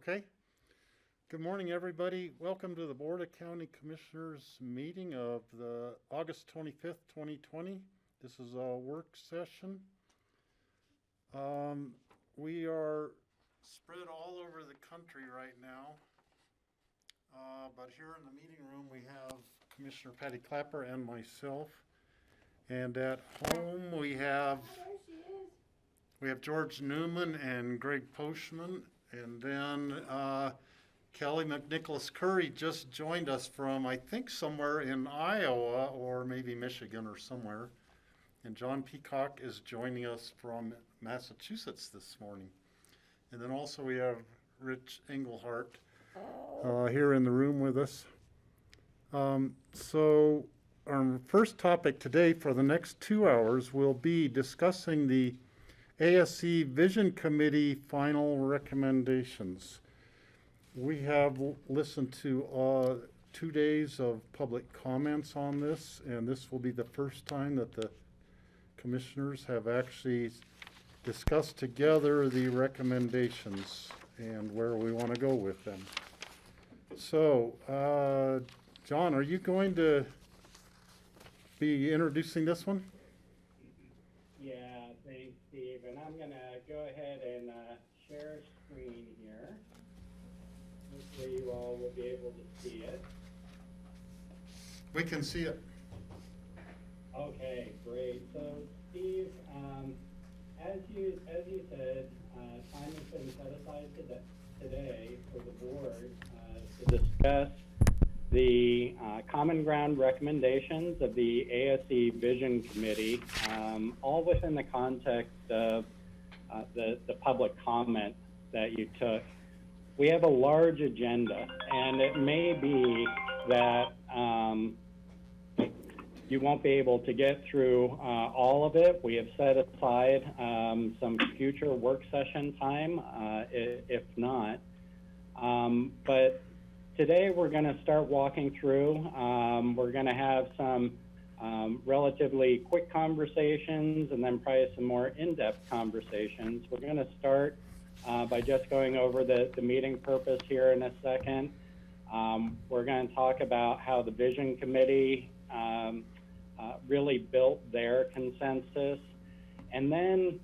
Okay. Good morning, everybody. Welcome to the Board of County Commissioners meeting of the August 25th, 2020. This is a work session. We are spread all over the country right now. But here in the meeting room, we have Commissioner Patty Clapper and myself. And at home, we have George Newman and Greg Poshman. And then Kelly McNicholas Curry just joined us from, I think, somewhere in Iowa or maybe Michigan or somewhere. And John Peacock is joining us from Massachusetts this morning. And then also we have Rich Engelhardt here in the room with us. So our first topic today for the next 2 hours will be discussing the ASC Vision Committee final recommendations. We have listened to 2 days of public comments on this, and this will be the first time that the commissioners have actually discussed together the recommendations and where we want to go with them. So, John, are you going to be introducing this one? Yeah, thanks, Steve. And I'm going to go ahead and share screen here. Hopefully you all will be able to see it. We can see it. Okay, great. So, Steve, as you said, time has been set aside today for the board to discuss the common ground recommendations of the ASC Vision Committee, all within the context of the public comment that you took. We have a large agenda, and it may be that you won't be able to get through all of it. We have set aside some future work session time, if not. But today we're going to start walking through. We're going to have some relatively quick conversations and then probably some more in-depth conversations. We're going to start by just going over the meeting purpose here in a second. We're going to talk about how the Vision Committee really built their consensus. And then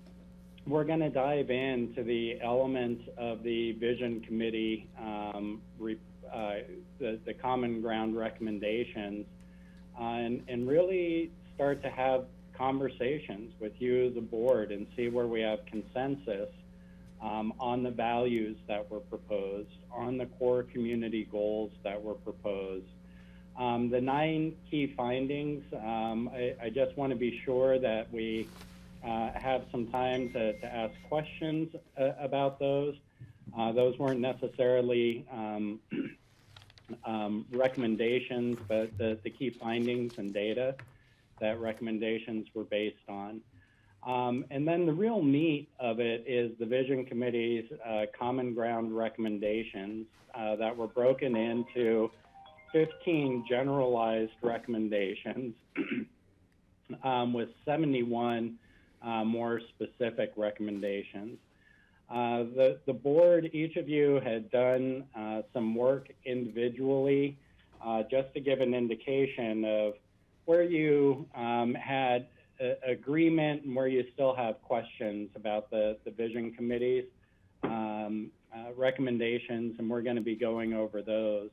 we're going to dive into the elements of the Vision Committee, the common ground recommendations, and really start to have conversations with you as a board and see where we have consensus on the values that were proposed, on the core community goals that were proposed. The 9 key findings, I just want to be sure that we have some time to ask questions about those. Those weren't necessarily recommendations, but the key findings and data that recommendations were based on. And then the real meat of it is the Vision Committee's Common Ground recommendations that were broken into 15 generalized recommendations with 71 more specific recommendations. The board, each of you had done some work individually just to give an indication of where you had agreement and where you still have questions about the Vision Committee's recommendations, and we're going to be going over those.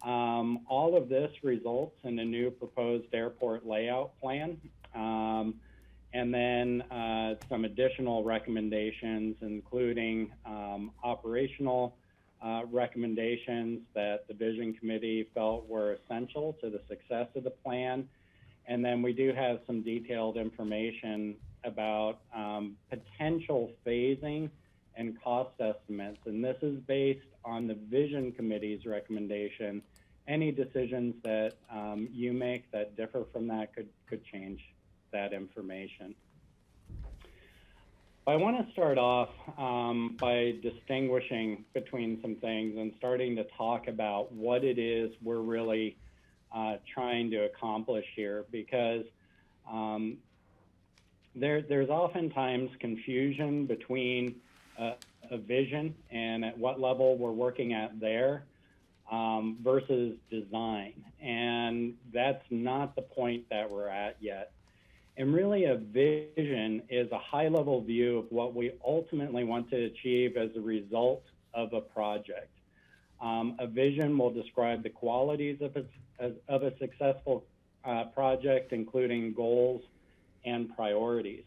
All of this results in a new proposed airport layout plan, and then some additional recommendations, including operational recommendations that the Vision Committee felt were essential to the success of the plan. And then we do have some detailed information about potential phasing and cost estimates. And this is based on the Vision Committee's recommendation. Any decisions that you make that differ from that could change that information. I want to start off by distinguishing between some things and starting to talk about what it is we're really trying to accomplish here, because there's oftentimes confusion between a vision and at what level we're working at there versus design. And that's not the point that we're at yet. And really a vision is a high-level view of what we ultimately want to achieve as a result of a project. A vision will describe the qualities of a successful project, including goals and priorities.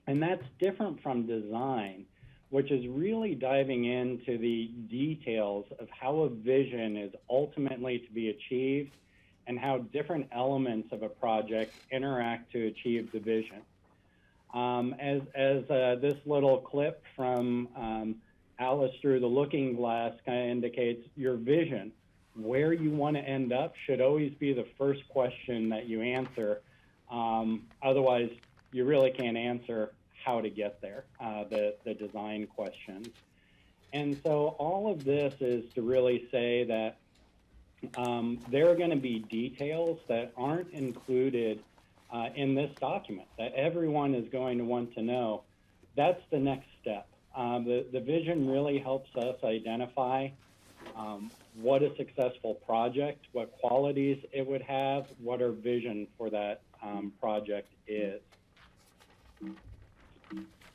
And that's different from design, which is really diving into the details of how a vision is ultimately to be achieved and how different elements of a project interact to achieve the vision. As this little clip from Alice Through the Looking Glass kind of indicates, your vision, where you want to end up, should always be the first question that you answer. Otherwise, you really can't answer how to get there, the design questions. And so all of this is to really say that there are going to be details that aren't included in this document that everyone is going to want to know. That's the next step. The vision really helps us identify what a successful project, what qualities it would have, what our vision for that project is.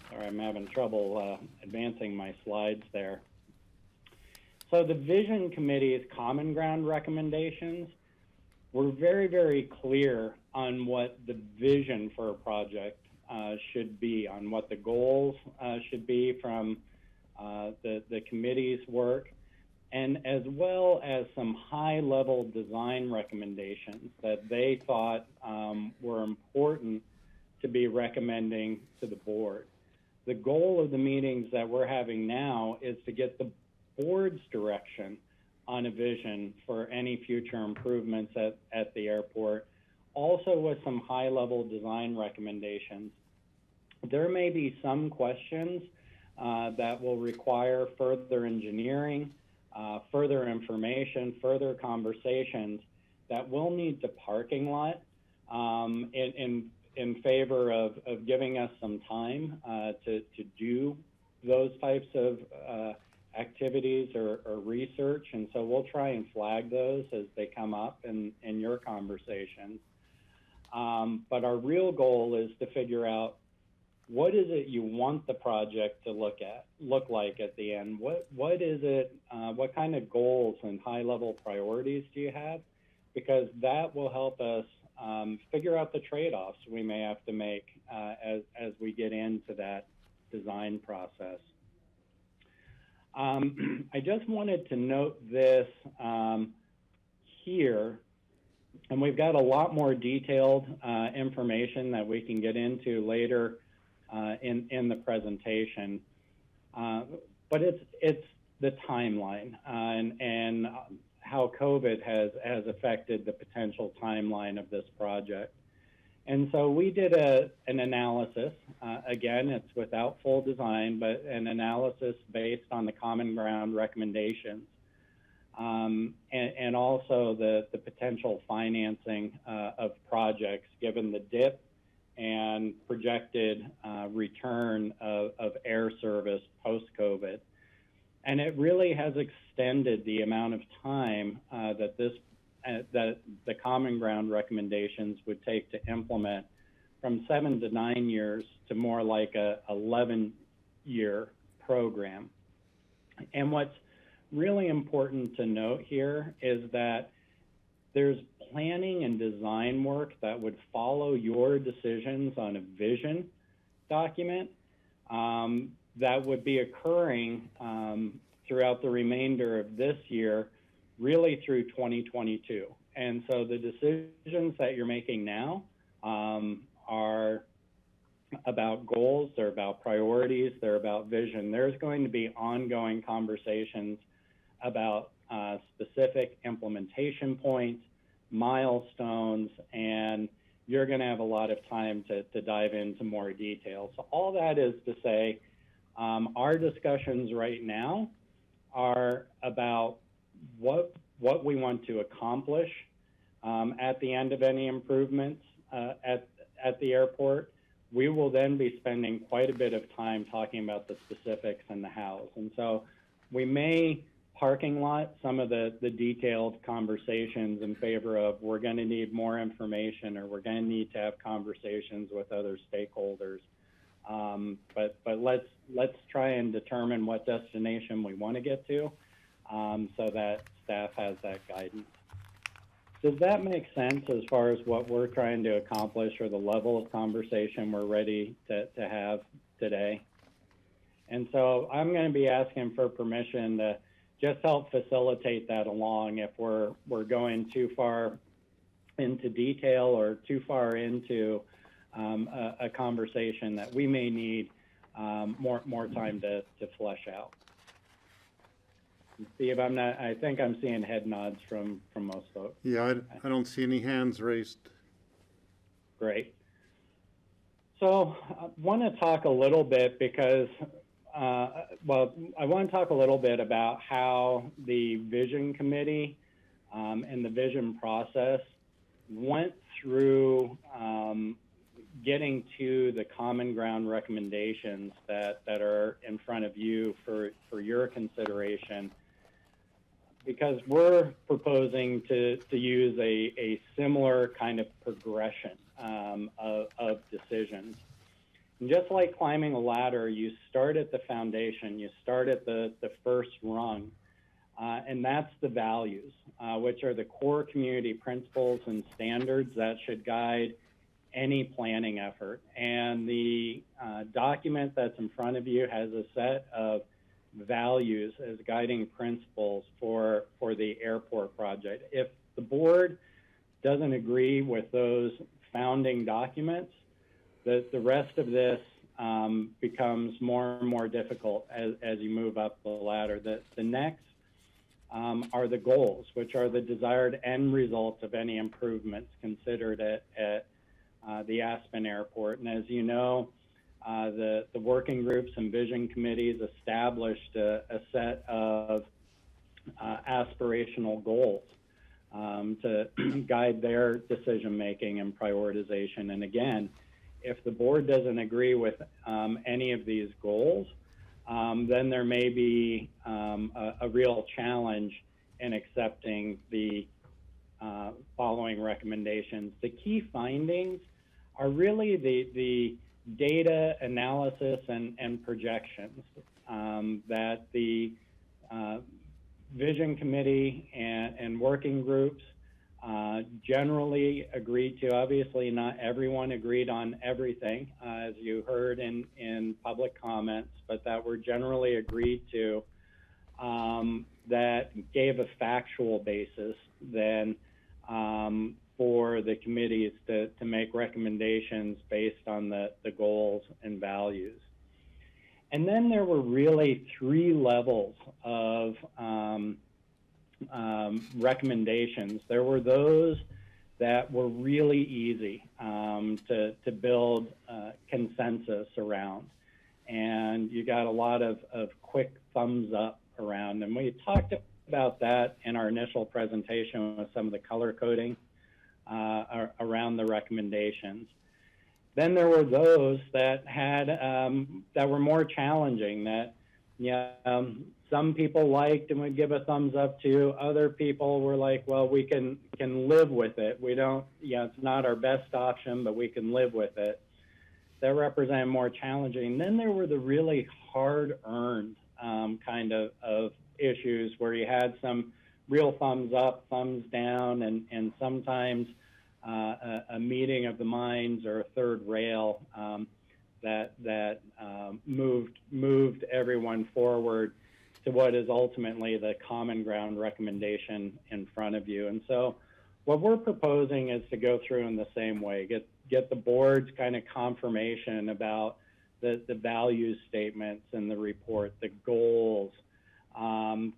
Sorry, I'm having trouble advancing my slides there. So the Vision Committee's Common Ground recommendations were very, very clear on what the vision for a project should be, on what the goals should be from the committee's work, and as well as some high-level design recommendations that they thought were important to be recommending to the board. The goal of the meetings that we're having now is to get the board's direction on a vision for any future improvements at the airport, also with some high-level design recommendations. There may be some questions that will require further engineering, further information, further conversations that will need the parking lot in favor of giving us some time to do those types of activities or research. And so we'll try and flag those as they come up in your conversations. But our real goal is to figure out, what is it you want the project to look like at the end? What is it, what kind of goals and high-level priorities do you have? Because that will help us figure out the trade-offs we may have to make as we get into that design process. I just wanted to note this here, and we've got a lot more detailed information that we can get into later in the presentation, but it's the timeline and how COVID has affected the potential timeline of this project. And so we did an analysis. Again, it's without full design, but an analysis based on the common ground recommendations, and also the potential financing of projects given the dip and projected return of air service post-COVID. And it really has extended the amount of time that the common ground recommendations would take to implement from 7 to 9 years to more like a 11-year program. And what's really important to note here is that there's planning and design work that would follow your decisions on a vision document that would be occurring throughout the remainder of this year, really through 2022. And so the decisions that you're making now are about goals, they're about priorities, they're about vision. There's going to be ongoing conversations about specific implementation points, milestones, and you're going to have a lot of time to dive into more detail. So all that is to say, our discussions right now are about what we want to accomplish at the end of any improvements at the airport. We will then be spending quite a bit of time talking about the specifics and the hows. And so we may parking lot some of the detailed conversations in favor of we're going to need more information or we're going to need to have conversations with other stakeholders. But let's try and determine what destination we want to get to so that staff has that guidance. Does that make sense as far as what we're trying to accomplish or the level of conversation we're ready to have today? And so I'm going to be asking for permission to just help facilitate that along if we're going too far into detail or too far into a conversation that we may need more time to flesh out. Steve, I think I'm seeing head nods from most folks. Yeah, I don't see any hands raised. Great. So I want to talk a little bit because, I want to talk a little bit about how the Vision Committee and the vision process went through getting to the common ground recommendations that are in front of you for your consideration, because we're proposing to use a similar kind of progression of decisions. And just like climbing a ladder, you start at the foundation, you start at the first rung, and that's the values, which are the core community principles and standards that should guide any planning effort. And the document that's in front of you has a set of values as guiding principles for the airport project. If the board doesn't agree with those founding documents, the rest of this becomes more and more difficult as you move up the ladder. The next are the goals, which are the desired end results of any improvements considered at the Aspen Airport. And as you know, the working groups and vision committees established a set of aspirational goals to guide their decision making and prioritization. And again, if the board doesn't agree with any of these goals, then there may be a real challenge in accepting the following recommendations. The key findings are really the data analysis and projections that the Vision Committee and working groups generally agreed to. Obviously, not everyone agreed on everything, as you heard in public comments, but that were generally agreed to, that gave a factual basis then for the committees to make recommendations based on the goals and values. And then there were really 3 levels of recommendations. There were those that were really easy to build consensus around, and you got a lot of quick thumbs up around. And we talked about that in our initial presentation with some of the color coding around the recommendations. Then there were those that had that were more challenging, that some people liked and would give a thumbs up to. Other people were like, well, we can live with it. We don't, it's not our best option, but we can live with it. That represent more challenging. Then there were the really hard-earned kind of issues where you had some real thumbs up, thumbs down, and sometimes a meeting of the minds or a third rail that moved everyone forward to what is ultimately the common ground recommendation in front of you. And so what we're proposing is to go through in the same way, get the board's kind of confirmation about the value statements in the report, the goals,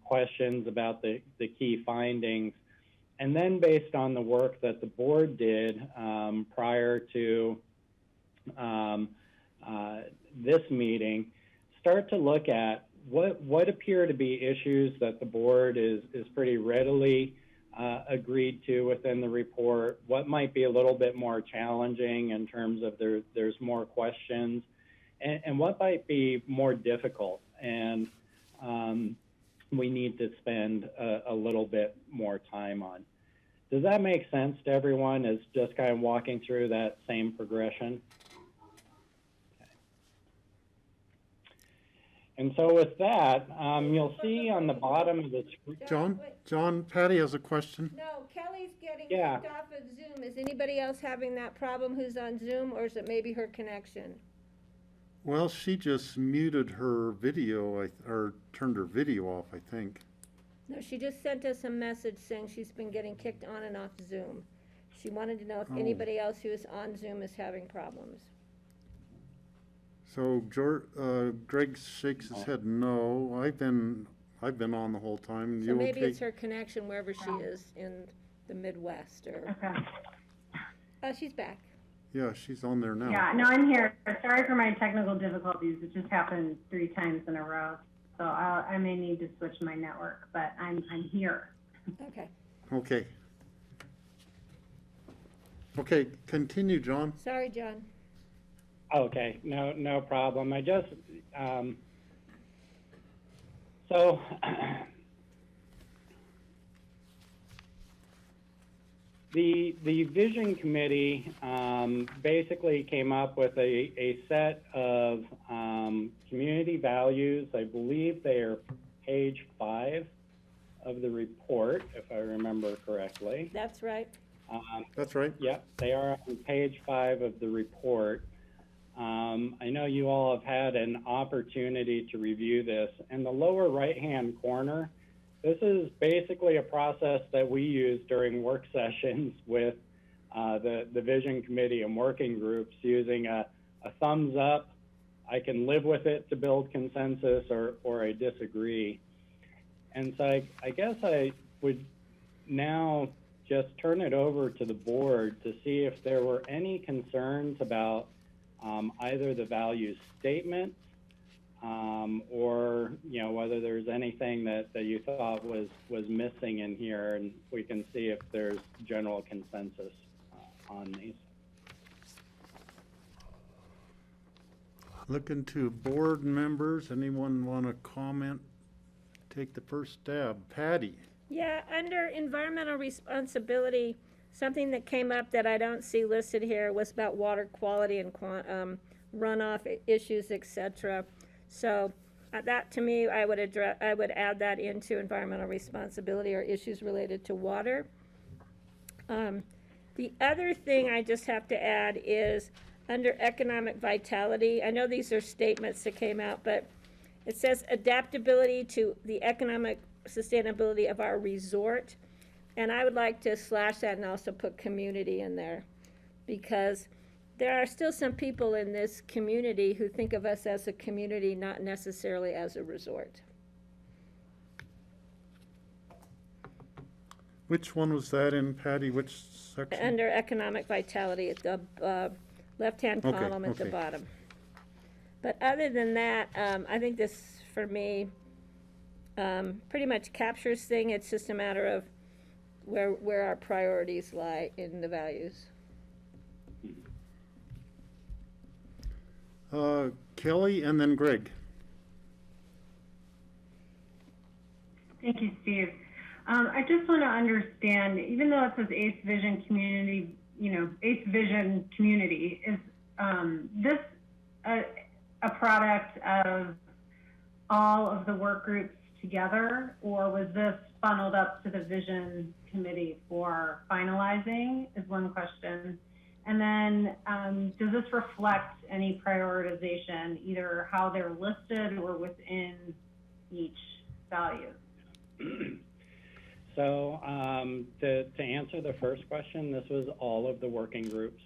questions about the key findings, and then based on the work that the board did prior to this meeting, start to look at what appear to be issues that the board is pretty readily agreed to within the report, what might be a little bit more challenging in terms of there's more questions, and what might be more difficult and we need to spend a little bit more time on. Does that make sense to everyone, as just kind of walking through that same progression? Okay. And so with that, you'll see on the bottom of the screen. John, Patty has a question. No, Kelly's getting kicked off of Zoom. Is anybody else having that problem who's on Zoom, or is it maybe her connection? Well, she just muted her video, or turned her video off, I think. No, she just sent us a message saying she's been getting kicked on and off Zoom. She wanted to know if anybody else who is on Zoom is having problems. So Greg shakes his head no. I've been on the whole time. So maybe it's her connection wherever she is in the Midwest, or. Okay. She's back. Yeah, she's on there now. Yeah, no, I'm here. Sorry for my technical difficulties. It just happened 3 times in a row. So I may need to switch my network, but I'm here. Okay. Okay. Okay, continue, John. Sorry, John. Okay, no problem. I just, so the Vision Committee basically came up with a set of community values. I believe they are page 5 of the report, if I remember correctly. That's right. That's right. Yep, they are on page 5 of the report. I know you all have had an opportunity to review this. In the lower right-hand corner, this is basically a process that we use during work sessions with the Vision Committee and working groups, using a thumbs up, I can live with it, to build consensus, or I disagree. And so I guess I would now just turn it over to the board to see if there were any concerns about either the value statement or whether there's anything that you thought was missing in here, and we can see if there's general consensus on these. Looking to board members. Anyone want to comment? Take the first stab. Patty. Yeah, under environmental responsibility, something that came up that I don't see listed here was about water quality and runoff issues, etc. So that, to me, I would add that into environmental responsibility, or issues related to water. The other thing I just have to add is under economic vitality, I know these are statements that came out, but it says adaptability to the economic sustainability of our resort. And I would like to slash that and also put community in there, because there are still some people in this community who think of us as a community, not necessarily as a resort. Which one was that in, Patty? Which section? Under economic vitality at the left-hand Okay, column at the okay. bottom. But other than that, I think this, for me, pretty much captures thing. It's just a matter of where our priorities lie in the values. Kelly and then Greg. Thank you, Steve. I just want to understand, even though it says Eighth Vision Community, Eighth Vision Community, is this a product of all of the work groups together, or was this funneled up to the Vision Committee for finalizing, is one question. And then does this reflect any prioritization, either how they're listed or within each value? So to answer the first question, this was all of the working groups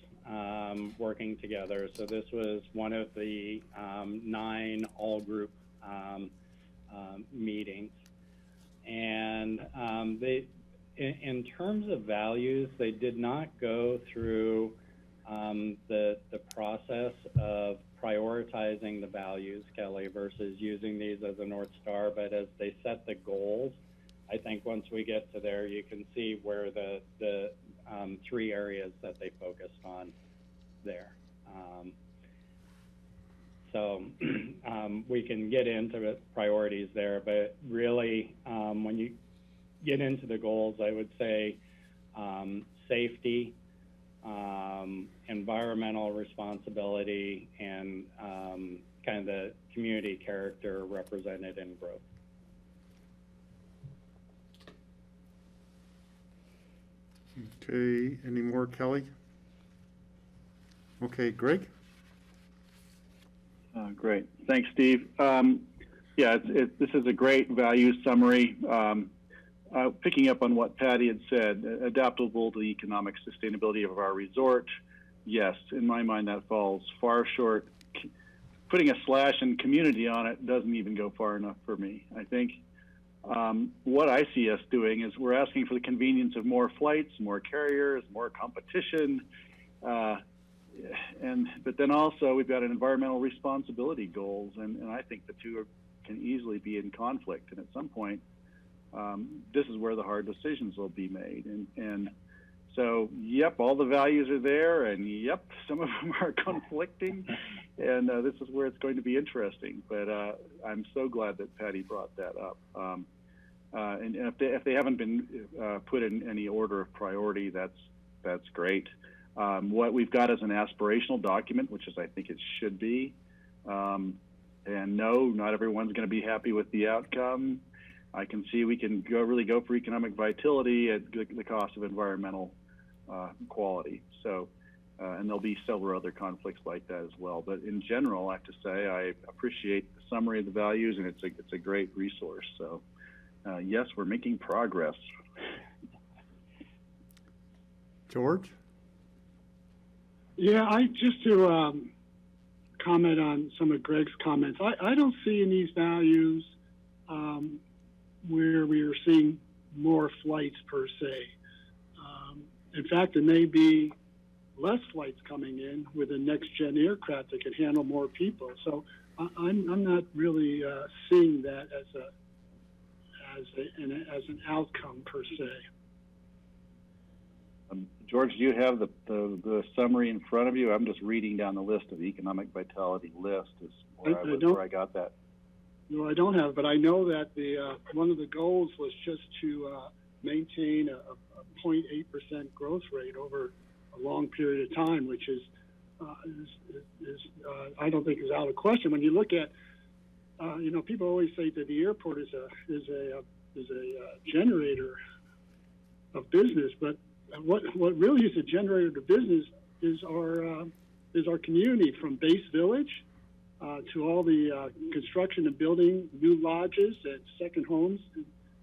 working together. So this was one of the 9 all-group meetings. And in terms of values, they did not go through the process of prioritizing the values, Kelly, versus using these as a North Star, but as they set the goals, I think once we get to there, you can see where the 3 areas that they focused on there. So we can get into the priorities there, but really when you get into the goals, I would say safety, environmental responsibility, and kind of the community character represented in growth. Okay, any more, Kelly? Okay, Greg? Great. Thanks, Steve. Yeah, this is a great value summary. Picking up on what Patty had said, adaptable to the economic sustainability of our resort. Yes, in my mind, that falls far short. Putting a slash in community on it doesn't even go far enough for me. I think what I see us doing is we're asking for the convenience of more flights, more carriers, more competition. But then also we've got an environmental responsibility goals, and I think the two can easily be in conflict. And at some point, this is where the hard decisions will be made. And so, yep, all the values are there, and yep, some of them are conflicting, and this is where it's going to be interesting. But I'm so glad that Patty brought that up. And if they haven't been put in any order of priority, that's great. What we've got is an aspirational document, which is I think it should be. And no, not everyone's going to be happy with the outcome. I can see we can really go for economic vitality at the cost of environmental quality. So, and there'll be several other conflicts like that as well. But in general, I have to say I appreciate the summary of the values, and it's a great resource. So, yes, we're making progress. George? Yeah, just to comment on some of Greg's comments. I don't see in these values where we are seeing more flights per se. In fact, there may be less flights coming in with a next-gen aircraft that can handle more people. So I'm not really seeing that as an outcome per se. George, do you have the summary in front of you? I'm just reading down the list of the economic vitality list is where I got that. No, I don't have, but I know that one of the goals was just to maintain a 0.8% growth rate over a long period of time, which is I don't think is out of question. When you look at, people always say that the airport is a generator of business, but what really is a generator to business is our community, from Base Village to all the construction and building new lodges and second homes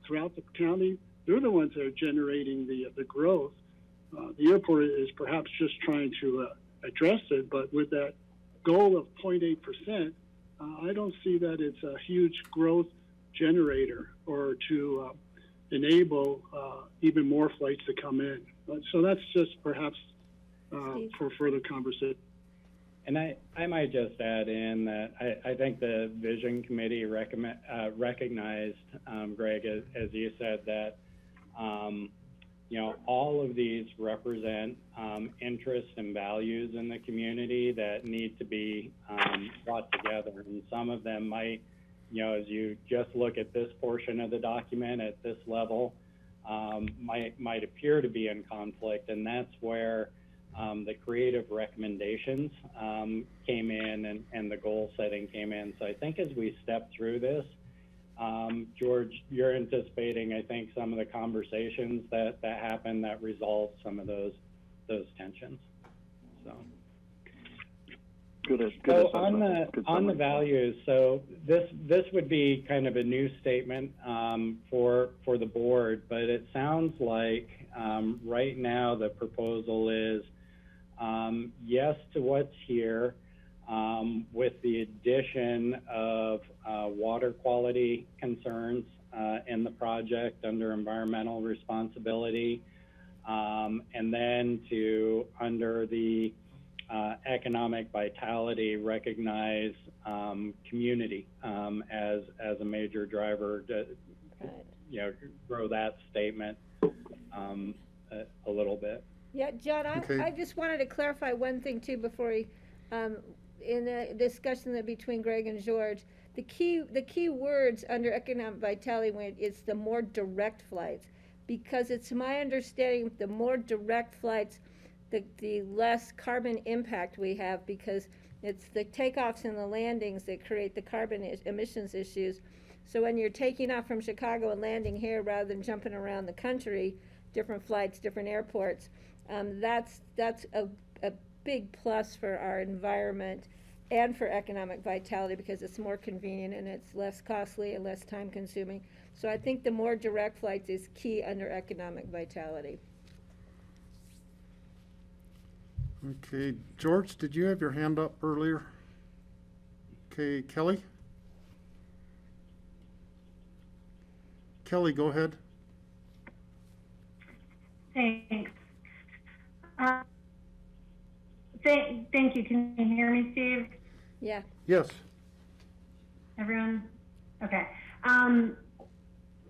throughout the county. They're the ones that are generating the growth. The airport is perhaps just trying to address it, but with that goal of 0.8%, I don't see that it's a huge growth generator or to enable even more flights to come in. So that's just perhaps for further conversation. And I might just add in that I think the Vision Committee recognized, Greg, as you said, that all of these represent interests and values in the community that need to be brought together. And some of them might, as you just look at this portion of the document at this level, might appear to be in conflict. And that's where the creative recommendations came in and the goal setting came in. So I think as we step through this, George, you're anticipating, I think, some of the conversations that happen that resolve some of those tensions. So, good so on the values, so this would be kind of a new statement for the board, but it sounds like right now the proposal is yes to what's here, with the addition of water quality concerns in the project under environmental responsibility, and then to, under the economic vitality, recognize community as a major driver to grow that statement a little bit. Yeah, John, Okay. I just wanted to clarify one thing too before we, in the discussion between Greg and George, the key words under economic vitality, when it's the more direct flights, because it's my understanding the more direct flights, the less carbon impact we have, because it's the takeoffs and the landings that create the carbon emissions issues. So when you're taking off from Chicago and landing here rather than jumping around the country, different flights, different airports, that's a big plus for our environment and for economic vitality, because it's more convenient and it's less costly and less time consuming. So I think the more direct flights is key under economic vitality. Okay, George, did you have your hand up earlier? Okay, Kelly? Kelly, go ahead. Thanks. Thank you. Can you hear me, Steve? Yeah. Yes. Everyone? Okay.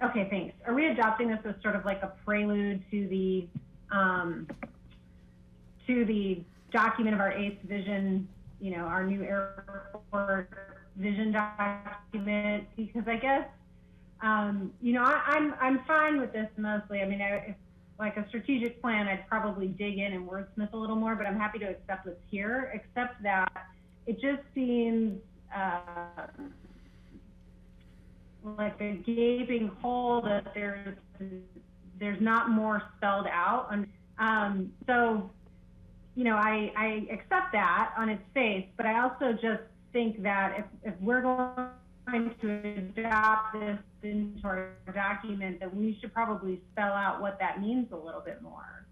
Okay, thanks. Are we adopting this as sort of like a prelude to the document of our eighth vision, our new airport vision document? Because I guess, I'm fine with this mostly. I mean, if like a strategic plan, I'd probably dig in and wordsmith a little more, but I'm happy to accept what's here, except that it just seems like a gaping hole that there's not more spelled out. So, I accept that on its face, but I also just think that if we're going to adopt this into our document, that we should probably spell out what that means a little bit more.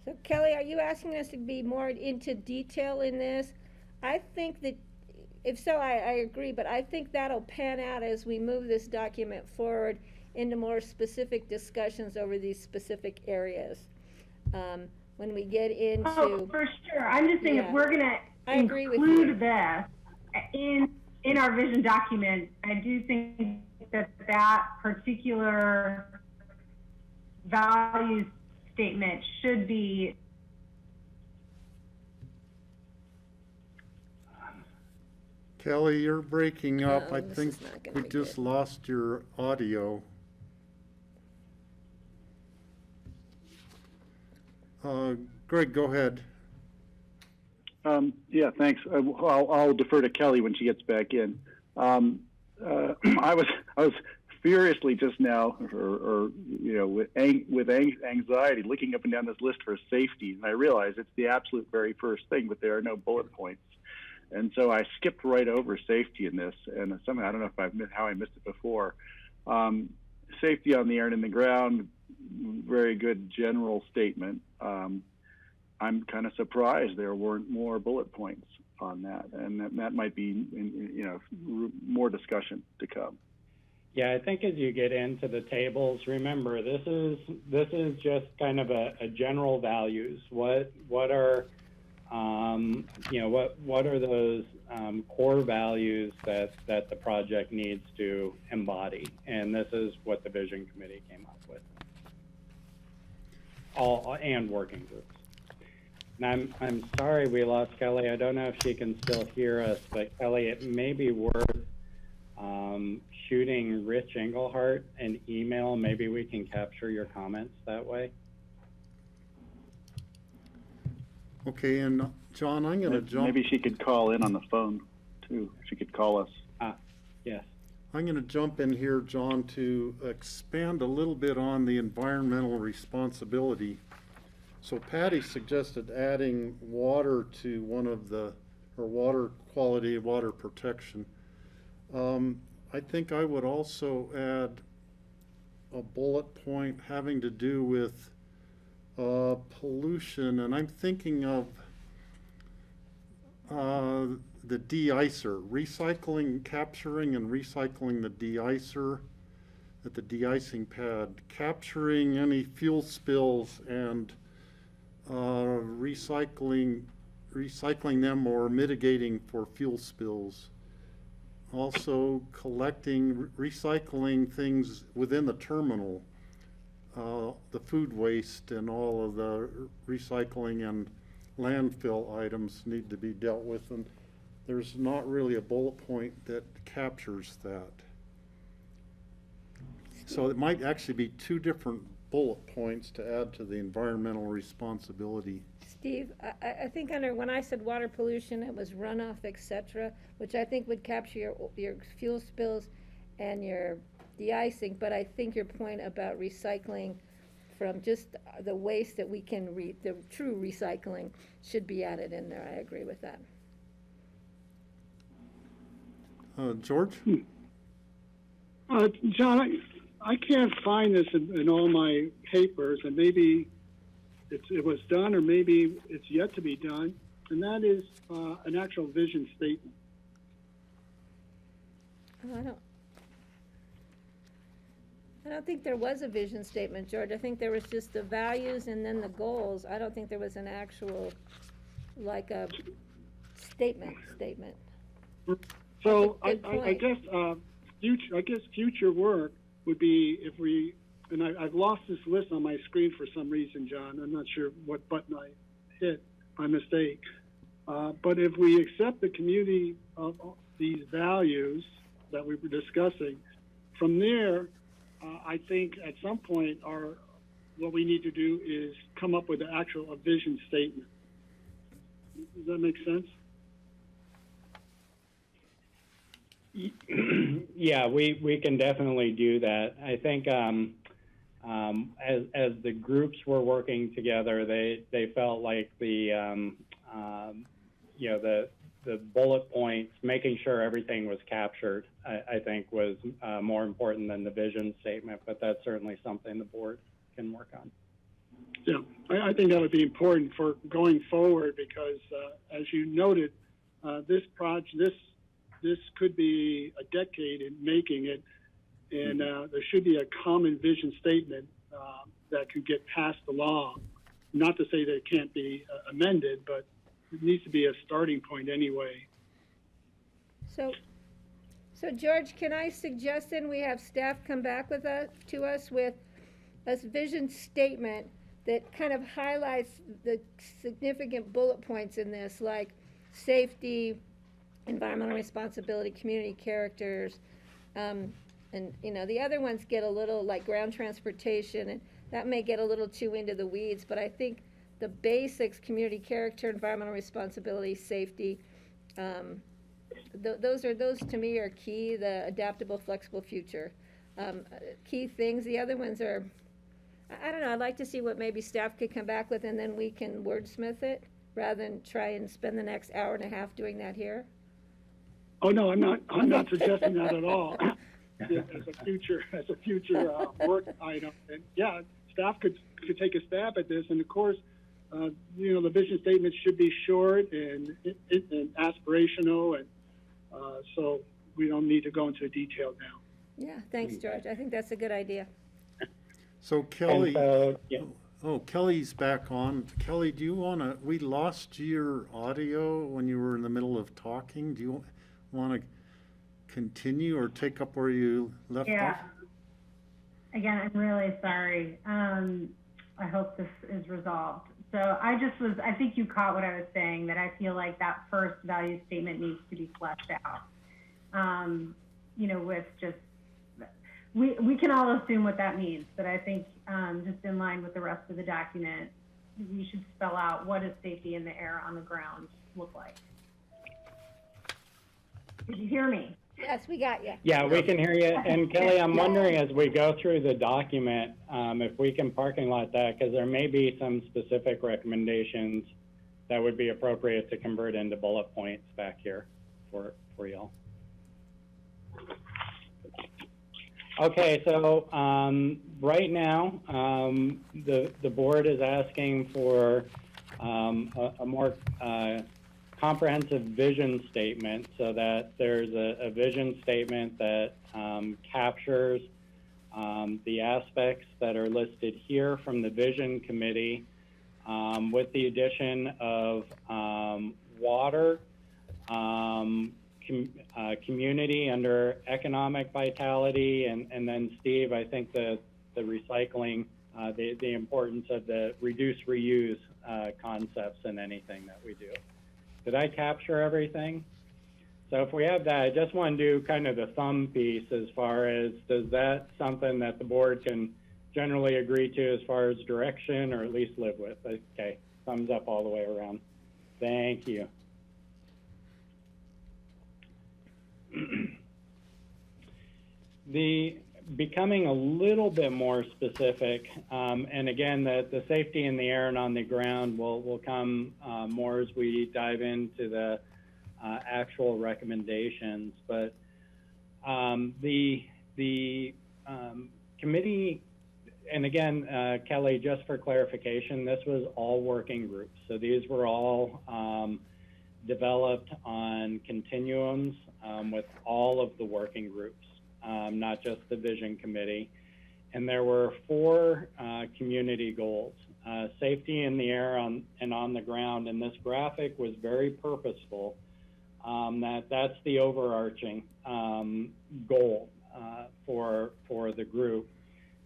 So Kelly, are you asking us to be more into detail in this? I think that, if so, I agree, but I think that'll pan out as we move this document forward into more specific discussions over these specific areas. When we get into... Oh, for sure. I'm just saying, if we're going to include this in our vision document, I do think that particular values statement should be... Kelly, you're breaking up. No, I this think is not gonna we be just good. lost your audio. Greg, go ahead. Yeah, thanks. I'll defer to Kelly when she gets back in. I was furiously just now, or with anxiety, looking up and down this list for safety, and I realized it's the absolute very first thing, but there are no bullet points, and so I skipped right over safety in this, and somehow I don't know if how I missed it before. Safety on the air and in the ground, very good general statement. I'm kind of surprised there weren't more bullet points on that, and that might be more discussion to come. Yeah, I think as you get into the tables, remember this is just kind of a general values. What are what are those core values that the project needs to embody? And this is what the Vision Committee came up with. And working groups. And I'm sorry we lost Kelly. I don't know if she can still hear us, but Kelly, it may be worth shooting Rich Engelhardt an email. Maybe we can capture your comments that way. Okay, and John, I'm going to jump. Maybe she could call in on the phone too. She could call us. Yes. I'm going to jump in here, John, to expand a little bit on the environmental responsibility. So Patty suggested adding water to one of the, or water quality, water protection. I think I would also add a bullet point having to do with pollution, and I'm thinking of the de-icer, recycling, capturing and recycling the de-icer at the de-icing pad, capturing any fuel spills and recycling them or mitigating for fuel spills. Also collecting, recycling things within the terminal, the food waste and all of the recycling and landfill items need to be dealt with, and there's not really a bullet point that captures that. So it might actually be two different bullet points to add to the environmental responsibility. Steve, I think when I said water pollution, it was runoff, etc., which I think would capture your fuel spills and your de-icing, but I think your point about recycling from just the waste that we can, the true recycling should be added in there. I agree with that. George? John, I can't find this in all my papers, and maybe it was done or maybe it's yet to be done, and that is an actual vision statement. Oh, I don't think there was a vision statement, George. I think there was just the values and then the goals. I don't think there was an actual, like a statement. So I guess future work would be if we, and I've lost this list on my screen for some reason, John. I'm not sure what button I hit by mistake. But if we accept the community of these values that we were discussing, from there, I think at some point what we need to do is come up with an actual vision statement. Does that make sense? Yeah, we can definitely do that. I think as the groups were working together, they felt like the bullet points, making sure everything was captured, I think was more important than the vision statement, but that's certainly something the board can work on. Yeah, I think that would be important for going forward because, as you noted, this could be a decade in making it, and there should be a common vision statement that could get passed along. Not to say that it can't be amended, but it needs to be a starting point anyway. So George, can I suggest then we have staff come back to us with a vision statement that kind of highlights the significant bullet points in this, like safety, environmental responsibility, community characters, and the other ones get a little like ground transportation, and that may get a little too into the weeds, but I think the basics, community character, environmental responsibility, safety, those to me are key, the adaptable, flexible future. Key things, the other ones are, I don't know, I'd like to see what maybe staff could come back with and then we can wordsmith it rather than try and spend the next hour and a half doing that here. Oh, no, I'm not suggesting that at all. As a future work item. And yeah, staff could take a stab at this. And of course, the vision statement should be short and aspirational. And so we don't need to go into detail now. Yeah, thanks, George. I think that's a good idea. So Kelly, so, yeah. oh, Kelly's back on. Kelly, do you wanna, we lost your audio when you were in the middle of talking. Do you wanna continue or take up where you left off? Again, I'm really sorry. I hope this is resolved. So I think you caught what I was saying, that I feel like that first value statement needs to be fleshed out. With just, we can all assume what that means, but I think just in line with the rest of the document, we should spell out what does safety in the air on the ground look like. Did you hear me? Yes, we got you. Yeah, we can hear you. And Kelly, I'm wondering as we go through the document, if we can parking lot that, because there may be some specific recommendations that would be appropriate to convert into bullet points back here for y'all. Okay, so right now, the board is asking for a more comprehensive vision statement, so that there's a vision statement that captures the aspects that are listed here from the vision committee, with the addition of water, community under economic vitality, and then Steve, I think the recycling, the importance of the reduce reuse concepts in anything that we do. Did I capture everything? So if we have that, I just want to do kind of the thumb piece as far as, does that something that the board can generally agree to as far as direction, or at least live with? Okay, thumbs up all the way around. Thank you. The becoming a little bit more specific, and again, the safety in the air and on the ground will come more as we dive into the actual recommendations. But the committee, and again, Kelly, just for clarification, this was all working groups. So these were all developed on continuums with all of the working groups. Not just the vision committee. And there were 4 community goals. Safety in the air and on the ground, and this graphic was very purposeful. That's the overarching goal for the group,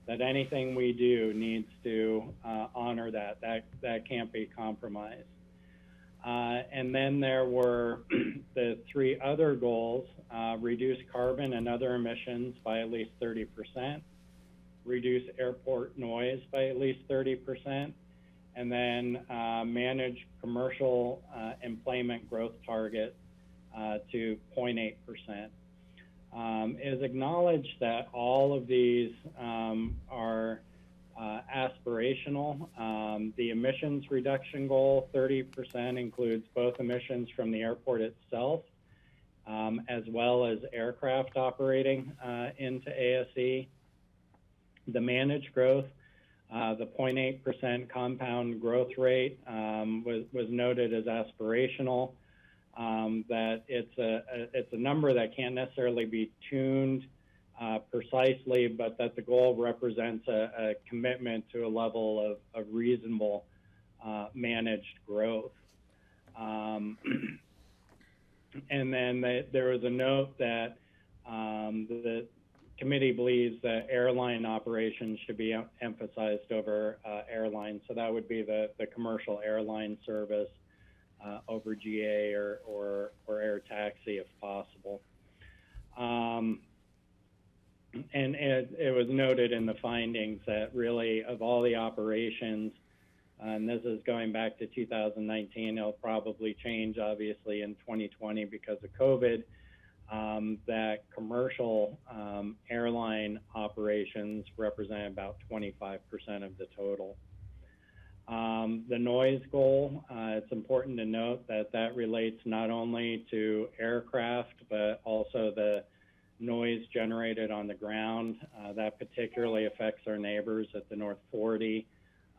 that anything we do needs to honor that can't be compromised. And then there were the 3 other goals: reduce carbon and other emissions by at least 30%, reduce airport noise by at least 30%, and then manage commercial employment growth target to 0.8%. It is acknowledged that all of these are aspirational. The emissions reduction goal, 30%, includes both emissions from the airport itself, as well as aircraft operating into ASE. The managed growth, the 0.8% compound growth rate was noted as aspirational, that it's a number that can't necessarily be tuned precisely, but that the goal represents a commitment to a level of reasonable managed growth. And then there was a note that the committee believes that airline operations should be emphasized over airlines. So that would be the commercial airline service over GA or air taxi if possible. And it was noted in the findings that really, of all the operations, And this is going back to 2019. It'll probably change, obviously, in 2020 because of COVID. That commercial airline operations represent about 25% of the total. The noise goal, it's important to note that that relates not only to aircraft, but also the noise generated on the ground. That particularly affects our neighbors at the North 40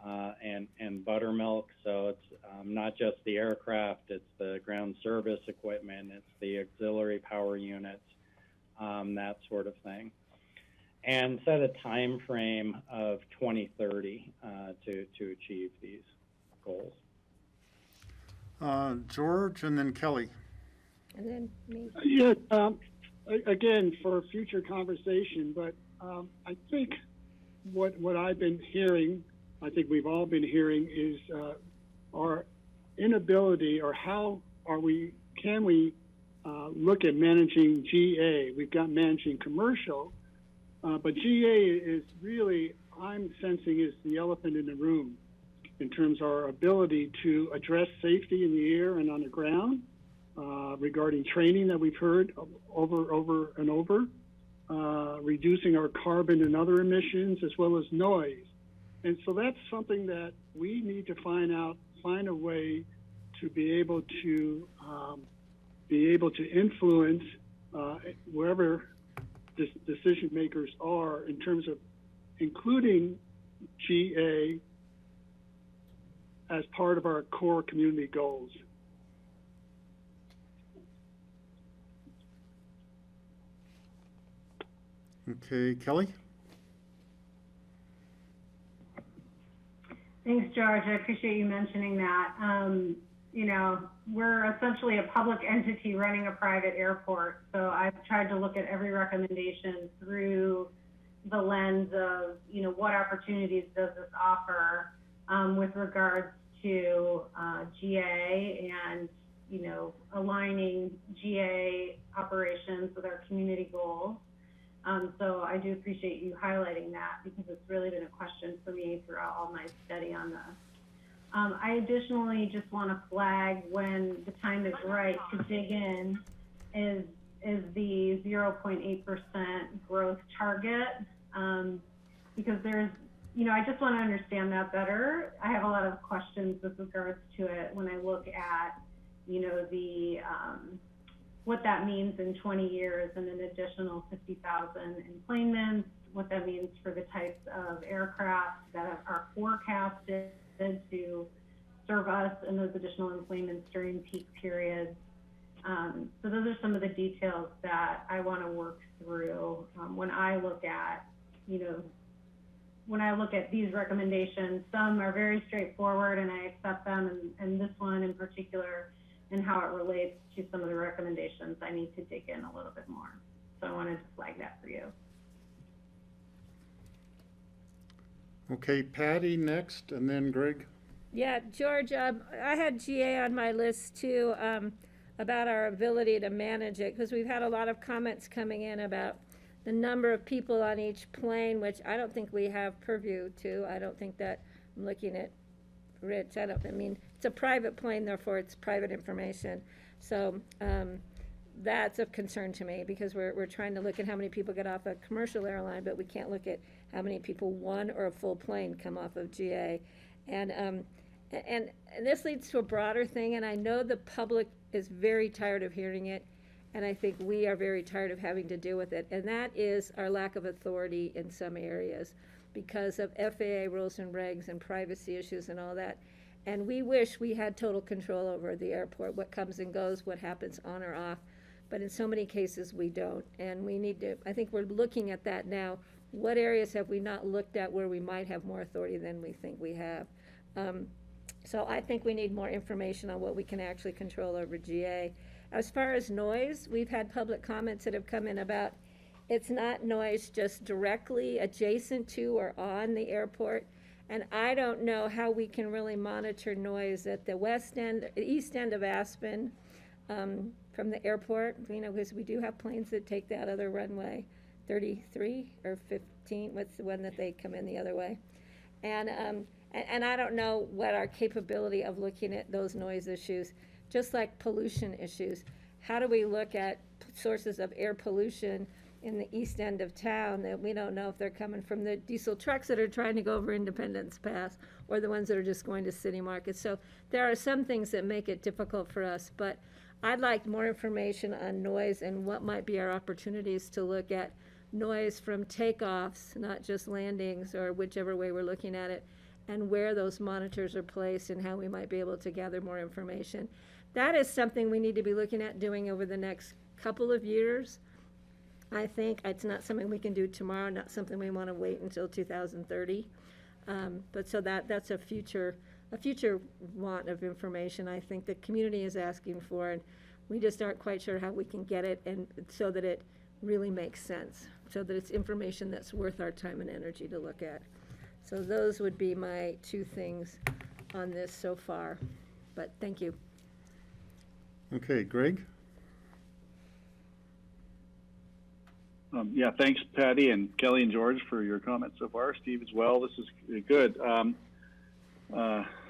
and Buttermilk. So it's not just the aircraft, it's the ground service equipment, it's the auxiliary power units, that sort of thing. And set a time frame of 2030 to achieve these goals. George and then Kelly. And then me. Yeah, again, for future conversation, but I think what I've been hearing, I think we've all been hearing, is our inability, or how can we look at managing GA? We've got managing commercial, but GA is really, I'm sensing, is the elephant in the room in terms of our ability to address safety in the air and on the ground, regarding training that we've heard over and over, reducing our carbon and other emissions, as well as noise. And so that's something that we need to find a way to be able to influence wherever decision makers are, in terms of including GA as part of our core community goals. Okay, Kelly? Thanks, George. I appreciate you mentioning that. You know, we're essentially a public entity running a private airport, so I've tried to look at every recommendation through the lens of, you know, what opportunities does this offer with regards to GA and, you know, aligning GA operations with our community goals. So I do appreciate you highlighting that, because it's really been a question for me throughout all my study on this. I additionally just want to flag, when the time is right to dig in, is the 0.8% growth target, because there's, you know, I just want to understand that better. I have a lot of questions with regards to it when I look at, you know, the what that means in 20 years and an additional 50,000 enplanements, what that means for the types of aircraft that are forecasted to serve us and those additional enplanements during peak periods. So those are some of the details that I want to work through when I look at, you know, when I look at these recommendations. Some are very straightforward and I accept them, and this one in particular, and how it relates to some of the recommendations, I need to dig in a little bit more. So I wanted to flag that for you. Okay, Patty next, and then Greg. Yeah, George, I had GA on my list too, about our ability to manage it, because we've had a lot of comments coming in about the number of people on each plane, which I don't think we have purview to. I don't think that, I'm looking at Rich, I mean, it's a private plane, therefore it's private information. So that's of concern to me, because we're trying to look at how many people get off a commercial airline, but we can't look at how many people, one or a full plane, come off of GA. And this leads to a broader thing, and I know the public is very tired of hearing it, and I think we are very tired of having to deal with it, and that is our lack of authority in some areas because of FAA rules and regs and privacy issues and all that. And we wish we had total control over the airport, what comes and goes, what happens on or off. But in so many cases, we don't. And we need to, I think we're looking at that now. What areas have we not looked at where we might have more authority than we think we have? So I think we need more information on what we can actually control over GA. As far as noise, we've had public comments that have come in about it's not noise just directly adjacent to or on the airport. And I don't know how we can really monitor noise at the east end of Aspen from the airport, you know, because we do have planes that take that other runway, 33 or 15, what's the one that they come in the other way? And I don't know what our capability of looking at those noise issues, just like pollution issues. How do we look at sources of air pollution in the east end of town that we don't know if they're coming from the diesel trucks that are trying to go over Independence Pass or the ones that are just going to city markets? So there are some things that make it difficult for us, but I'd like more information on noise and what might be our opportunities to look at noise from takeoffs, not just landings or whichever way we're looking at it, and where those monitors are placed and how we might be able to gather more information. That is something we need to be looking at doing over the next couple of years. I think it's not something we can do tomorrow, not something we want to wait until 2030. But so that's a future want of information I think the community is asking for, and we just aren't quite sure how we can get it and so that it really makes sense, so that it's information that's worth our time and energy to look at. So those would be my two things on this so far, but thank you. Okay, Greg? Yeah, thanks, Patty and Kelly and George, for your comments so far. Steve as well. This is good.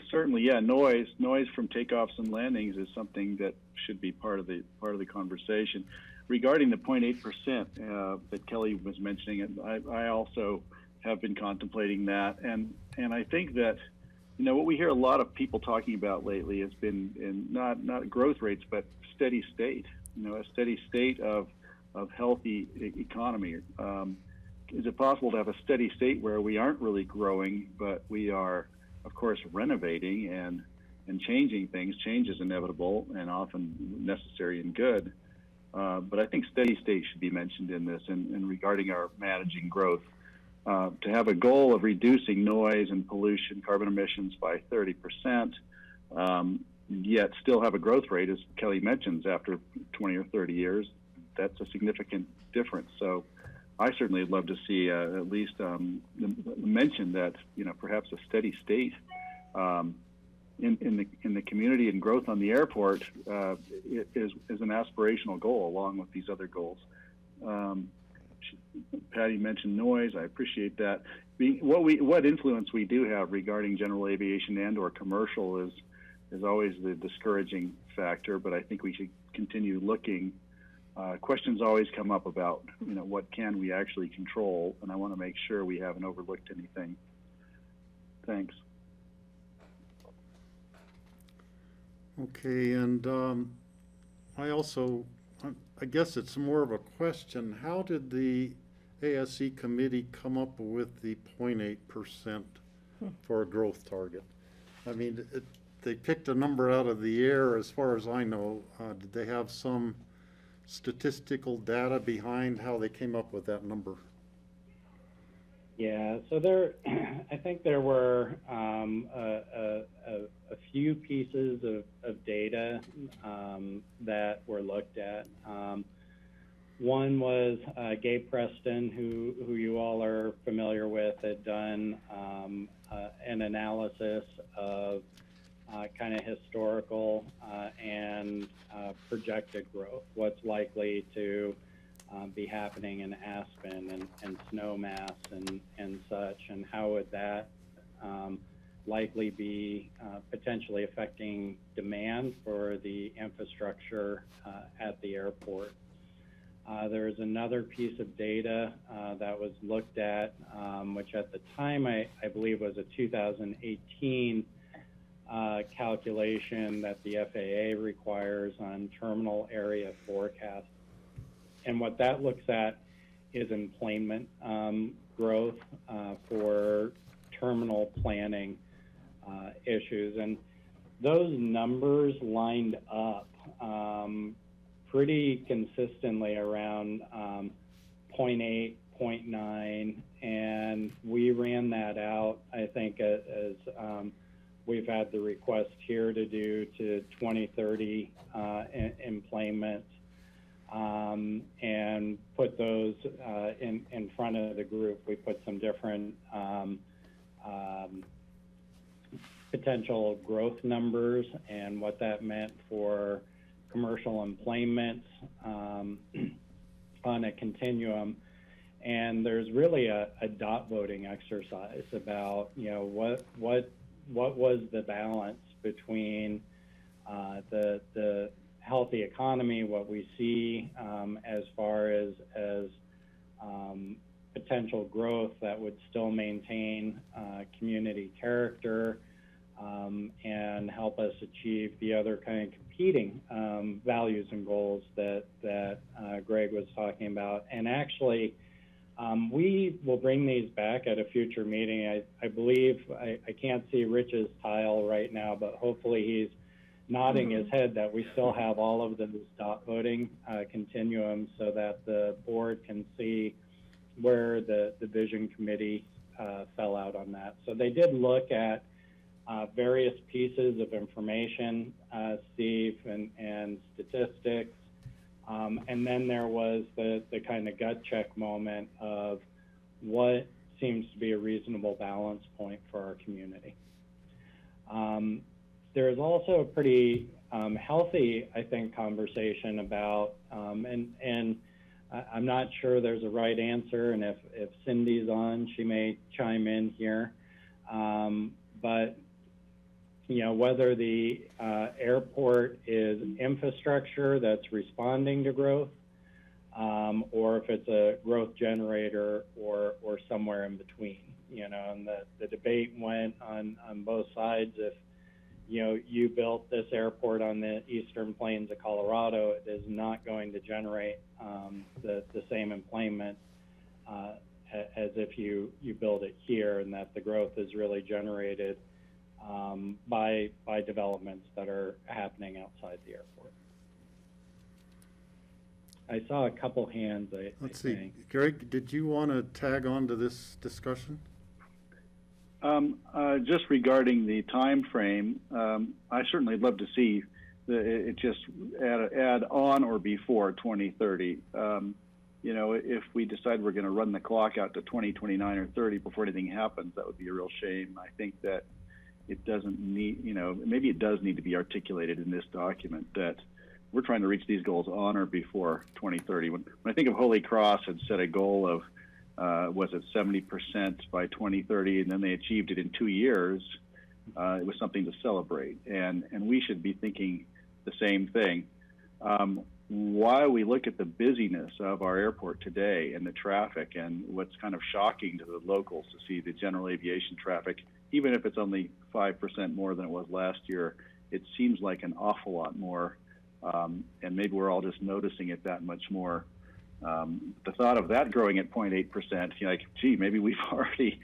Certainly, yeah, noise from takeoffs and landings is something that should be part of the conversation. Regarding the 0.8% that Kelly was mentioning, I also have been contemplating that, and I think that, you know, what we hear a lot of people talking about lately has been not growth rates, but steady state. You know, a steady state of healthy economy. Is it possible to have a steady state where we aren't really growing, but we are, of course, renovating and changing things? Change is inevitable and often necessary and good. But I think steady state should be mentioned in this and regarding our managing growth. To have a goal of reducing noise and pollution, carbon emissions by 30%, yet still have a growth rate, as Kelly mentions, after 20 or 30 years, that's a significant difference. So I certainly would love to see at least mention that, you know, perhaps a steady state in the community and growth on the airport is an aspirational goal along with these other goals. Patty mentioned noise. I appreciate that. What influence we do have regarding general aviation and/or commercial is always the discouraging factor. But I think we should continue looking. Questions always come up about, you know, what can we actually control, and I want to make sure we haven't overlooked anything. Thanks. Okay, and I guess it's more of a question. How did the ASC committee come up with the 0.8% for a growth target? I mean, they picked a number out of the air as far as I know. Did they have some statistical data behind how they came up with that number? Yeah, so I think there were a few pieces of data that were looked at. One was Gabe Preston, who you all are familiar with, had done an analysis of kind of historical and projected growth, what's likely to be happening in Aspen and Snowmass and such, and how would that likely be potentially affecting demand for the infrastructure at the airport. There's another piece of data that was looked at, which at the time I believe was a 2018 calculation that the FAA requires on terminal area forecast. And what that looks at is enplanement growth for terminal planning issues. And those numbers lined up pretty consistently around 0.8, 0.9, and we ran that out, I think, as we've had the request here to do to 2030 enplanement, and put those in front of the group. We put some different potential growth numbers and what that meant for commercial enplanements on a continuum. And there's really a dot voting exercise about, what was the balance between the healthy economy, what we see as far as potential growth that would still maintain community character and help us achieve the other kind of competing values and goals that Greg was talking about. And actually, we will bring these back at a future meeting. I believe, I can't see Rich's tile right now, but hopefully he's nodding his head that we still have all of those dot voting continuums so that the board can see where the vision committee fell out on that. So they did look at various pieces of information, Steve, and statistics. And then there was the kind of gut check moment of what seems to be a reasonable balance point for our community. There's also a pretty healthy, I think, conversation about, and I'm not sure there's a right answer, and if Cindy's on, she may chime in here. But whether the airport is infrastructure that's responding to growth, or if it's a growth generator or somewhere in between, and the debate went on both sides. If you built this airport on the eastern plains of Colorado, it is not going to generate the same employment as if you build it here, and that the growth is really generated by developments that are happening outside the airport. I saw a couple hands. Let's see, Greg, did you want to tag on to this discussion? Just regarding the time frame, I certainly love to see it just add on or before 2030. If we decide we're going to run the clock out to 2029 or 30 before anything happens, that would be a real shame. I think that it doesn't need, maybe it does need to be articulated in this document that we're trying to reach these goals on or before 2030. When I think of Holy Cross had set a goal of, was it 70% by 2030, and then they achieved it in 2 years, it was something to celebrate. And we should be thinking the same thing. While we look at the busyness of our airport today and the traffic, and what's kind of shocking to the locals to see the general aviation traffic, even if it's only 5% more than it was last year, it seems like an awful lot more. And maybe we're all just noticing it that much more. The thought of that growing at 0.8%, like, gee, maybe we've already,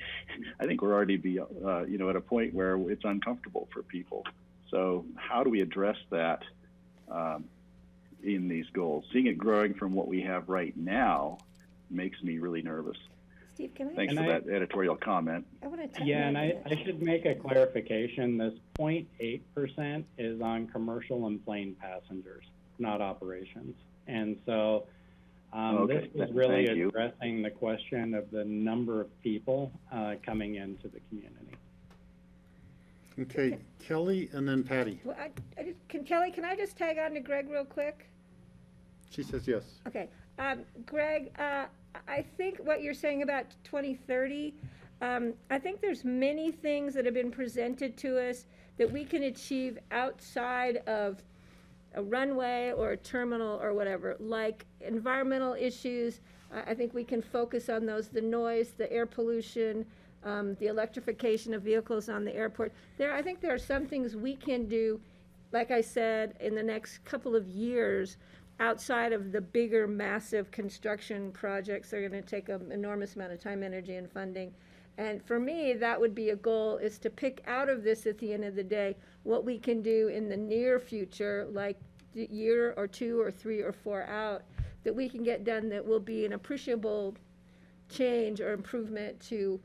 I think we're already at a point where it's uncomfortable for people. So how do we address that in these goals? Seeing it growing from what we have right now makes me really nervous. Steve, can I? Thanks for that editorial comment. I want to. Yeah, and I should make a clarification. This 0.8% is on commercial and plane passengers, not operations. And so Okay, this is really thank you. addressing the question of the number of people coming into the community. Okay, Kelly and then Patty. Well, Kelly, can I just tag on to Greg real quick? She says yes. Okay, Greg, I think what you're saying about 2030, I think there's many things that have been presented to us that we can achieve outside of a runway or a terminal or whatever, like environmental issues. I think we can focus on those, the noise, the air pollution, the electrification of vehicles on the airport. I think there are some things we can do, like I said, in the next couple of years outside of the bigger, massive construction projects that are going to take an enormous amount of time, energy, and funding. And for me, that would be a goal, is to pick out of this at the end of the day what we can do in the near future, like the year or 2 or 3 or 4 out, that we can get done that will be an appreciable change or improvement to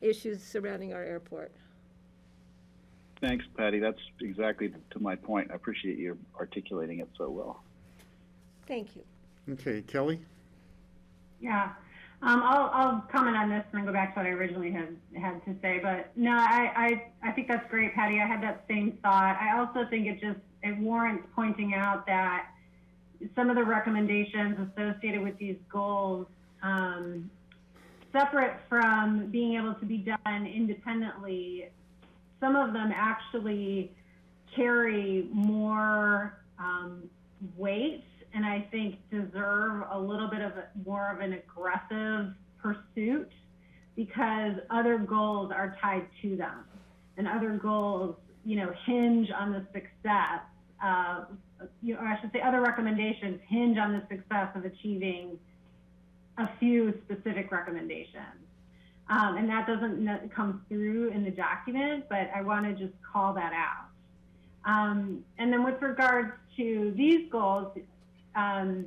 issues surrounding our airport. Thanks, Patty. That's exactly to my point. I appreciate you articulating it so well. Thank you. Okay, Kelly? Yeah, I'll comment on this and then go back to what I originally had to say. But no, I think that's great, Patty. I had that same thought. I also think it warrants pointing out that some of the recommendations associated with these goals separate from being able to be done independently, some of them actually carry more weight, and I think deserve a little bit of more of an aggressive pursuit, because other goals are tied to them, and other goals, hinge on the success, or I should say other recommendations hinge on the success of achieving a few specific recommendations. And that doesn't come through in the document, but I want to just call that out. And then with regards to these goals, I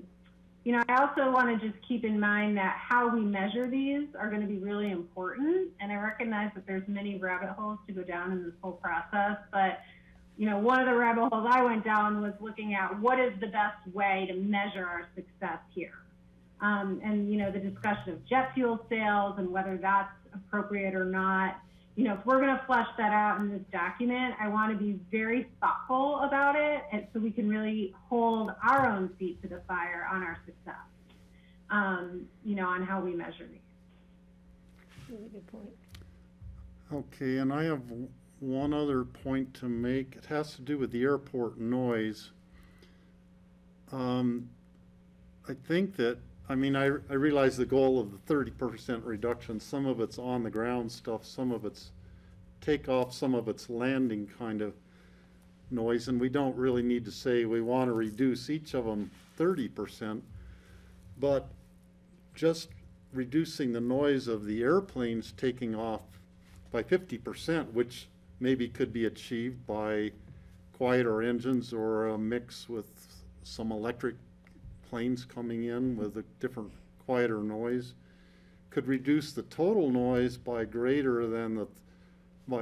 also want to just keep in mind that how we measure these are going to be really important. And I recognize that there's many rabbit holes to go down in this whole process, but one of the rabbit holes I went down was looking at what is the best way to measure our success here. And the discussion of jet fuel sales and whether that's appropriate or not. If we're going to flesh that out in this document, I want to be very thoughtful about it, and so we can really hold our own feet to the fire on our success, on how we measure these. Really good point. Okay, and I have one other point to make. It has to do with the airport noise. I think that, I realize the goal of the 30% reduction, some of it's on the ground stuff, some of it's takeoff, some of it's landing kind of noise, and we don't really need to say we want to reduce each of them 30%, but just reducing the noise of the airplanes taking off by 50%, which maybe could be achieved by quieter engines or a mix with some electric planes coming in with a different, quieter noise, could reduce the total noise by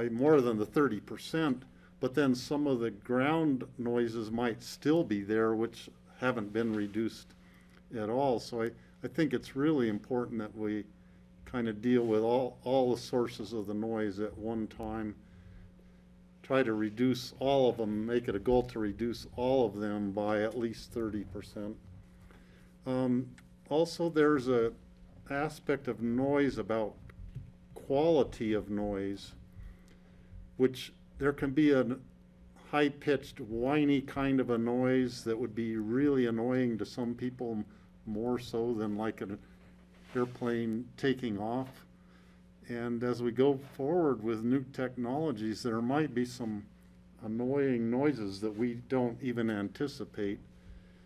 more than the 30%, but then some of the ground noises might still be there, which haven't been reduced at all. So I think it's really important that we kind of deal with all the sources of the noise at one time, try to reduce all of them, make it a goal to reduce all of them by at least 30%. Also, there's a aspect of noise about quality of noise, which there can be a high-pitched, whiny kind of a noise that would be really annoying to some people, more so than like an airplane taking off. And as we go forward with new technologies, there might be some annoying noises that we don't even anticipate.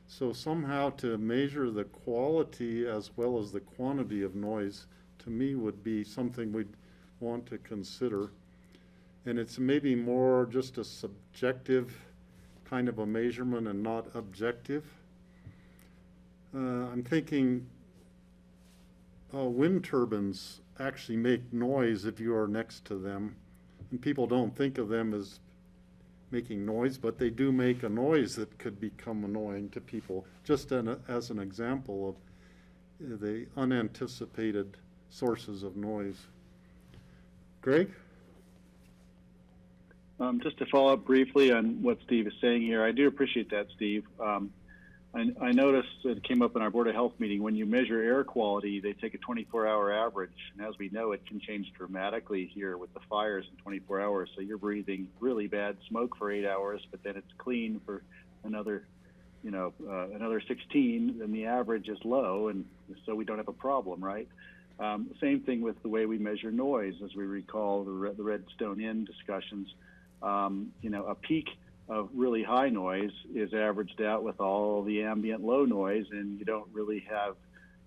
So somehow to measure the quality as well as the quantity of noise, to me, would be something we'd want to consider. And it's maybe more just a subjective kind of a measurement and not objective. I'm thinking wind turbines actually make noise if you are next to them. And people don't think of them as making noise, but they do make a noise that could become annoying to people, just as an example of the unanticipated sources of noise. Greg? Just to follow up briefly on what Steve is saying here, I do appreciate that, Steve. I noticed it came up in our Board of Health meeting, when you measure air quality, they take a 24-hour average. And as we know, it can change dramatically here with the fires in 24 hours. So you're breathing really bad smoke for 8 hours, but then it's clean for another 16, then the average is low, and so we don't have a problem, right? Same thing with the way we measure noise, as we recall the Redstone Inn discussions. A peak of really high noise is averaged out with all the ambient low noise, and you don't really have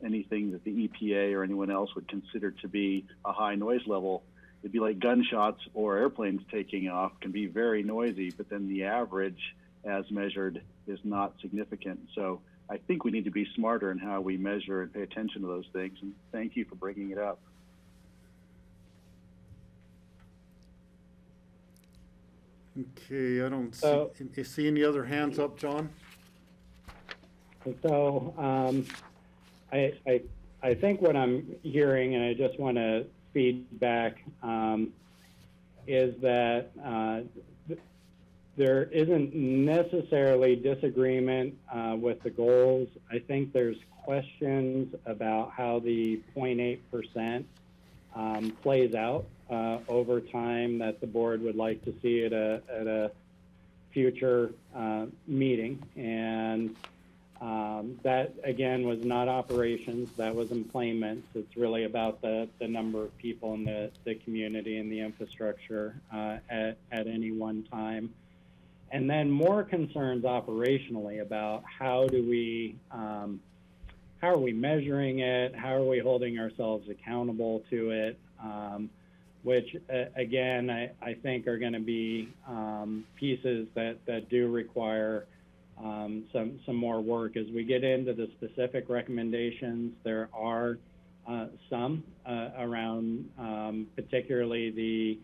anything that the EPA or anyone else would consider to be a high noise level. It'd be like gunshots or airplanes taking off, can be very noisy, but then the average as measured is not significant. So I think we need to be smarter in how we measure and pay attention to those things, and thank you for bringing it up. Okay, I don't see any other hands up, John? So I think what I'm hearing, and I just want to feed back, is that there isn't necessarily disagreement with the goals. I think there's questions about how the 0.8% plays out over time that the board would like to see at a future meeting. And that, again, was not operations, that was employments. It's really about the number of people in the community and the infrastructure at any one time. And then more concerns operationally about how are we measuring it? How are we holding ourselves accountable to it? Which, again, I think are going to be pieces that do require some more work. As we get into the specific recommendations, there are some around particularly the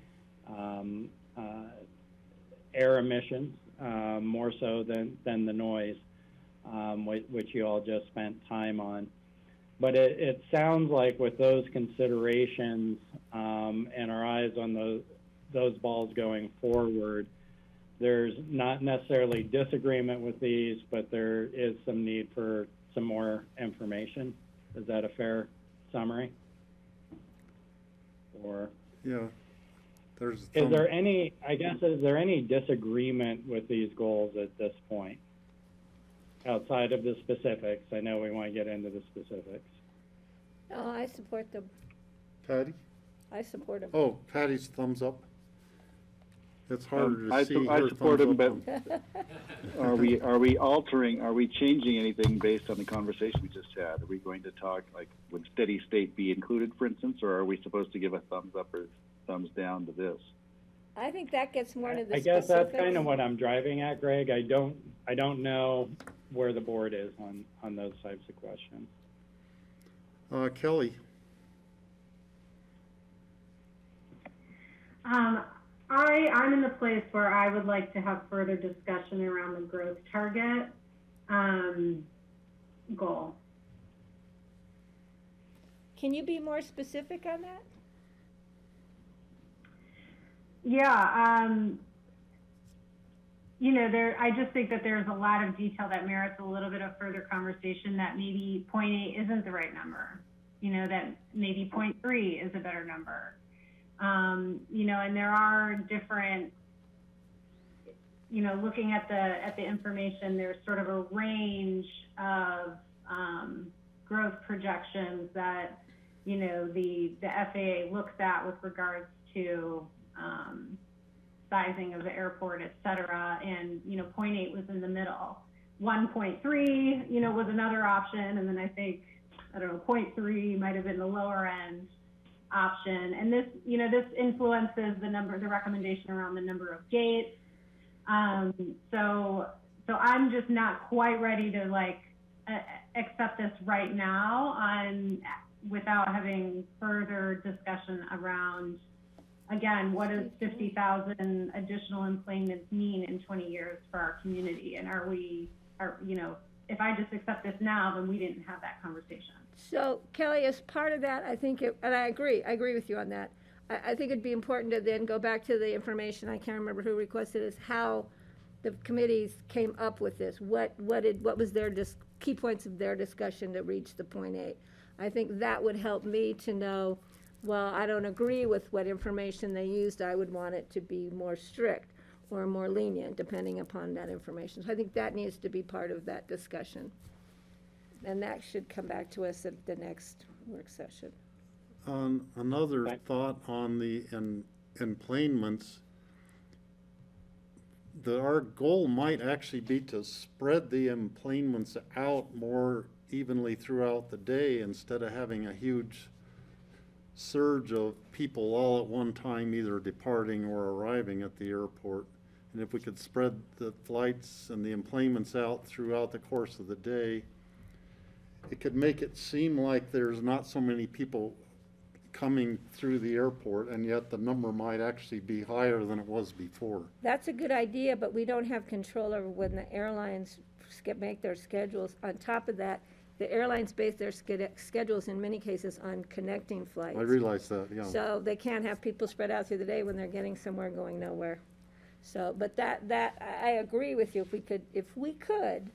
air emissions, more so than the noise, which you all just spent time on. But it sounds like with those considerations and our eyes on those balls going forward, there's not necessarily disagreement with these, but there is some need for some more information. Is that a fair summary? Or Yeah, there's is some, there any, I guess, is there any disagreement with these goals at this point? Outside of the specifics, I know we want to get into the specifics. No, I support them. Patty? I support them. Oh, Patty's thumbs up. It's harder I to see her support thumbs him, up. but are we altering, are we changing anything based on the conversation we just had? Are we going to talk, like, would steady state be included, for instance, or are we supposed to give a thumbs up or thumbs down to this? I think that gets more into the I guess that's specifics. kind of what I'm driving at, Greg. I don't know where the board is on those types of questions. Kelly? I'm in the place where I would like to have further discussion around the growth target goal. Can you be more specific on that? Yeah, you know, I just think that there's a lot of detail that merits a little bit of further conversation, that maybe 0.8 isn't the right number, you know, that maybe 0.3 is a better number. You know, and there are different, you know, looking at the information, there's sort of a range of growth projections that, you know, the FAA looks at with regards to sizing of the airport, et cetera. And, you know, 0.8 was in the middle. 1.3, you know, was another option. And then I think, I don't know, 0.3 might have been the lower end option. And this, you know, this influences the recommendation around the number of gates. So I'm just not quite ready to like accept this right now without having further discussion around, again, what does 50,000 additional employments mean in 20 years for our community? And you know, if I just accept this now, then we didn't have that conversation. So Kelly, as part of that, I think, and I agree with you on that. I think it'd be important to then go back to the information, I can't remember who requested this, how the committees came up with this. What was their key points of their discussion to reach the 0.8? I think that would help me to know, well, I don't agree with what information they used. I would want it to be more strict or more lenient, depending upon that information. So I think that needs to be part of that discussion. And that should come back to us at the next work session. Another thought on the employments, our goal might actually be to spread the employments out more evenly throughout the day instead of having a huge surge of people all at one time either departing or arriving at the airport. And if we could spread the flights and the employments out throughout the course of the day, it could make it seem like there's not so many people coming through the airport, and yet the number might actually be higher than it was before. That's a good idea, but we don't have control over when the airlines make their schedules. On top of that, the airlines base their schedules in many cases on connecting flights. I realize that, yeah. So they can't have people spread out through the day when they're getting somewhere and going nowhere. So, but I agree with you, if we could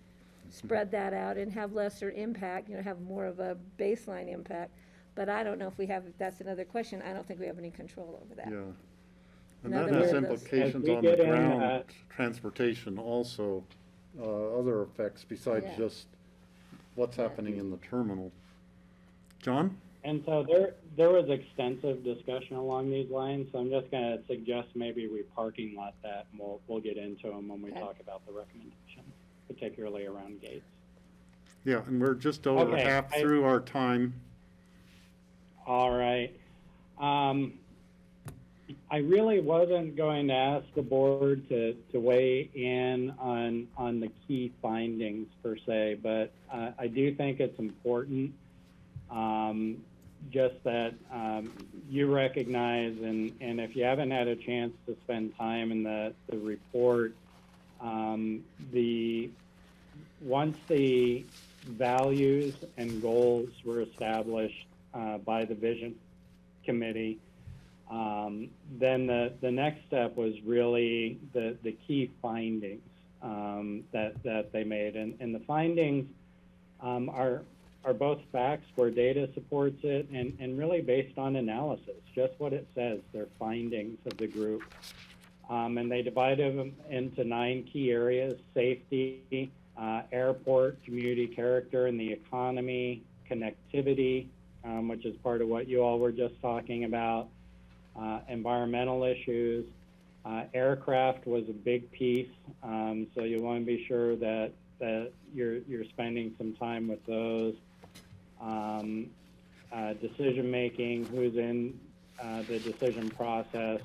spread that out and have lesser impact, have more of a baseline impact, but I don't know if that's another question, I don't think we have any control over that. Yeah. In And that other has words, implications As we on the get in, ground transportation also, other effects besides Yeah. just what's happening in the terminal. John? And so there was extensive discussion along these lines, so I'm just going to suggest maybe we parking lot that, and we'll get into them when we Okay. talk about the recommendations, particularly around gates. Yeah, and we're just over Okay, half through our time. All right. I really wasn't going to ask the board to weigh in on the key findings per se, but I do think it's important just that you recognize, and if you haven't had a chance to spend time in the report, once the values and goals were established by the vision committee, then the next step was really the key findings that they made, and the findings are both facts where data supports it, and really based on analysis, just what it says. They're findings of the group, and they divided them into 9 key areas: safety, airport, community character, and the economy, connectivity, which is part of what you all were just talking about, environmental issues. Aircraft was a big piece, so you want to be sure that you're spending some time with those. Decision making, who's in the decision process,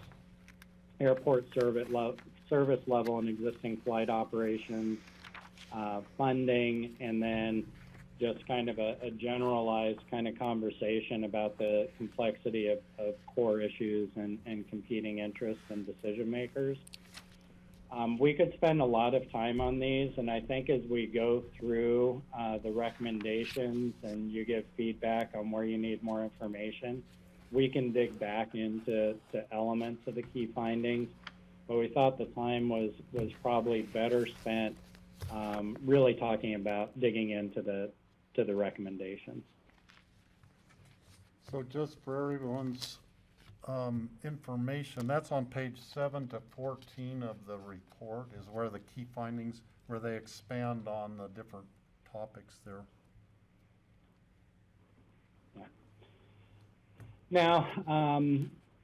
airport service level and existing flight operations, funding, and then just kind of a generalized kind of conversation about the complexity of core issues and competing interests and decision makers. We could spend a lot of time on these, and I think as we go through the recommendations and you give feedback on where you need more information, we can dig back into elements of the key findings. But we thought the time was probably better spent really talking about digging into the recommendations. So just for everyone's information, that's on page 7 to 14 of the report is where the key findings, where they expand on the different topics there. Yeah. Now,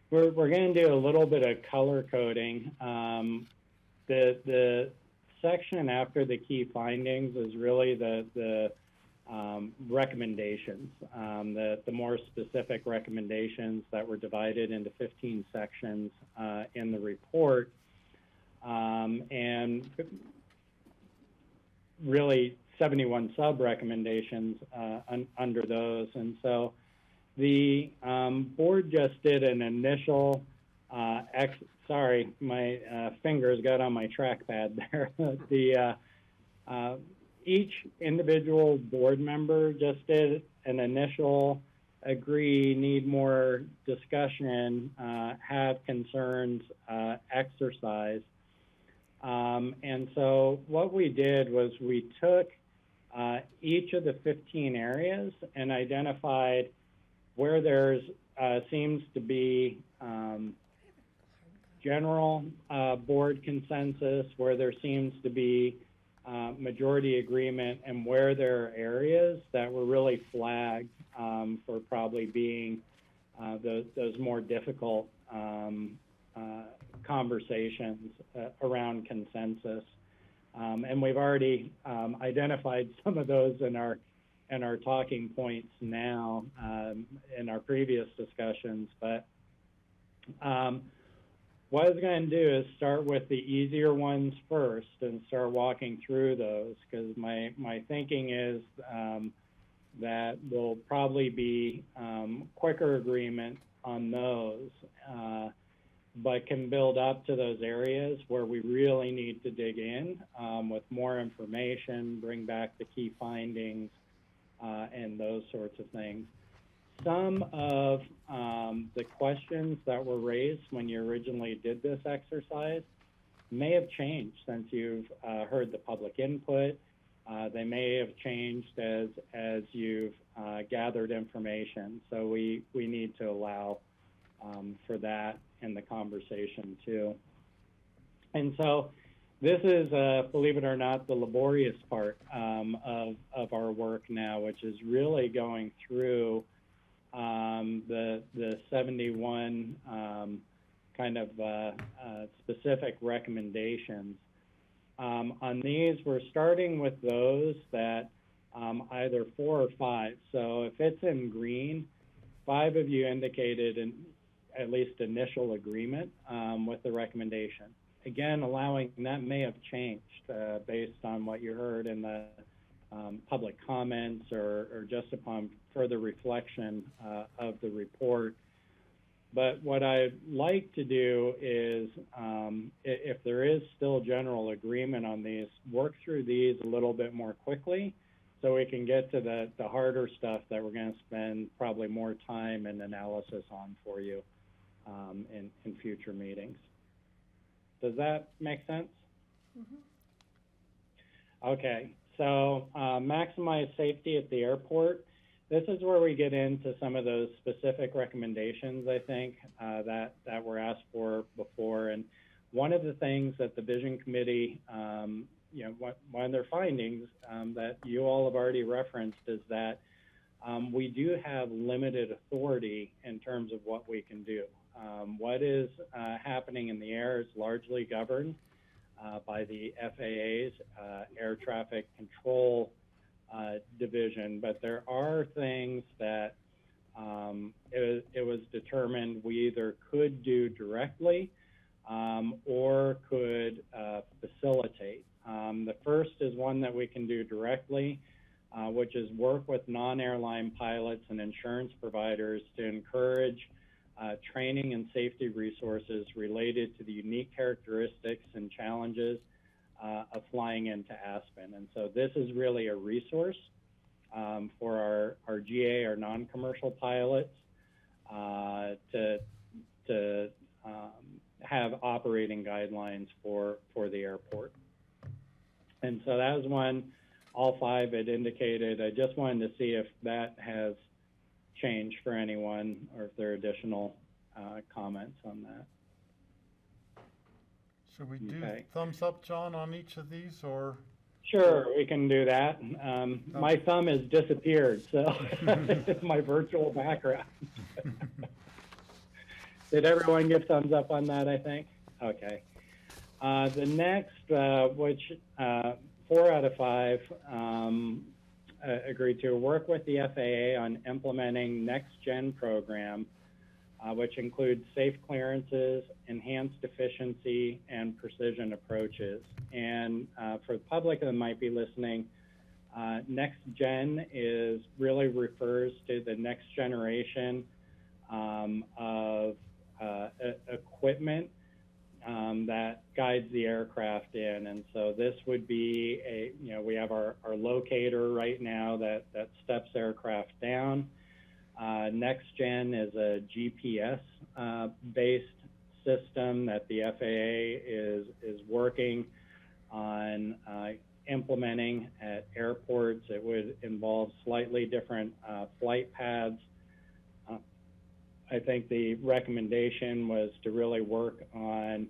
we're going to do a little bit of color coding. The section after the key findings is really the recommendations, the more specific recommendations that were divided into 15 sections in the report, and really 71 sub-recommendations under those. And so the board just did an initial, sorry, my fingers got on my trackpad there. Each individual board member just did an initial agree, need more discussion, have concerns, exercise. And so what we did was we took each of the 15 areas and identified where there's seems to be general board consensus, where there seems to be majority agreement, and where there are areas that were really flagged for probably being those more difficult conversations around consensus. And we've already identified some of those in our talking points now in our previous discussions, but what I was going to do is start with the easier ones first and start walking through those, because my thinking is that will probably be quicker agreement on those, but can build up to those areas where we really need to dig in with more information, bring back the key findings, and those sorts of things. Some of the questions that were raised when you originally did this exercise may have changed since you've heard the public input. They may have changed as you've gathered information. So we need to allow for that in the conversation too. And so this is, believe it or not, the laborious part of our work now, which is really going through the 71 kind of specific recommendations. On these, we're starting with those that either 4 or 5. So if it's in green, 5 of you indicated at least initial agreement with the recommendation. Again, allowing that may have changed based on what you heard in the public comments or just upon further reflection of the report. But what I'd like to do is, if there is still general agreement on these, work through these a little bit more quickly so we can get to the harder stuff that we're going to spend probably more time and analysis on for you in future meetings. Does that make sense? Mm-hmm. Okay, so maximize safety at the airport. This is where we get into some of those specific recommendations, I think, that were asked for before. And one of the things that the Vision Committee, one of their findings that you all have already referenced is that we do have limited authority in terms of what we can do. What is happening in the air is largely governed by the FAA's air traffic control division, but there are things that it was determined we either could do directly or could facilitate. The first is one that we can do directly, which is work with non-airline pilots and insurance providers to encourage training and safety resources related to the unique characteristics and challenges of flying into Aspen. And so this is really a resource for our GA, our non-commercial pilots, to have operating guidelines for the airport. And so that was one all 5 had indicated. I just wanted to see if that has changed for anyone or if there are additional comments on that. Should we do thumbs up, John, on each of these, or? Sure, we can do that. My thumb has disappeared, so it's my virtual background. Did everyone give thumbs up on that, I think? Okay. The next, which 4 out of 5 agreed to work with the FAA on implementing next-gen program, which includes safe clearances, enhanced efficiency, and precision approaches. And for the public that might be listening, next-gen really refers to the next generation of equipment that guides the aircraft in. And so this would be we have our locator right now that steps aircraft down. Next Gen is a GPS based system that the FAA is working on implementing at airports. It would involve slightly different flight paths. I think the recommendation was to really work on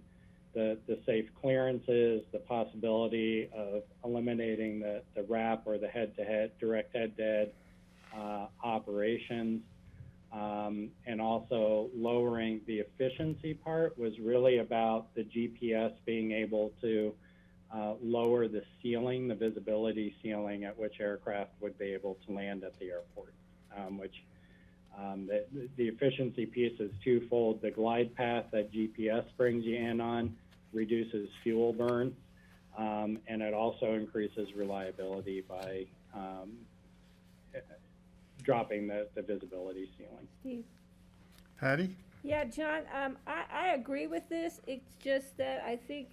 the safe clearances, the possibility of eliminating the wrap or the head-to-head, direct head-to-head operations, and also lowering the efficiency part was really about the GPS being able to lower the ceiling, the visibility ceiling at which aircraft would be able to land at the airport, which the efficiency piece is twofold. The glide path that GPS brings you in on reduces fuel burn, and it also increases reliability by dropping the visibility ceiling. Steve? Hattie? Yeah, John, I agree with this. It's just that I think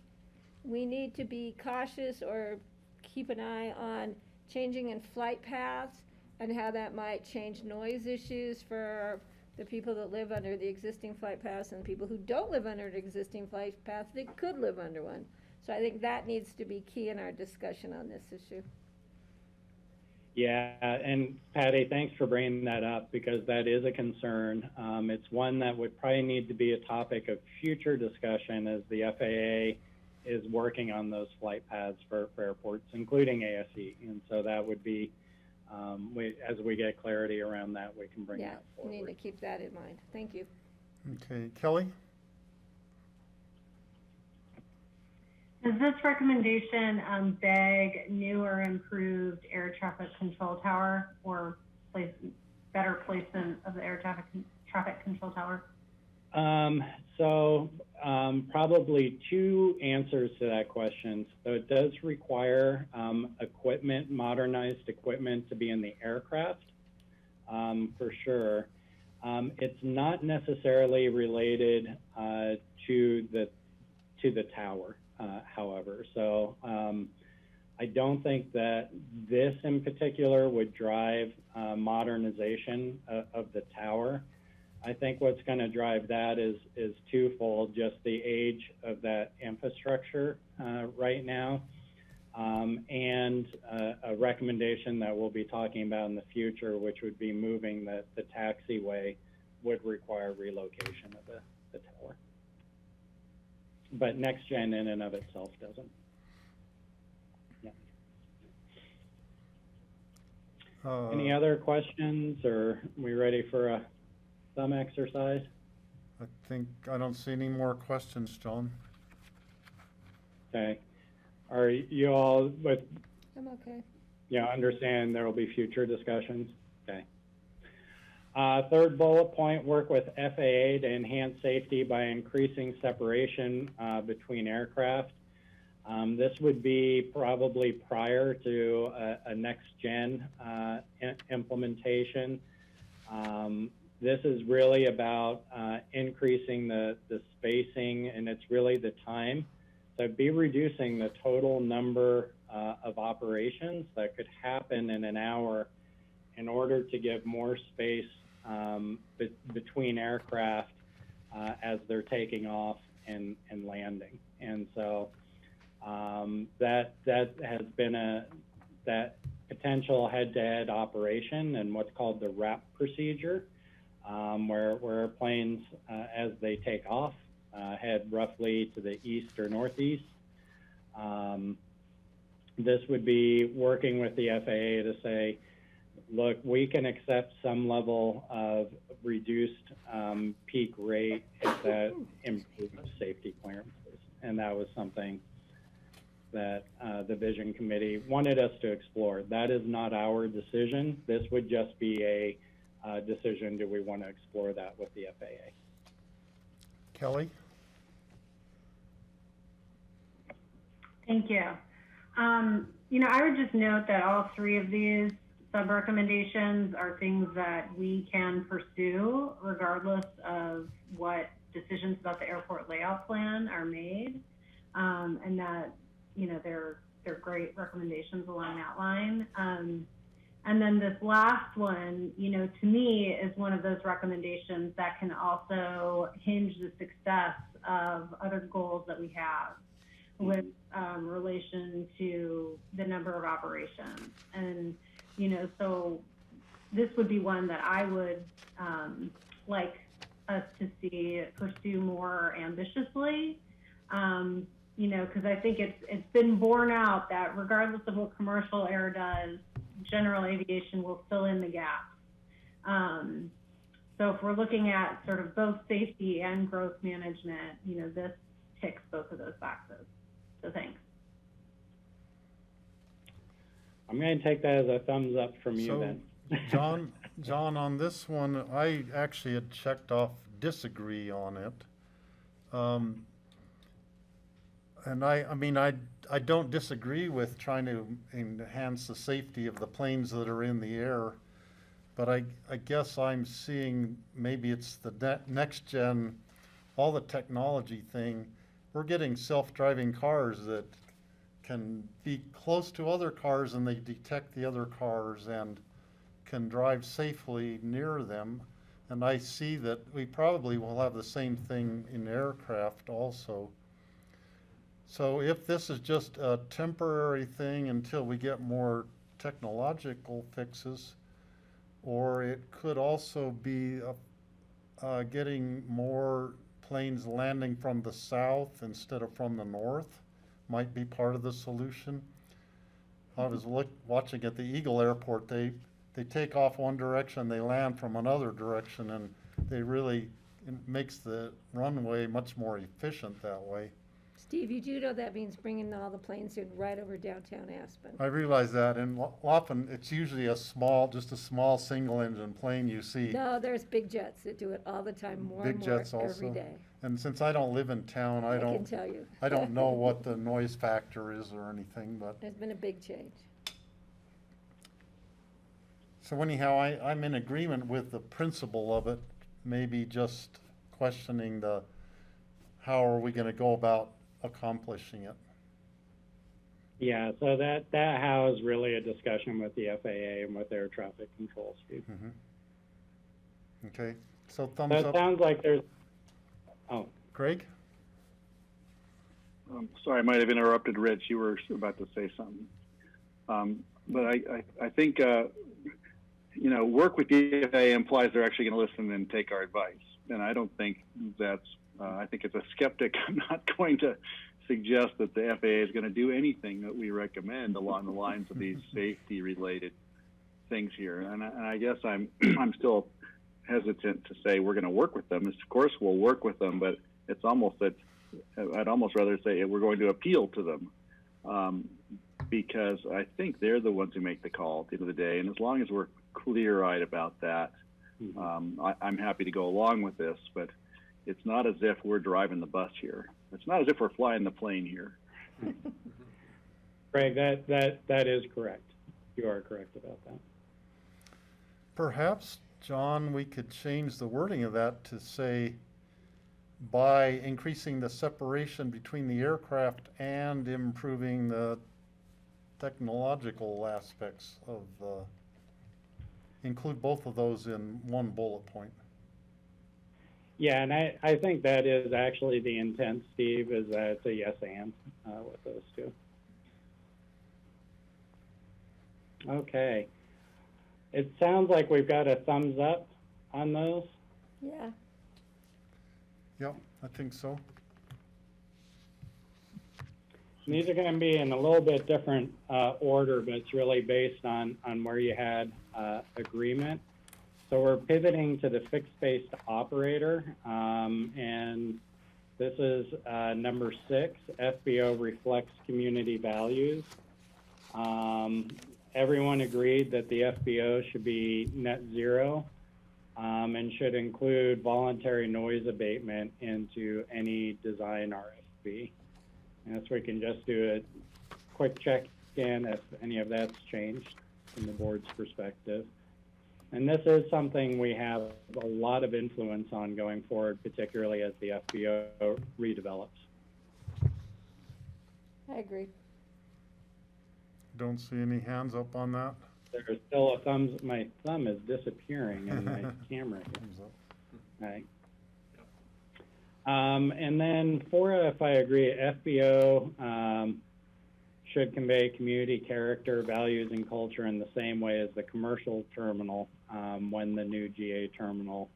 we need to be cautious or keep an eye on changing in flight paths and how that might change noise issues for the people that live under the existing flight paths and the people who don't live under the existing flight path that could live under one. So I think that needs to be key in our discussion on this issue. Yeah, and Patty, thanks for bringing that up because that is a concern. It's one that would probably need to be a topic of future discussion as the FAA is working on those flight paths for airports, including ASE. And so that would be, as we get clarity around that, we can bring that We forward. need to keep that in mind. Thank you. Okay, Kelly? Does this recommendation beg new or improved air traffic control tower or better placement of the air traffic control tower? Probably two answers to that question. So it does require equipment, modernized equipment to be in the aircraft, for sure. It's not necessarily related to the tower, however. So I don't think that this in particular would drive modernization of the tower. I think what's going to drive that is twofold, just the age of that infrastructure right now, and a recommendation that we'll be talking about in the future, which would be moving the taxiway would require relocation of the tower. But next gen in and of itself doesn't. Yeah. Any other questions, or are we ready for a thumb exercise? I don't see any more questions, John. Okay. Are you all with, I'm okay. understand there will be future discussions? Okay. Third bullet point, work with FAA to enhance safety by increasing separation between aircraft. This would be probably prior to a next gen implementation. This is really about increasing the spacing, and it's really the time. So it'd be reducing the total number of operations that could happen in an hour in order to give more space between aircraft as they're taking off and landing. And so that has been that potential head-to-head operation and what's called the WRAP procedure, where airplanes, as they take off, head roughly to the east or northeast. This would be working with the FAA to say, look, we can accept some level of reduced peak rate if that improves safety clearances. And that was something that the Vision Committee wanted us to explore. That is not our decision. This would just be a decision, do we want to explore that with the FAA? Kelly? Thank you. I would just note that all three of these sub-recommendations are things that we can pursue regardless of what decisions about the airport layout plan are made, and that, they're great recommendations along that line. And then this last one, to me is one of those recommendations that can also hinge the success of other goals that we have with relation to the number of operations. And, so this would be one that I would like us to see pursue more ambitiously, because I think it's been borne out that regardless of what commercial air does, general aviation will fill in the gaps. So if we're looking at sort of both safety and growth management, this ticks both of those boxes. So thanks. I'm going to take that as a thumbs up from you So, then. John, on this one, I actually had checked off disagree on it. And I don't disagree with trying to enhance the safety of the planes that are in the air, but I guess I'm seeing maybe it's the next gen, all the technology thing. We're getting self-driving cars that can be close to other cars and they detect the other cars and can drive safely near them. And I see that we probably will have the same thing in aircraft also. So if this is just a temporary thing until we get more technological fixes, or it could also be getting more planes landing from the south instead of from the north, might be part of the solution. I was watching at the Eagle Airport. They take off one direction, they land from another direction, and it makes the runway much more efficient that way. Steve, you do know that means bringing all the planes in right over downtown Aspen. I realize that, and often it's usually just a small single-engine plane you see. No, there's big jets that do it all the time, more Big and more jets every also? day. And since I don't live in town, I can don't, tell you. I don't know what the noise factor is or anything, but. There's been a big change. So anyhow, I'm in agreement with the principle of it, maybe just questioning how are we gonna go about accomplishing it? Yeah, so that how is really a discussion with the FAA and with air traffic control, Steve. Okay, so thumbs That up. sounds like there's, oh, Greg? Sorry, I might have interrupted Rich. You were about to say something. But I think, work with the FAA implies they're actually going to listen and take our advice. And I don't think I think as a skeptic, I'm not going to suggest that the FAA is going to do anything that we recommend along the lines of these safety-related things here. And I guess I'm still hesitant to say we're going to work with them. Of course, we'll work with them, but it's almost that I'd almost rather say we're going to appeal to them because I think they're the ones who make the call at the end of the day. And as long as we're clear-eyed about that, I'm happy to go along with this. But it's not as if we're driving the bus here. It's not as if we're flying the plane here. Craig, that is correct. You are correct about that. Perhaps, John, we could change the wording of that to say by increasing the separation between the aircraft and improving the technological aspects of include both of those in one bullet point. Yeah, and I think that is actually the intent, Steve, is that it's a yes and with those two. Okay. It sounds like we've got a thumbs up on those. Yeah. Yep, I think so. These are going to be in a little bit different order, but it's really based on where you had agreement. So we're pivoting to the fixed-based operator, and this is number 6, FBO reflects community values. Everyone agreed that the FBO should be net zero and should include voluntary noise abatement into any design RFP. And so we can just do a quick check-in if any of that's changed from the board's perspective. And this is something we have a lot of influence on going forward, particularly as the FBO redevelops. I agree. Don't see any hands up on that. There's still a thumbs, my thumb is disappearing in my camera here. Thumbs up. Right. And then 4, if I agree, FBO should convey community character, values, and culture in the same way as the commercial terminal when the new GA terminal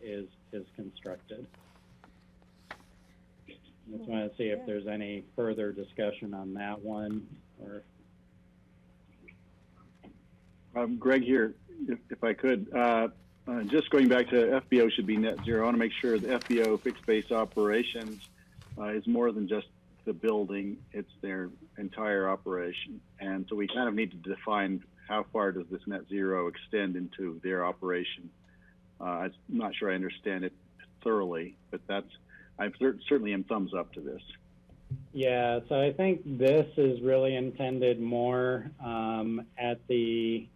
is constructed. Just want to see if there's any further discussion on that one. Or Greg here, if I could, just going back to FBO should be net zero. I want to make sure the FBO fixed base operations is more than just the building, it's their entire operation. And so we kind of need to define how far does this net zero extend into their operation. I'm not sure I understand it thoroughly, but I certainly am thumbs up to this. yeah, so I think this is really intended more at the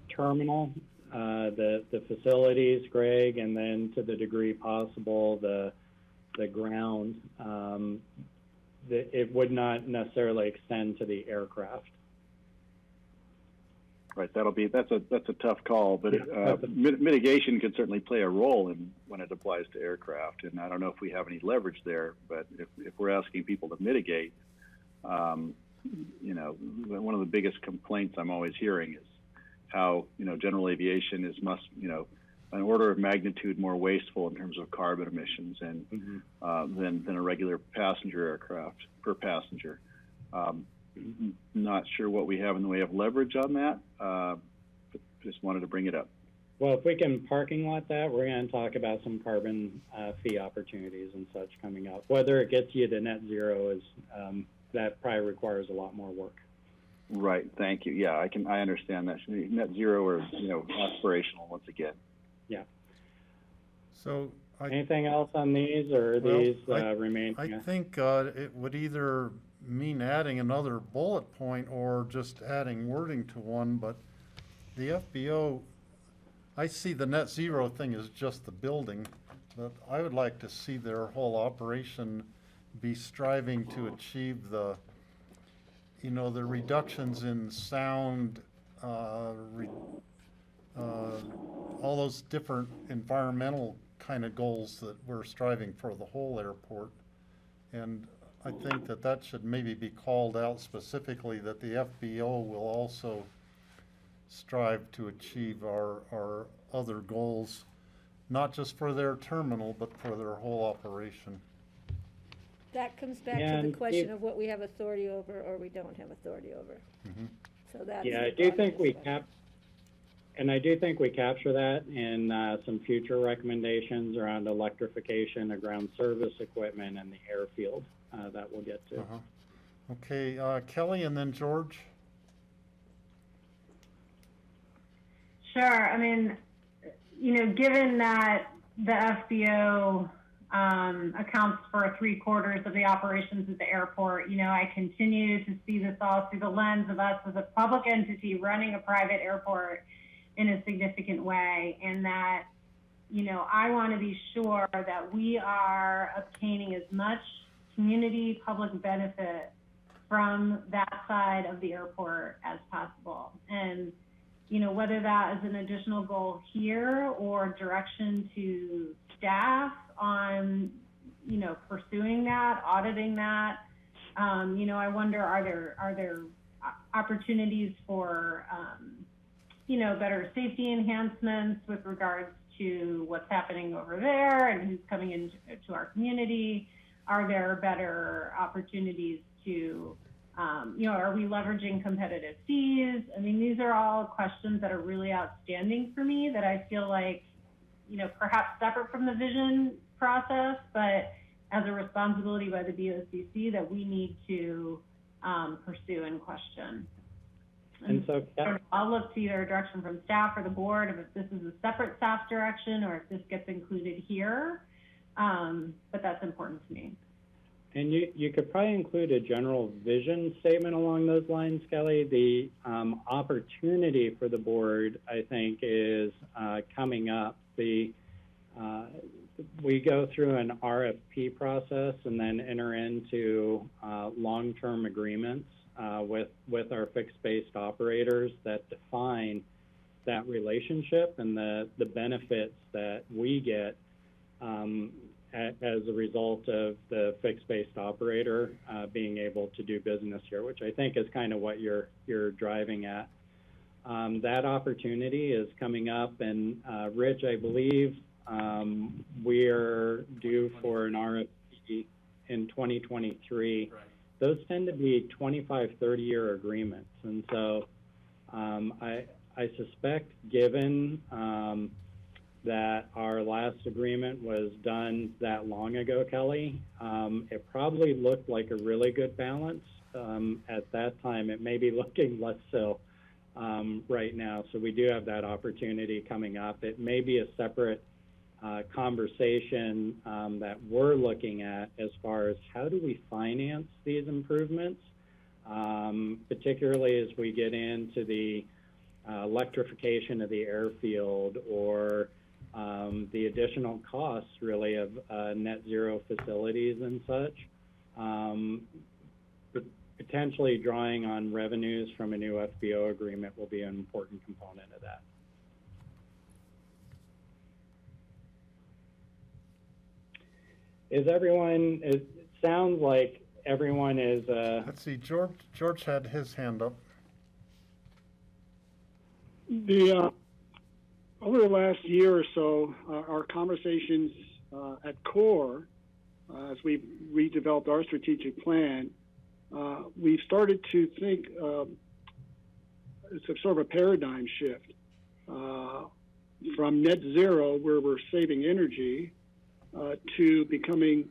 terminal, the facilities, Greg, and then to the degree possible, the ground. It would not necessarily extend to the aircraft. Right, that's a tough call, but mitigation can certainly play a role in when it applies to aircraft. And I don't know if we have any leverage there, but if we're asking people to mitigate, you know, one of the biggest complaints I'm always hearing is how, you know, general aviation is an order of magnitude more wasteful in terms of carbon emissions and than a regular passenger aircraft per passenger. Not sure what we have in the way of leverage on that, but just wanted to bring it up. Well, if we can parking lot that, we're going to talk about some carbon fee opportunities and such coming up. Whether it gets you to net zero is that probably requires a lot more work. Right. Thank you. Yeah, I understand that. Net zero or, you know, aspirational once again. Yeah. So anything else on these, or these remain? I think it would either mean adding another bullet point or just adding wording to one, but the FBO, I see the net zero thing as just the building, but I would like to see their whole operation be striving to achieve the, you know, the reductions in sound, all those different environmental kind of goals that we're striving for the whole airport. And I think that should maybe be called out specifically, that the FBO will also strive to achieve our other goals, not just for their terminal, but for their whole operation. That comes back to the question of what we have authority over or we don't have authority over. Mm-hmm. So that's I do think we capture that in some future recommendations around electrification of ground service equipment and the airfield that we'll get to. Okay, Kelly, and then George. Sure. I mean, you know, given that the FBO accounts for 3/4 of the operations at the airport, you know, I continue to see this all through the lens of us as a public entity running a private airport in a significant way, and that, you know, I want to be sure that we are obtaining as much community public benefit from that side of the airport as possible. And, you know, whether that is an additional goal here or direction to staff on, you know, pursuing that, auditing that, you know, I wonder, are there opportunities for, you know, better safety enhancements with regards to what's happening over there and who's coming into our community? Are there better opportunities to, you know, are we leveraging competitive fees? I mean, these are all questions that are really outstanding for me that I feel like, you know, perhaps separate from the vision process, but as a responsibility by the BOCC that we need to pursue and question. And so I'll look to either a direction from staff or the board if this is a separate staff direction or if this gets included here, but that's important to me. And you could probably include a general vision statement along those lines, Kelly. The opportunity for the board, I think, is coming up. We go through an RFP process and then enter into long-term agreements with our fixed-based operators that define that relationship and the benefits that we get as a result of the fixed-based operator being able to do business here, which I think is kind of what you're driving at. That opportunity is coming up, and Rich, I believe we're due for an RFP in 2023. Right. Those tend to be 25, 30-year agreements, and so I suspect, given that our last agreement was done that long ago, Kelly, it probably looked like a really good balance. At that time, it may be looking less so right now. So we do have that opportunity coming up. It may be a separate conversation that we're looking at as far as how do we finance these improvements, particularly as we get into the electrification of the airfield or the additional costs really of net zero facilities and such. potentially drawing on revenues from a new FBO agreement will be an important component of that. It sounds like everyone is, Let's see, George had his hand up. Over the last year or so, our conversations at CORE, as we've redeveloped our strategic plan, we've started to think it's a sort of a paradigm shift from net zero, where we're saving energy, to becoming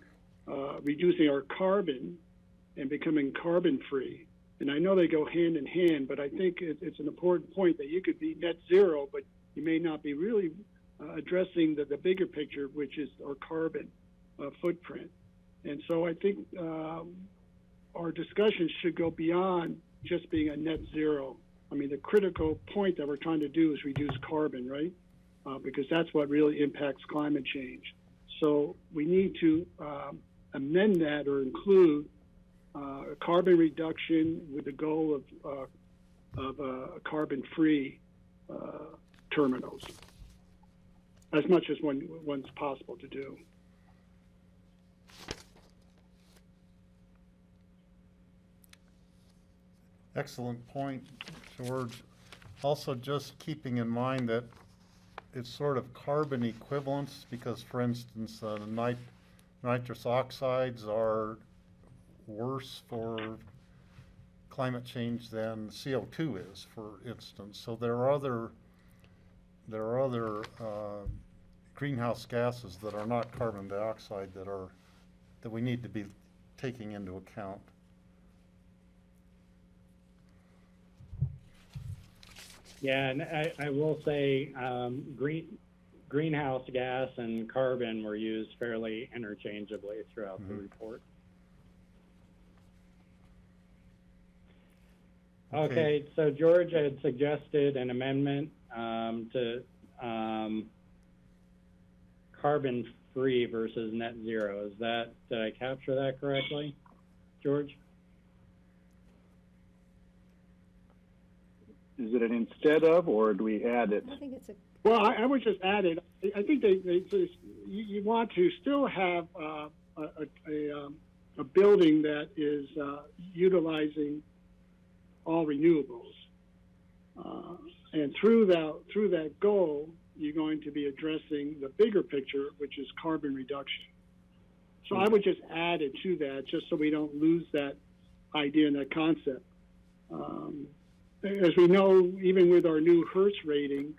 reducing our carbon and becoming carbon free. And I know they go hand in hand, but I think it's an important point that you could be net zero, but you may not be really addressing the bigger picture, which is our carbon footprint. And so I think our discussion should go beyond just being a net zero. I mean, the critical point that we're trying to do is reduce carbon, right? Because that's what really impacts climate change. So we need to amend that or include carbon reduction with the goal of carbon-free terminals, as much as one's possible to do. Excellent point, George. Also, just keeping in mind that it's sort of carbon equivalence, because, for instance, nitrous oxides are worse for climate change than CO2 is, for instance. So there are other greenhouse gases that are not carbon dioxide that we need to be taking into account. yeah, and I will say greenhouse gas and carbon were used fairly interchangeably throughout the report. Okay, so George had suggested an amendment to carbon-free versus net zero. Did I capture that correctly, George? Is it an instead of, or do we add it? I think it's a, Well, I would just add it. I think you want to still have a building that is utilizing all renewables, and through that goal, you're going to be addressing the bigger picture, which is carbon reduction. So I would just add it to that, just so we don't lose that idea and that concept. As we know, even with our new Hertz rating,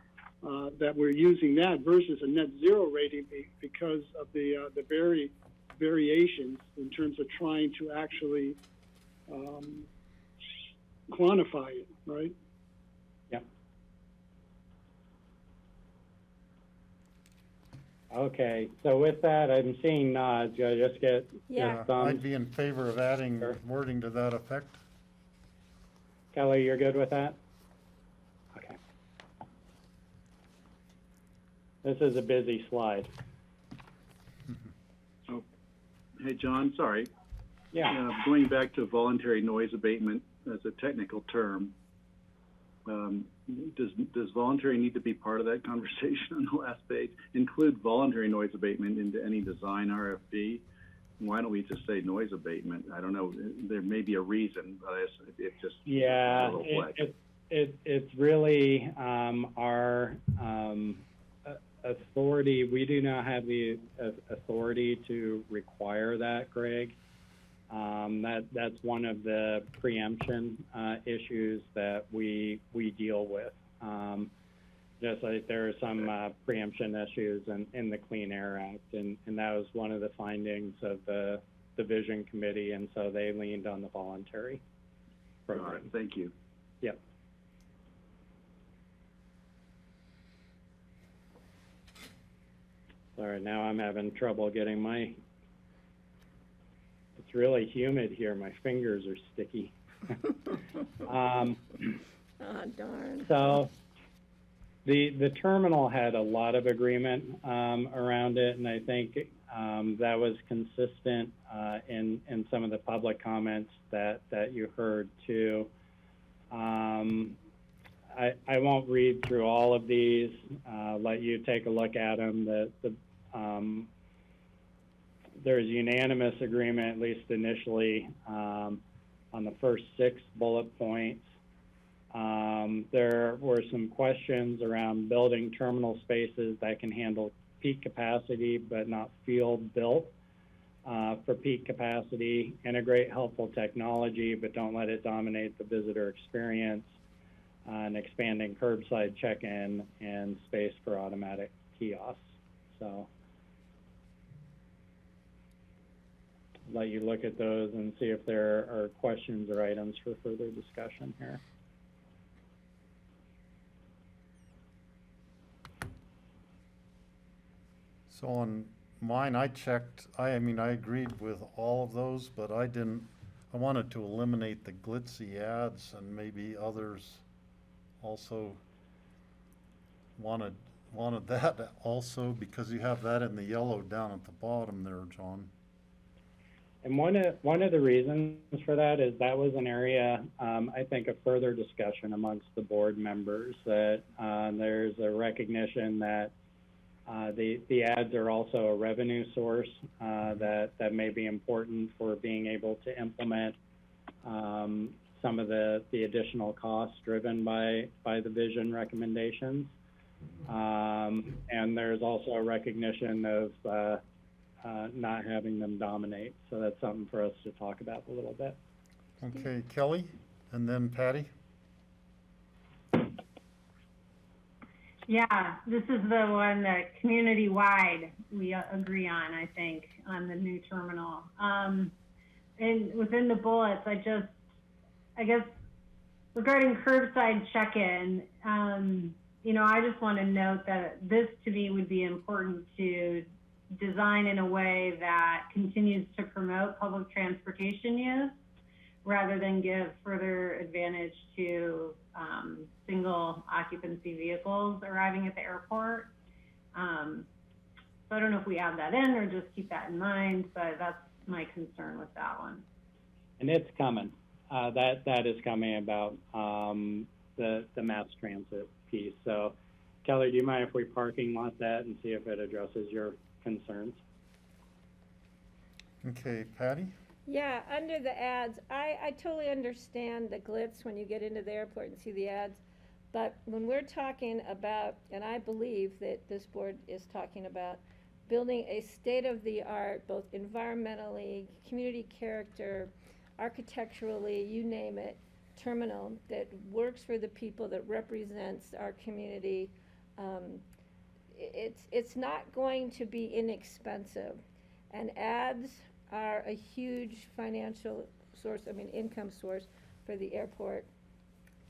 that we're using that versus a net zero rating because of the variations in terms of trying to actually quantify it, right? Yeah. Okay, so with that, I'm seeing nods. Do I just get Yeah. thumbs? I'd be in favor of adding Sure. wording to that effect. Kelly, you're good with that? Okay. This is a busy slide. Oh, hey, John, sorry. Yeah. Going back to voluntary noise abatement as a technical term, does voluntary need to be part of that conversation on the last page? Include voluntary noise abatement into any design RFP? Why don't we just say noise abatement? I don't know. There may be a reason, but it's just Yeah, a little flex. it's really our authority. We do not have the authority to require that, Greg. That's one of the preemption issues that we deal with. Just like there are some preemption issues in the Clean Air Act, and that was one of the findings of the Vision Committee, and so they leaned on the voluntary program. All right, thank you. Yep. Sorry, now I'm having trouble getting it's really humid here. My fingers are sticky. oh, darn. So the terminal had a lot of agreement around it, and I think that was consistent in some of the public comments that you heard too. I won't read through all of these, let you take a look at them. There's unanimous agreement, at least initially, on the first 6 bullet points. There were some questions around building terminal spaces that can handle peak capacity but not field built for peak capacity. Integrate helpful technology but don't let it dominate the visitor experience. And expanding curbside check-in and space for automatic kiosks. So let you look at those and see if there are questions or items for further discussion here. So on mine, I checked, I mean, I agreed with all of those, but I wanted to eliminate the glitzy ads, and maybe others also wanted that also, because you have that in the yellow down at the bottom there, John. And one of the reasons for that is that was an area, I think, of further discussion amongst the board members, that there's a recognition that the ads are also a revenue source that may be important for being able to implement some of the additional costs driven by the vision recommendations. And there's also a recognition of not having them dominate. So that's something for us to talk about a little bit. Okay, Kelly, and then Patty. Yeah, this is the one that community-wide we agree on, I think, on the new terminal. And within the bullets, I guess regarding curbside check-in, I just want to note that this to me would be important to design in a way that continues to promote public transportation use rather than give further advantage to single occupancy vehicles arriving at the airport. So I don't know if we add that in or just keep that in mind, but that's my concern with that one. And it's coming. That is coming about the mass transit piece. So, Kelly, do you mind if we parking lot that and see if it addresses your concerns? Okay, Patty? Yeah, under the ads, I totally understand the glitz when you get into the airport and see the ads. But when we're talking about, and I believe that this board is talking about, building a state-of-the-art, both environmentally, community character, architecturally, you name it, terminal that works for the people, that represents our community, it's not going to be inexpensive. And ads are a huge financial source, income source for the airport.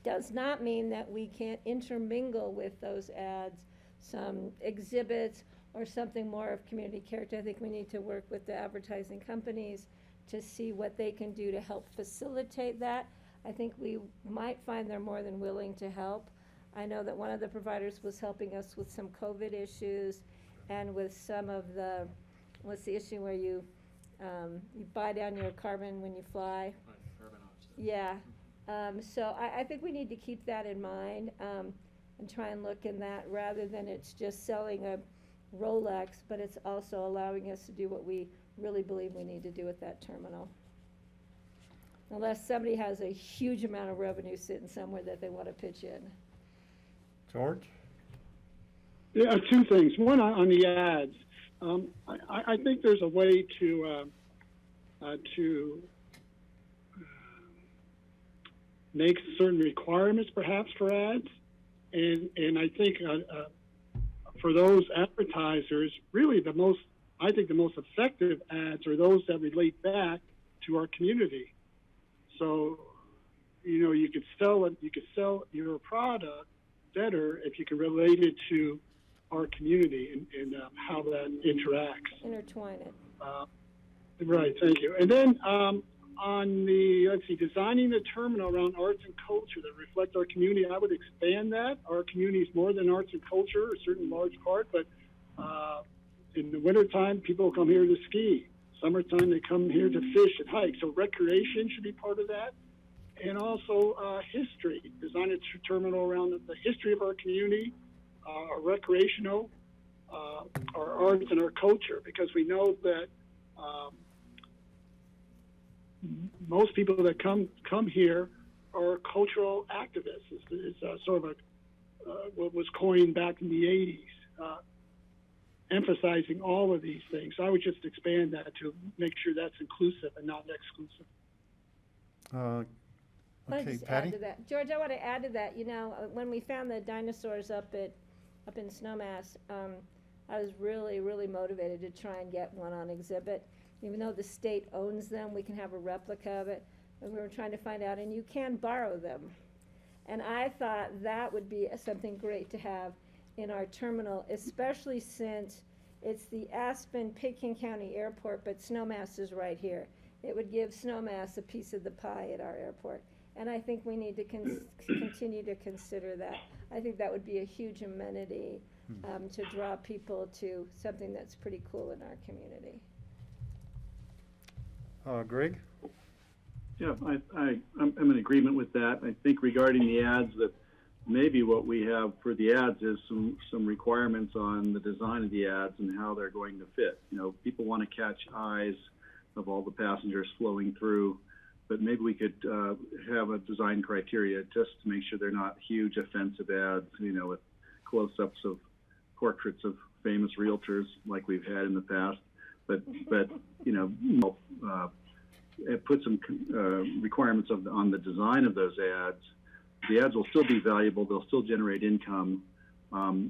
Does not mean that we can't intermingle with those ads some exhibits or something more of community character. I think we need to work with the advertising companies to see what they can do to help facilitate that. I think we might find they're more than willing to help. I know that one of the providers was helping us with some COVID issues and with some of the, what's the issue where you buy down your carbon when you fly? Right, carbon offset. Yeah. So I think we need to keep that in mind and try and look in that rather than it's just selling a Rolex, but it's also allowing us to do what we really believe we need to do with that terminal. Unless somebody has a huge amount of revenue sitting somewhere that they want to pitch in. George? Yeah, 2 things. One on the ads. I think there's a way to make certain requirements perhaps for ads, and I think for those advertisers, really the most effective ads are those that relate back to our community. So, you could sell your product better if you can relate it to our community and how that interacts. Intertwine it. Right, thank you. And then on the, designing the terminal around arts and culture that reflect our community, I would expand that. Our community is more than arts and culture, a certain large part, but In the wintertime, people come here to ski. Summertime, they come here to fish and hike. So recreation should be part of that. And also history. Design a terminal around the history of our community, our recreational, our arts and our culture, because we know that most people that come here are cultural activists. It's sort of what was coined back in the 80s, emphasizing all of these things. So I would just expand that to make sure that's inclusive and not exclusive. I want to Okay, just Patty? add to that. George, I want to add to that. You know, when we found the dinosaurs up in Snowmass, I was really, really motivated to try and get one on exhibit. Even though the state owns them, we can have a replica of it. And we were trying to find out, and you can borrow them. And I thought that would be something great to have in our terminal, especially since it's the Aspen-Pitkin County Airport, but Snowmass is right here. It would give Snowmass a piece of the pie at our airport. And I think we need to continue to consider that. I think that would be a huge amenity to draw people to something that's pretty cool in our community. Greg? Yeah, I'm in agreement with that. I think regarding the ads, that maybe what we have for the ads is some requirements on the design of the ads and how they're going to fit. You know, people want to catch eyes of all the passengers flowing through, but maybe we could have a design criteria just to make sure they're not huge offensive ads, you know, with close-ups of portraits of famous realtors like we've had in the past. But you know, put some requirements on the design of those ads. The ads will still be valuable. They'll still generate income.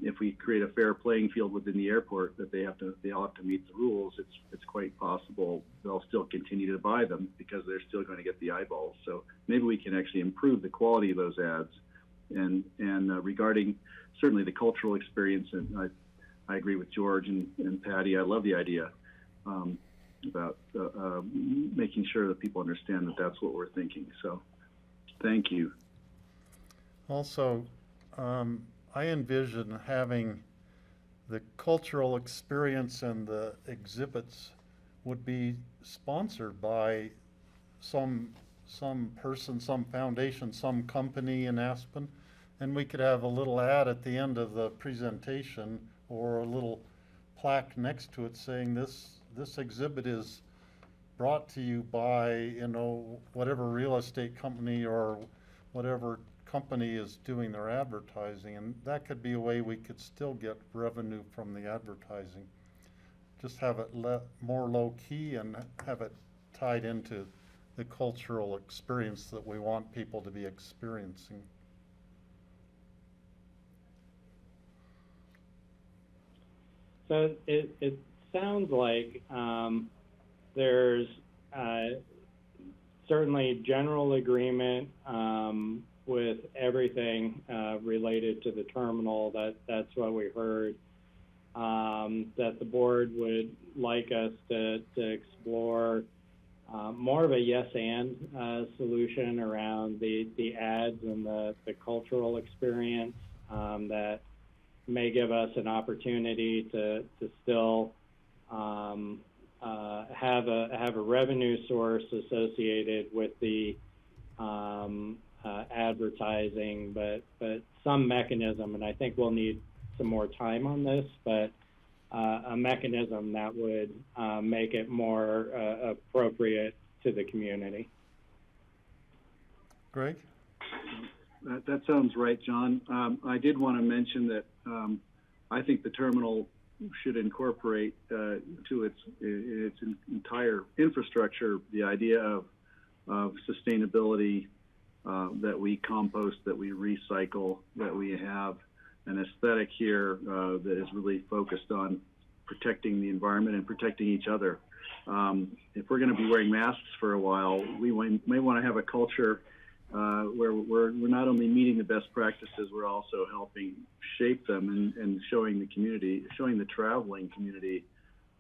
If we create a fair playing field within the airport that they all have to meet the rules, it's quite possible they'll still continue to buy them because they're still going to get the eyeballs. So maybe we can actually improve the quality of those ads. And regarding certainly the cultural experience, and I agree with George and Patty. I love the idea about making sure that people understand that that's what we're thinking. So thank you. Also, I envision having the cultural experience and the exhibits would be sponsored by some person, some foundation, some company in Aspen, and we could have a little ad at the end of the presentation or a little plaque next to it saying this exhibit is brought to you by, you know, whatever real estate company or whatever company is doing their advertising, and that could be a way we could still get revenue from the advertising. Just have it more low key and have it tied into the cultural experience that we want people to be experiencing. So it sounds like there's certainly general agreement with everything related to the terminal. That's what we heard. That the board would like us to explore more of a yes and solution around the ads and the cultural experience that may give us an opportunity to still have a revenue source associated with the advertising, but some mechanism, and I think we'll need some more time on this, but a mechanism that would make it more appropriate to the community. Greg? That sounds right, John. I did want to mention that I think the terminal should incorporate to its entire infrastructure the idea of sustainability, that we compost, that we recycle, that we have an aesthetic here that is really focused on protecting the environment and protecting each other. If we're going to be wearing masks for a while, we may want to have a culture where we're not only meeting the best practices, we're also helping shape them and showing the community, showing the traveling community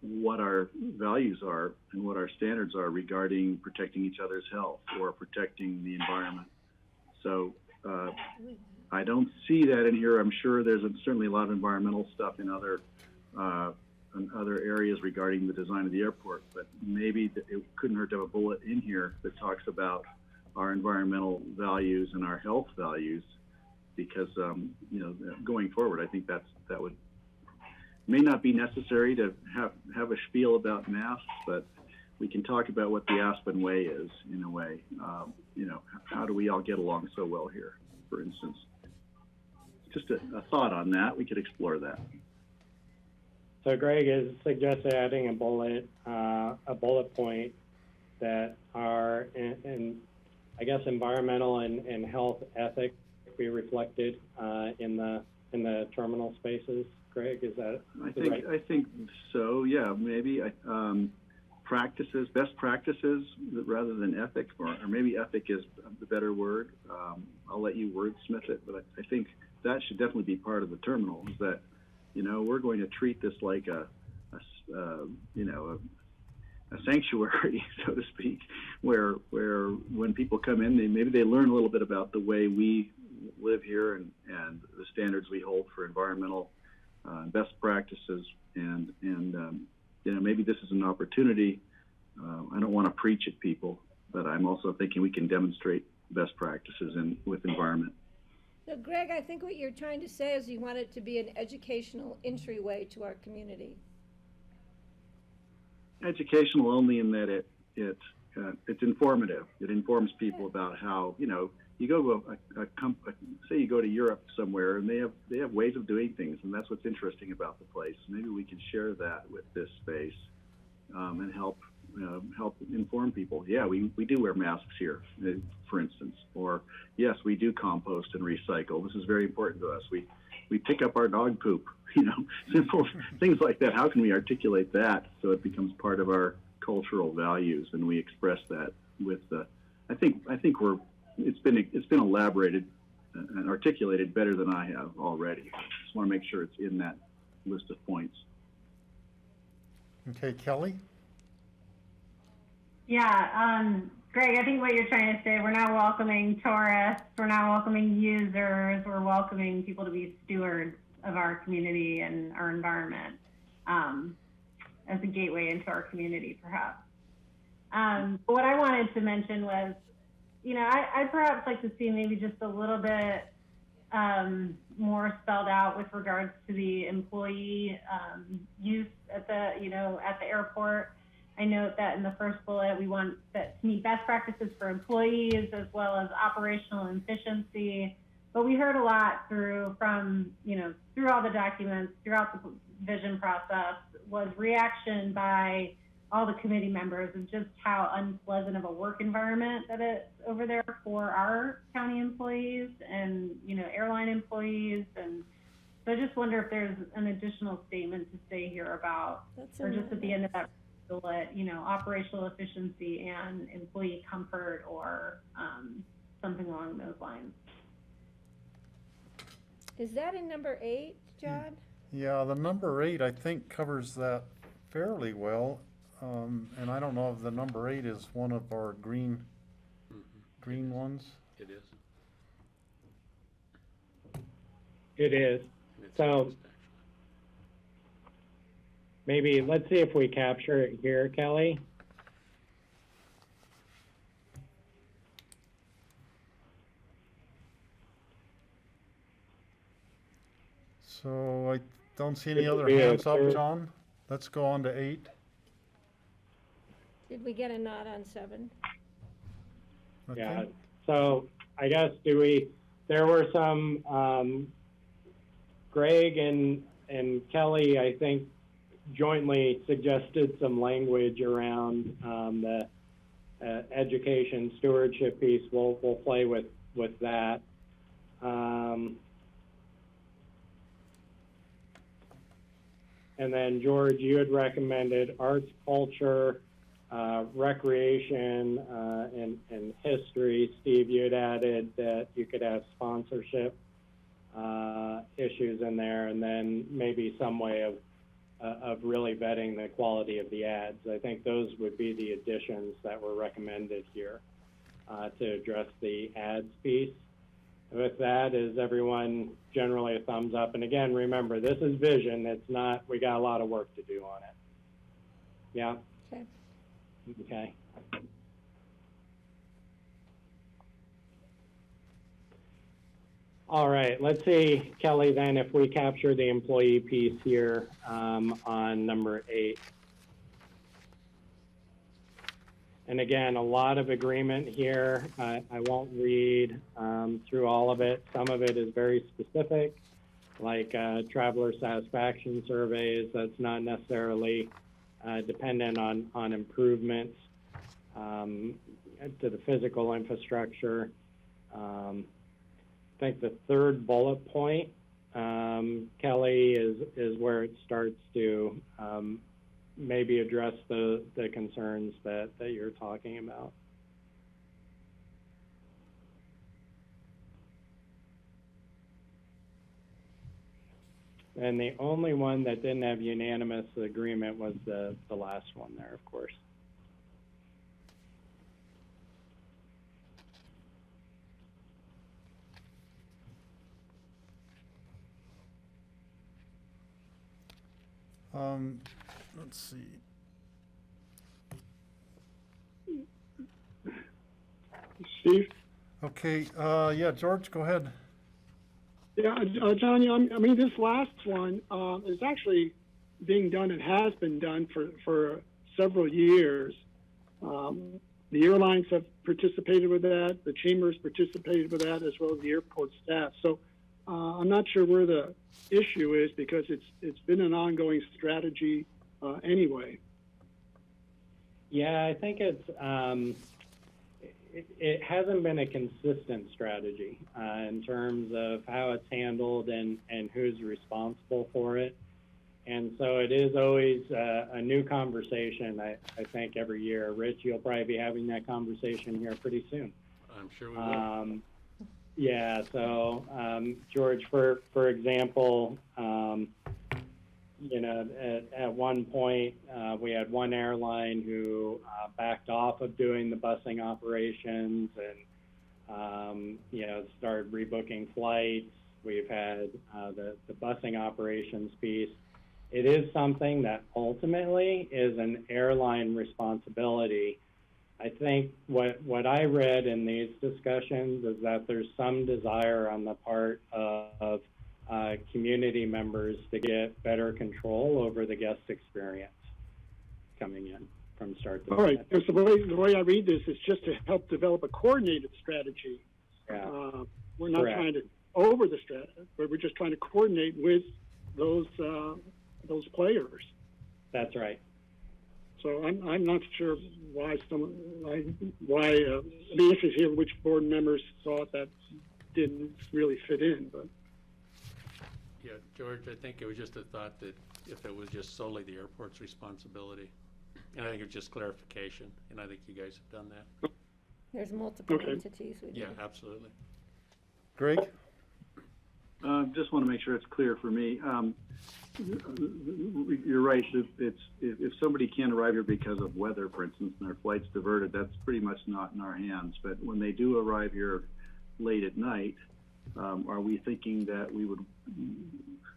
what our values are and what our standards are regarding protecting each other's health or protecting the environment. So I don't see that in here. I'm sure there's certainly a lot of environmental stuff in other on other areas regarding the design of the airport, but maybe it couldn't hurt to have a bullet in here that talks about our environmental values and our health values, because going forward, I think that would may not be necessary to have a spiel about masks, but we can talk about what the Aspen Way is in a way. How do we all get along so well here, for instance? Just a thought on that. We could explore that. So Greg is suggesting adding a bullet point that are, in I guess, environmental and health ethics be reflected in the terminal spaces. Greg, is that right? I think so. Yeah, maybe practices, best practices, rather than ethic, or maybe ethic is the better word. I'll let you wordsmith it, but I think that should definitely be part of the terminal. Is that we're going to treat this like a sanctuary, so to speak, where when people come in, maybe they learn a little bit about the way we live here and the standards we hold for environmental best practices, and maybe this is an opportunity. I don't want to preach at people, but I'm also thinking we can demonstrate best practices with environment. So Greg, I think what you're trying to say is you want it to be an educational entryway to our community. Educational only in that it's informative. It informs people about how you go to say you go to Europe somewhere, and they have ways of doing things, and that's what's interesting about the place. Maybe we can share that with this space and help inform people. Yeah, we do wear masks here, for instance, or yes, we do compost and recycle. This is very important to us. We pick up our dog poop. Simple things like that. How can we articulate that so it becomes part of our cultural values, and we express that with I think it's been elaborated and articulated better than I have already. Just want to make sure it's in that list of points. Okay, Kelly? Yeah, Greg, I think what you're trying to say, we're not welcoming tourists, we're not welcoming users, we're welcoming people to be stewards of our community and our environment as a gateway into our community, perhaps. But what I wanted to mention was, I'd perhaps like to see maybe just a little bit more spelled out with regards to the employee use at the airport. I note that in the first bullet, we want that to meet best practices for employees as well as operational efficiency. But we heard a lot through all the documents, throughout the vision process, was reaction by all the committee members of just how unpleasant of a work environment that it's over there for our county employees and, airline employees. And so I just wonder if there's an additional statement to say here about, or just at the end of that bullet, operational efficiency and employee comfort, or something along those lines. Is that in number 8, John? Yeah, the number 8, I think, covers that fairly well. And I don't know if the number 8 is one of our green ones. It is. It is. So maybe let's see if we capture it here, Kelly. So I don't see any other hands up, John. Let's go on to 8. Did we get a nod on 7? Okay. Yeah. So I guess there were some, Greg and Kelly, I think, jointly suggested some language around the education stewardship piece. We'll play with that. And then George, you had recommended arts, culture, recreation, and history. Steve, you had added that you could have sponsorship issues in there, and then maybe some way of really vetting the quality of the ads. I think those would be the additions that were recommended here to address the ads piece. with that, is everyone generally a thumbs up? And again, remember, this is vision. It's not, we got a lot of work to do on it. Yeah? Okay. Okay. All right, let's see, Kelly, then if we capture the employee piece here on number 8. And again, a lot of agreement here. I won't read through all of it. Some of it is very specific, like traveler satisfaction surveys. That's not necessarily dependent on improvements to the physical infrastructure. I think the third bullet point, Kelly, is where it starts to maybe address the concerns that you're talking about. And the only one that didn't have unanimous agreement was the last one there, of course. Let's see. Steve? Okay, yeah, George, go ahead. Yeah, Johnny, I mean, this last one is actually being done and has been done for several years. The airlines have participated with that. The chambers participated with that, as well as the airport staff. So I'm not sure where the issue is, because it's been an ongoing strategy anyway. Yeah, I think it hasn't been a consistent strategy in terms of how it's handled and who's responsible for it. And so it is always a new conversation, I think, every year. Rich, you'll probably be having that conversation here pretty soon. I'm sure we will. Yeah, so George, for example, you know, at one point we had one airline who backed off of doing the busing operations and you know, started rebooking flights. We've had the busing operations piece. It is something that ultimately is an airline responsibility. I think what I read in these discussions is that there's some desire on the part of community members to get better control over the guest experience coming in from start to All right, finish. because the way I read this is just to help develop a coordinated strategy. Yeah. We're not Correct. trying to over the strategy, but we're just trying to coordinate with those players. That's right. So I'm not sure why I'd be interested to hear which board members thought that didn't really fit in, but. Yeah, George, I think it was just a thought that if it was just solely the airport's responsibility, and I think it's just clarification, and I think you guys have done that. There's multiple Okay. entities we Yeah, do. absolutely. Greg? Just want to make sure it's clear for me. You're right. If somebody can't arrive here because of weather, for instance, and their flight's diverted, that's pretty much not in our hands. But when they do arrive here late at night, are we thinking that we would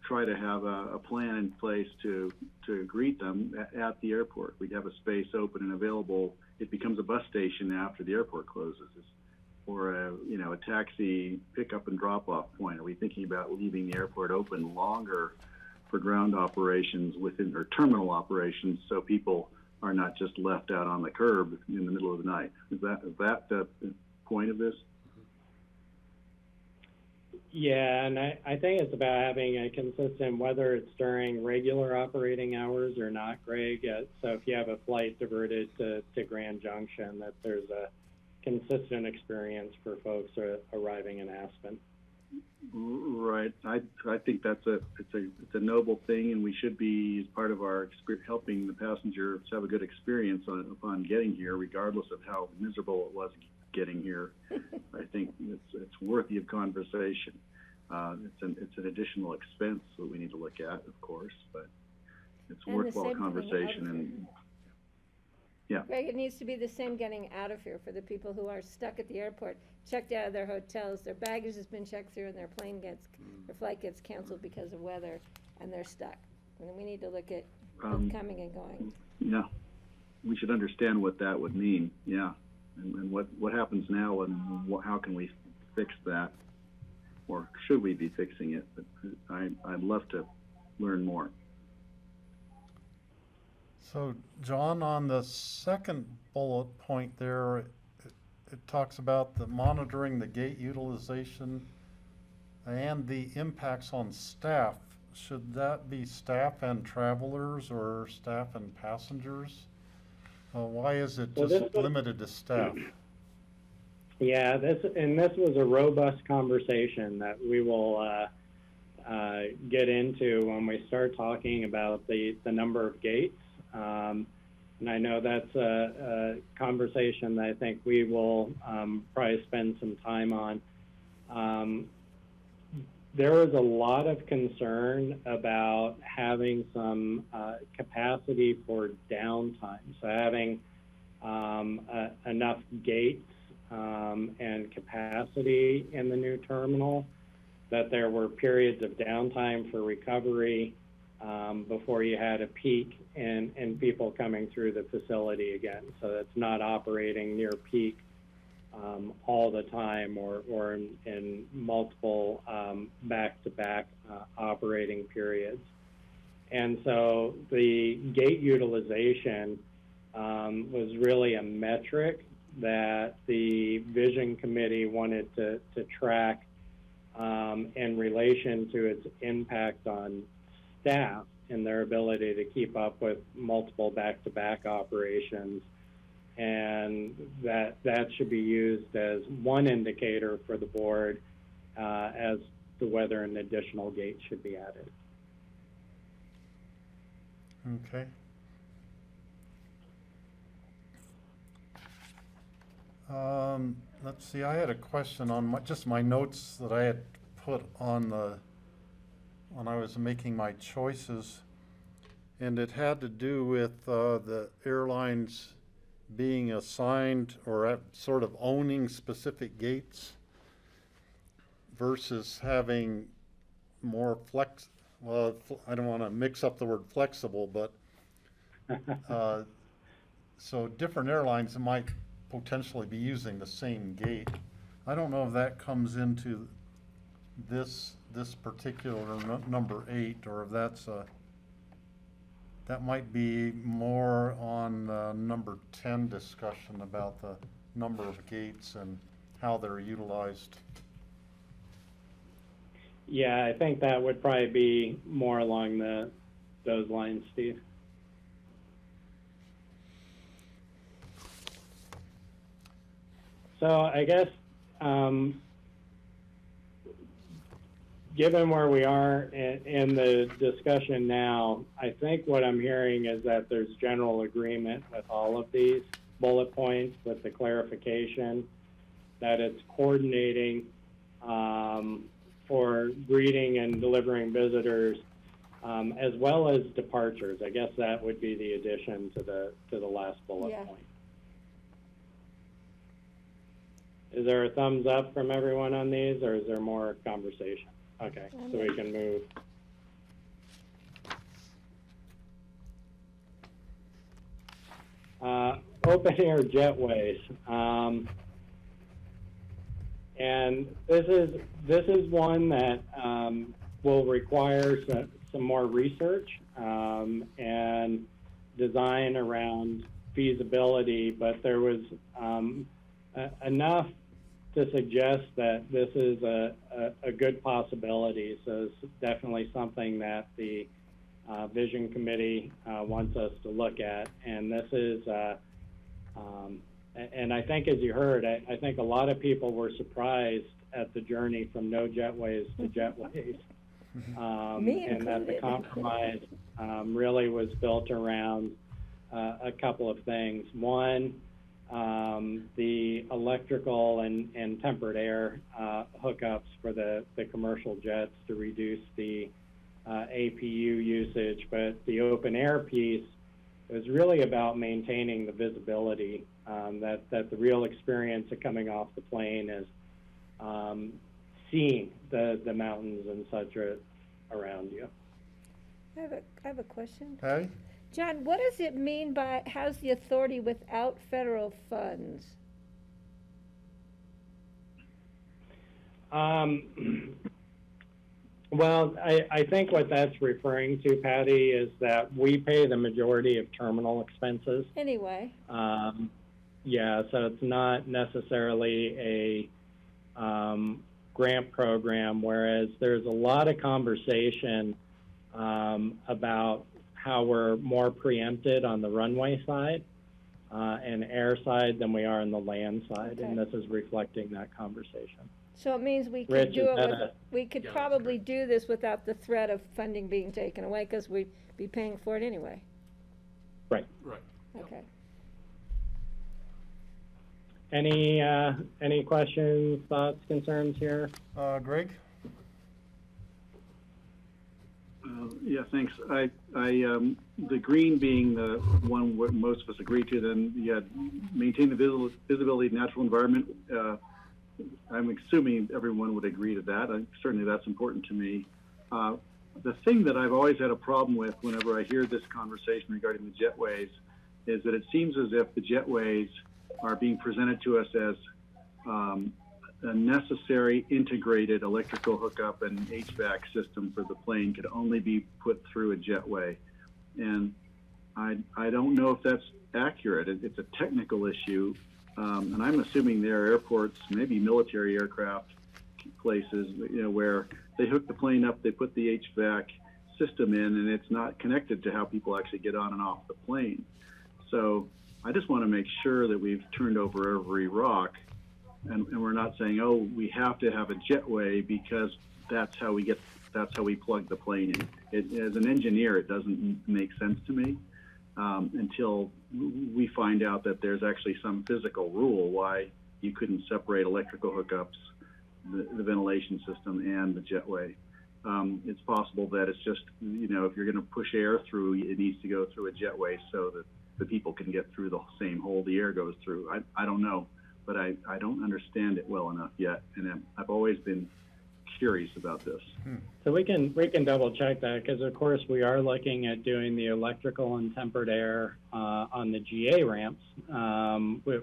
try to have a plan in place to greet them at the airport? We'd have a space open and available. It becomes a bus station after the airport closes, or a taxi pickup and drop off point. Are we thinking about leaving the airport open longer for ground operations within or terminal operations, so people are not just left out on the curb in the middle of the night? Is that the point of this? Yeah, and I think it's about having a consistent, whether it's during regular operating hours or not, Greg. So if you have a flight diverted to Grand Junction, that there's a consistent experience for folks arriving in Aspen. Right. I think it's a noble thing, and we should be, as part of our helping the passengers have a good experience upon getting here, regardless of how miserable it was getting here. I think it's worthy of conversation. It's an additional expense that we need to look at, of course, but it's a And the worthwhile same thing conversation. with Greg, it needs to be the same getting out of here for the people who are stuck at the airport, checked out of their hotels, their baggage has been checked through, and their flight gets canceled because of weather, and they're stuck. And we need to look at both coming and going. Yeah, we should understand what that would mean, yeah. And what happens now, and how can we fix that? Or should we be fixing it? But I'd love to learn more. So, John, on the second bullet point there, it talks about the monitoring the gate utilization and the impacts on staff. Should that be staff and travelers or staff and passengers? Why is it just limited to staff? Yeah, this was a robust conversation that we will get into when we start talking about the number of gates. And I know that's a conversation that I think we will probably spend some time on. There was a lot of concern about having some capacity for downtime, so having enough gates and capacity in the new terminal, that there were periods of downtime for recovery before you had a peak and people coming through the facility again. So it's not operating near peak all the time or in multiple back-to-back operating periods. And so the gate utilization was really a metric that the Vision Committee wanted to track in relation to its impact on staff and their ability to keep up with multiple back-to-back operations. And that should be used as one indicator for the board as to whether an additional gate should be added. Okay. Let's see, I had a question on just my notes that I had put on when I was making my choices, and it had to do with the airlines being assigned or sort of owning specific gates versus having more I don't want to mix up the word flexible, but so different airlines might potentially be using the same gate. I don't know if that comes into this particular number 8, or if that might be more on number 10 discussion about the number of gates and how they're utilized. Yeah, I think that would probably be more along those lines, Steve. So I guess, given where we are in the discussion now, I think what I'm hearing is that there's general agreement with all of these bullet points, with the clarification that it's coordinating for greeting and delivering visitors, as well as departures. I guess that would be the addition to the last bullet point. Is there a thumbs up from everyone on these, or is there more conversation? Okay, so we can move. Open air jetways. And this is one that will require some more research and design around feasibility, but there was enough to suggest that this is a good possibility. So it's definitely something that the Vision Committee wants us to look at. And this is, and I think, as you heard, I think a lot of people were surprised at the journey from no jetways to jetways. And that the compromise really was built around a couple of things. One, the electrical and tempered air hookups for the commercial jets to reduce the APU usage, but the open air piece It was really about maintaining the visibility, that the real experience of coming off the plane is seeing the mountains and such around you. I have a question. Patty? John, what does it mean by has the authority without federal funds? Well, I think what that's referring to, Patty, is that we pay the majority of terminal expenses. Anyway, Yeah, so it's not necessarily a grant program, whereas there's a lot of conversation about how we're more preempted on the runway side and air side than we are on the land side, and this is reflecting that conversation. so it means we could Rich, do is it that with, we could Yeah, that's probably do this without the threat of funding being taken away, because we'd be paying for it anyway. Right. Right. Yep. Okay. Any questions, thoughts, concerns here? Greg? Yeah, thanks. The green being the one what most of us agree to, then you had maintain the visibility of natural environment. I'm assuming everyone would agree to that. Certainly that's important to me. The thing that I've always had a problem with whenever I hear this conversation regarding the jetways is that it seems as if the jetways are being presented to us as a necessary integrated electrical hookup and HVAC system for the plane could only be put through a jetway. And I don't know if that's accurate. It's a technical issue. And I'm assuming there are airports, maybe military aircraft places, where they hook the plane up, they put the HVAC system in, and it's not connected to how people actually get on and off the plane. So I just want to make sure that we've turned over every rock, and we're not saying, oh, we have to have a jetway because that's how we plug the plane in. As an engineer, it doesn't make sense to me until we find out that there's actually some physical rule why you couldn't separate electrical hookups, the ventilation system, and the jetway. It's possible that it's just, if you're going to push air through, it needs to go through a jetway so that the people can get through the same hole the air goes through. I don't know, but I don't understand it well enough yet, and I've always been curious about this. So we can double check that, because of course we are looking at doing the electrical and tempered air on the GA ramps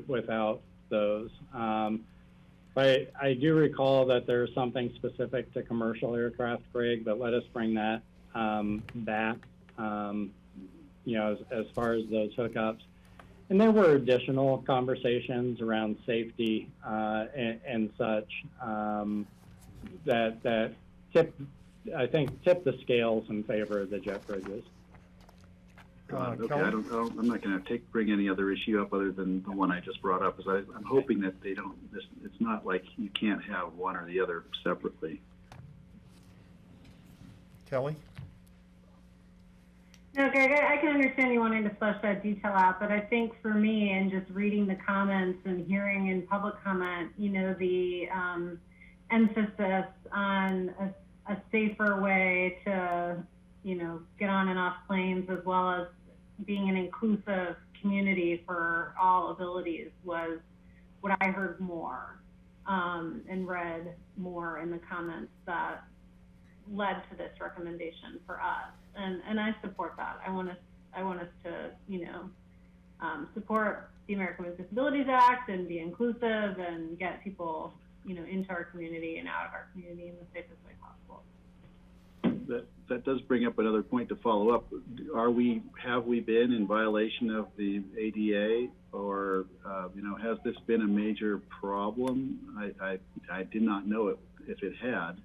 without those. But I do recall that there's something specific to commercial aircraft, Greg, but let us bring that back, as far as those hookups. And there were additional conversations around safety and such that tip the scales in favor of the jet bridges. Okay, Kelly? I'm not going to bring any other issue up other than the one I just brought up. I'm hoping that they don't. It's not like you can't have one or the other separately. Kelly? No, Greg, I can understand you wanting to flesh that detail out, but I think for me, and just reading the comments and hearing in public comment, the emphasis on a safer way to, get on and off planes, as well as being an inclusive community for all abilities, was what I heard more and read more in the comments that led to this recommendation for us. And I support that. I want us to, support the American with Disabilities Act and be inclusive and get people, into our community and out of our community in the safest way possible. That does bring up another point to follow up. Have we been in violation of the ADA, or has this been a major problem? I did not know if it had.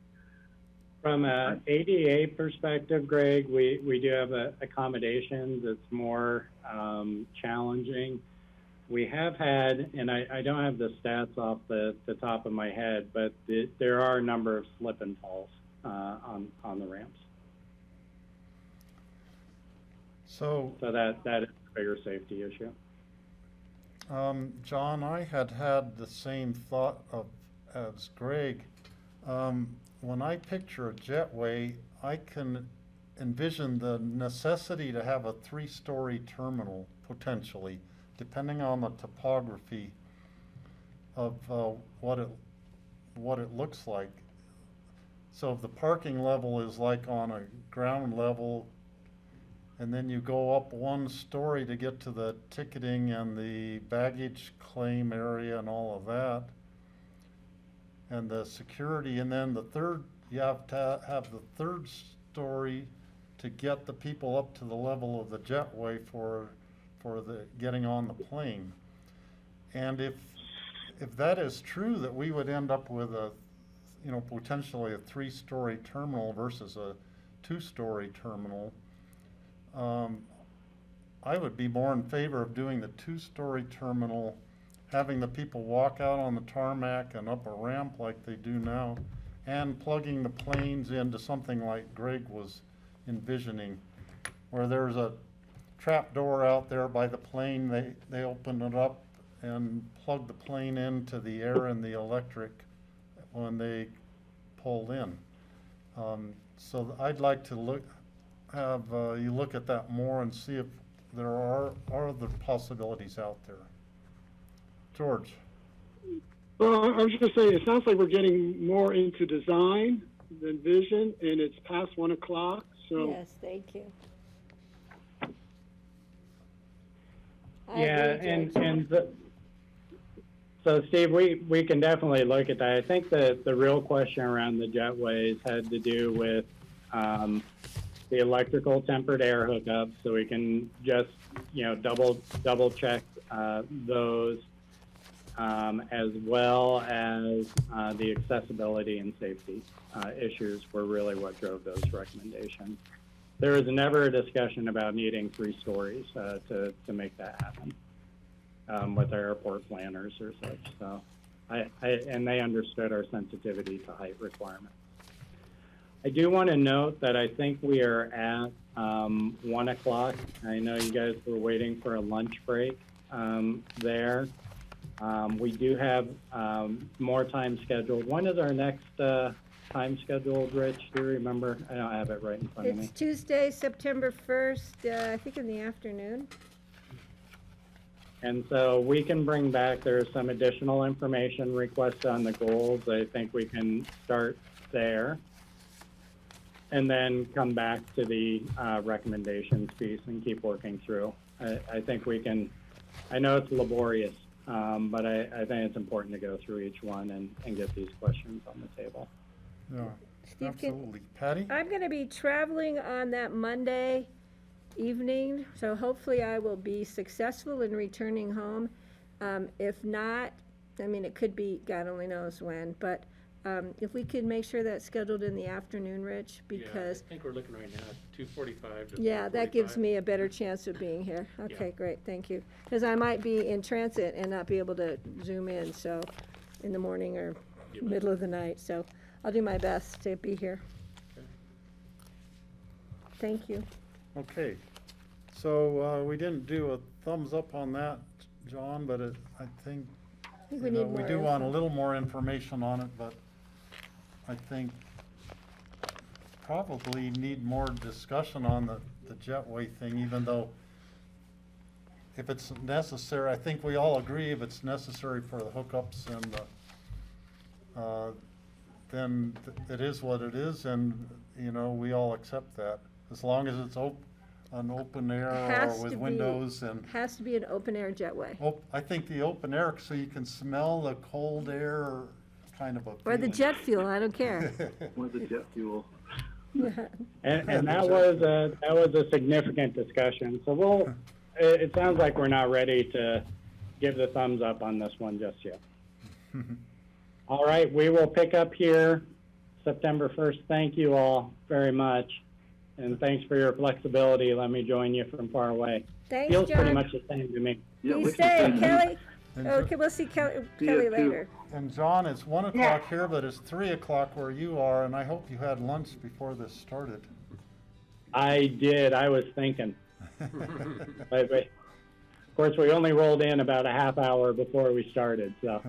From an ADA perspective, Greg, we do have accommodations. It's more challenging. We have had, and I don't have the stats off the top of my head, but there are a number of slip and falls on the ramps. So that is a bigger safety issue. John, I had the same thought as Greg. When I picture a jetway, I can envision the necessity to have a 3-story terminal, potentially, depending on the topography of what it looks like. So if the parking level is like on a ground level, and then you go up 1 story to get to the ticketing and the baggage claim area and all of that, and the security, and then the third, you have to have the 3rd story to get the people up to the level of the jetway for the getting on the plane. And if that is true, that we would end up with a, you know, potentially a 3-story terminal versus a 2-story terminal, I would be more in favor of doing the 2-story terminal, having the people walk out on the tarmac and up a ramp like they do now, and plugging the planes into something like Greg was envisioning, where there's a trap door out there by the plane. They open it up and plug the plane into the air and the electric when they pull in. So I'd like to have you look at that more and see if there are other possibilities out there. George. Well, I was just saying, it sounds like we're getting more into design than vision, and it's past 1 o'clock, so. Yes, thank you. Yeah, so Steve, we can definitely look at that. I think the real question around the jetways had to do with the electrical tempered air hookups, so we can just, you know, double check those, as well as the accessibility and safety issues were really what drove those recommendations. There was never a discussion about needing 3 stories to make that happen with our airport planners or such. So, and they understood our sensitivity to height requirements. I do want to note that I think we are at 1 o'clock. I know you guys were waiting for a lunch break there. We do have more time scheduled. When is our next time scheduled, Rich? Do you remember? I don't have it right in front of me. It's Tuesday, September 1st, I think in the afternoon. And so we can bring back, there's some additional information requests on the goals. I think we can start there. And then come back to the recommendations piece and keep working through. I think we can, I know it's laborious, but I think it's important to go through each one and get these questions on the table. Yeah, Steve, absolutely. Patty? I'm going to be traveling on that Monday evening, so hopefully I will be successful in returning home. If not, I mean, it could be, God only knows when, but if we could make sure that's scheduled in the afternoon, Rich, because. Yeah, I think we're looking right now at 2:45 to Yeah, that gives 4:45. me a better chance of being here. Okay, Yeah. great, thank you. Because I might be in transit and not be able to zoom in, so, in the morning or You bet. middle of the night, so I'll do my best to be here. Okay. Thank you. Okay. So we didn't do a thumbs up on that, John, but I think, I think we you know, need we more do want a info. little more information on it, but I think probably need more discussion on the jetway thing, even though if it's necessary, I think we all agree if it's necessary for the hookups and then it is what it is, and, you know, we all accept that. As long as it's an open air Has or to with be- windows and. Has to be an open-air jetway. I think the open air, so you can smell the cold air, kind of a Or the feeling. jet fuel, I don't care. With the jet fuel. And that was a significant discussion. So it sounds like we're not ready to give the thumbs up on this one just yet. All right, we will pick up here September 1st. Thank you all very much. And thanks for your flexibility. Let me join you from far away. Thanks, Feels pretty John. much the same to me. Yeah, Be we safe, can- Kelly. And Okay, we'll see Kelly See you too. later. And John, it's 1 o'clock here, but it's 3 o'clock where you are, and I hope you had lunch before this started. I did. I was thinking. But of course, we only rolled in about a half hour before we started. So,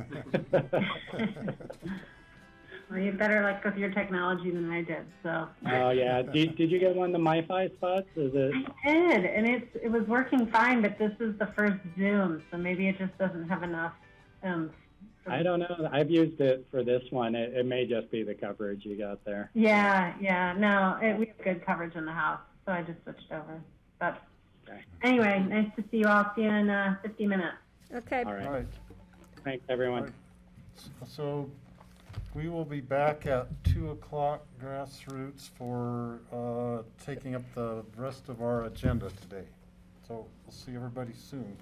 Well, you better luck with your technology than I did, so. Oh, yeah. Did you get one of the MiFi spots? Is it? I did, and it was working fine, but this is the first Zoom, so maybe it just doesn't have enough. I don't know. I've used it for this one. It may just be the coverage you got there. Yeah, no, we have good coverage in the house, so I just switched over. But Okay. anyway, nice to see you all. See you in 50 minutes. Okay. All right. All right. Thanks, everyone. All right. So we will be back at 2 o'clock grassroots for taking up the rest of our agenda today. So we'll see everybody soon.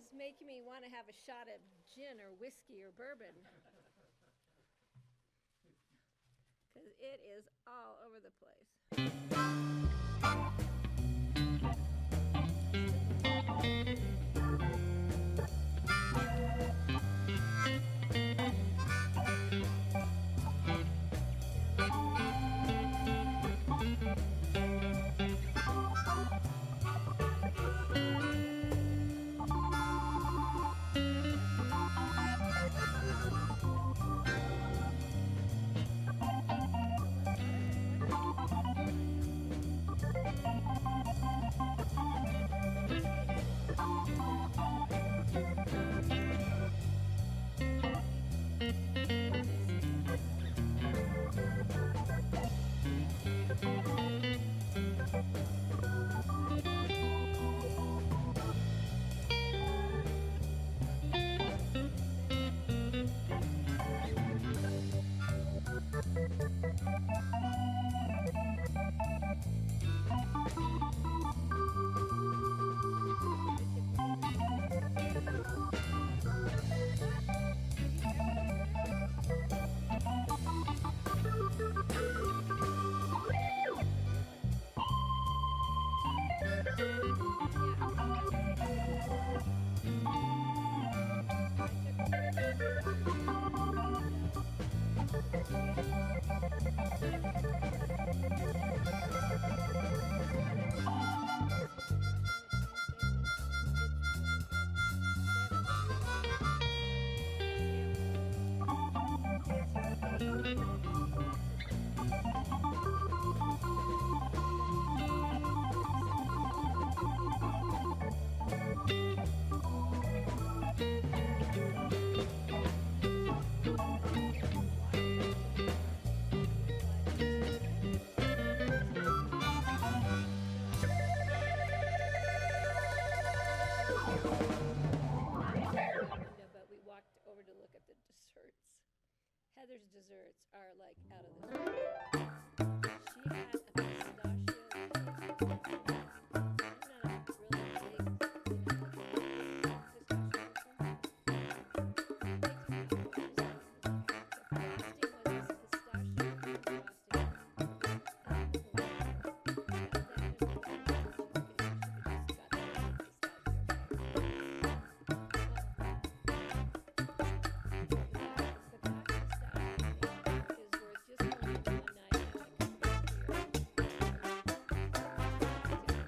is making me want to have a shot of gin or whiskey or bourbon. Because it is all over the place. But we walked over to look at the desserts. Heather's desserts are like out of this world. She had a pistachio cake. I'm not a really big, pistachio person. The frosting was this pistachio cream frosting. And the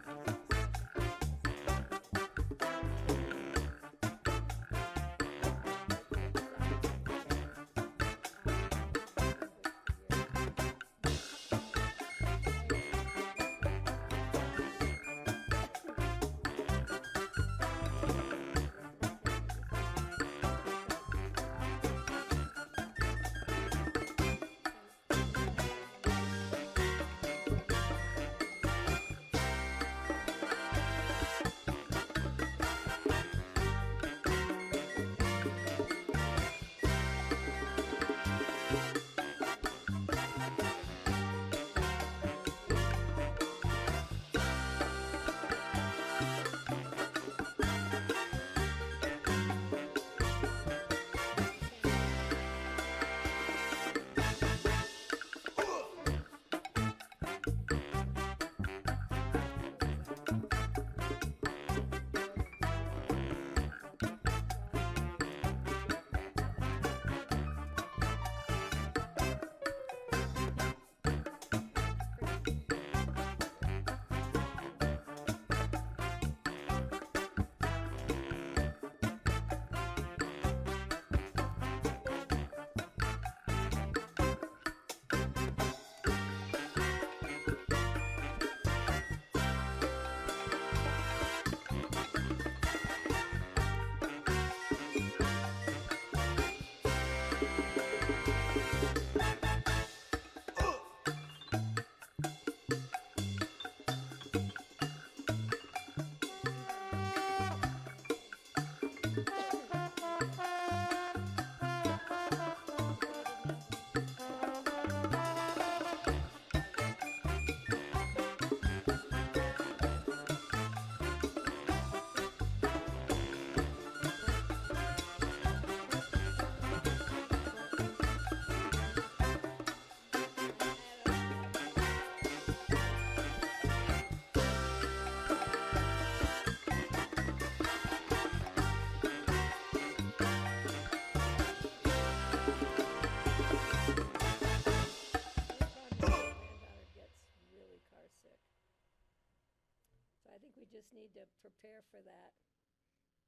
just need to prepare for that.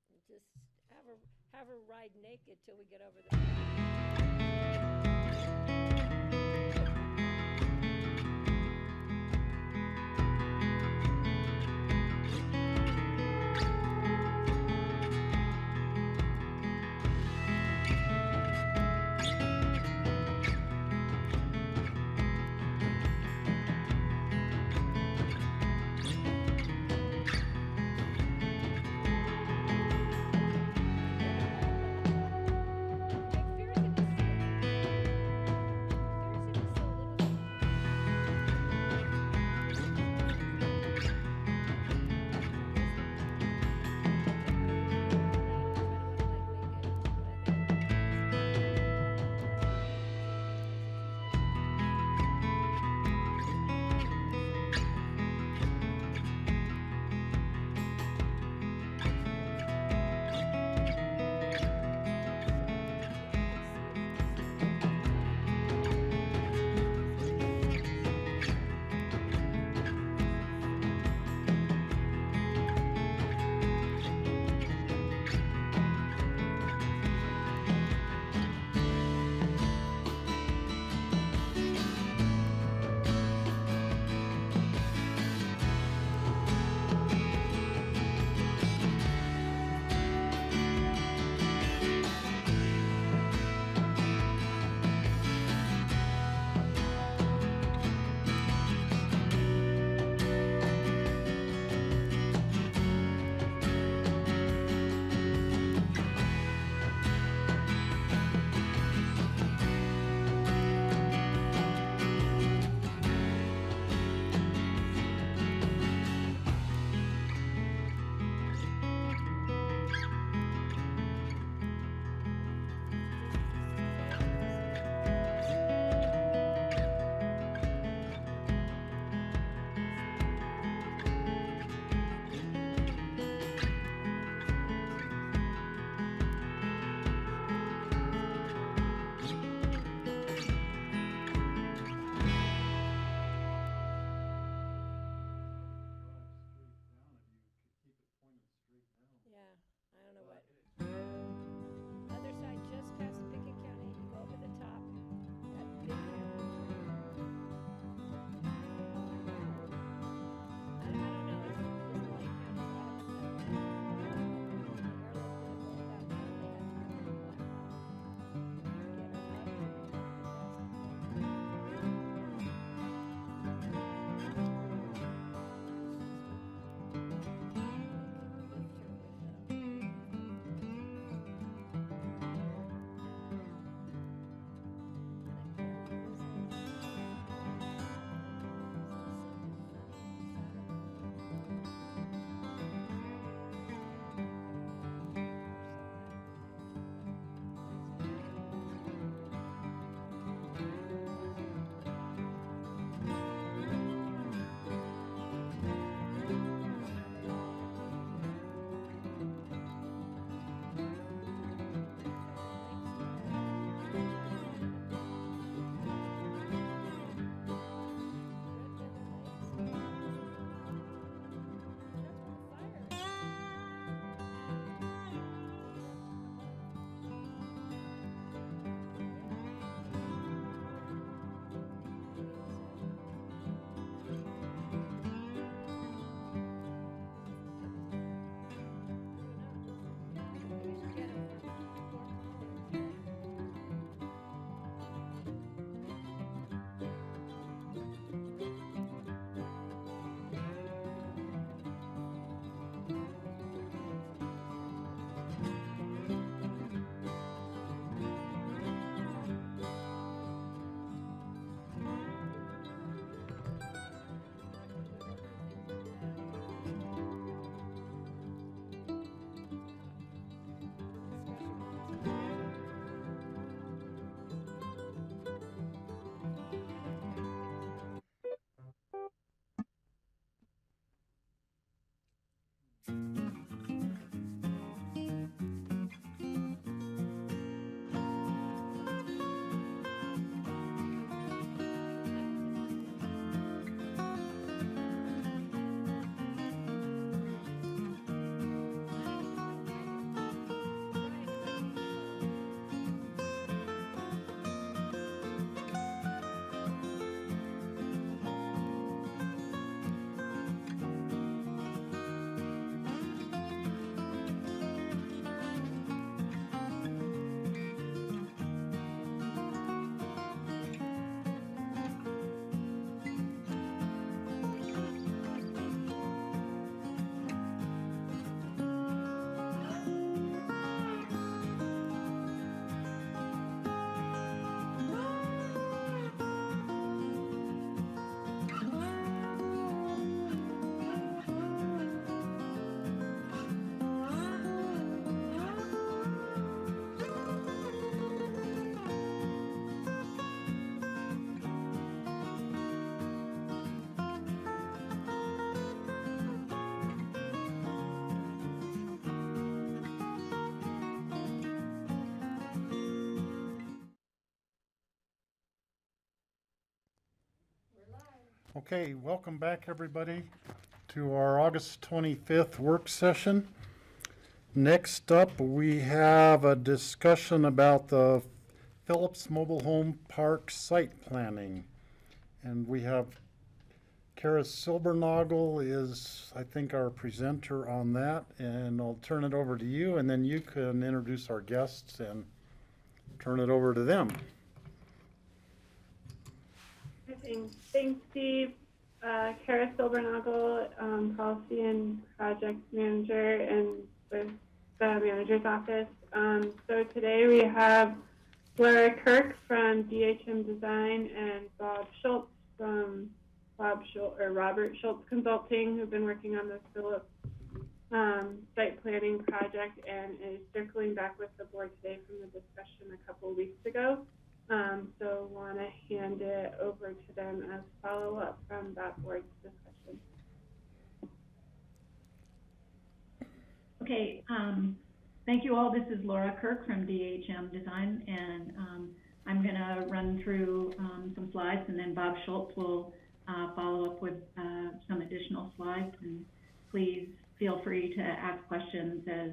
And just have her ride naked till we get over the. Okay, welcome back, everybody, to our August 25th work session. Next up, we have a discussion about the Phillips Mobile Home Park site planning. And we have Kara Silbernagel is, I think, our presenter on that, and I'll turn it over to you, and then you can introduce our guests and turn it over to them. Thanks, Steve. Kara Silbernagel, Policy and Project Manager and with the Manager's Office. So today we have Laura Kirk from DHM Design and Bob Schultz from Robert Schultz Consulting, who've been working on this Phillips site planning project and is circling back with the board today from the discussion a couple of weeks ago. So want to hand it over to them as follow-up from that board's discussion. Okay, thank you all. This is Laura Kirk from DHM Design, and I'm going to run through some slides, and then Bob Schultz will follow up with some additional slides. And please feel free to ask questions as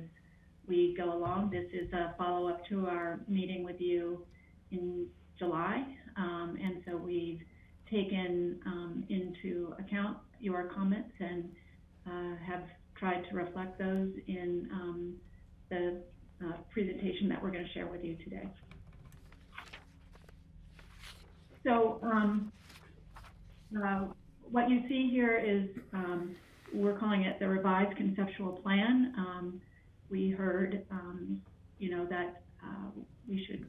we go along. This is a follow-up to our meeting with you in July, and so we've taken into account your comments and have tried to reflect those in the presentation that we're going to share with you today. So what you see here is we're calling it the revised conceptual plan. We heard, that we should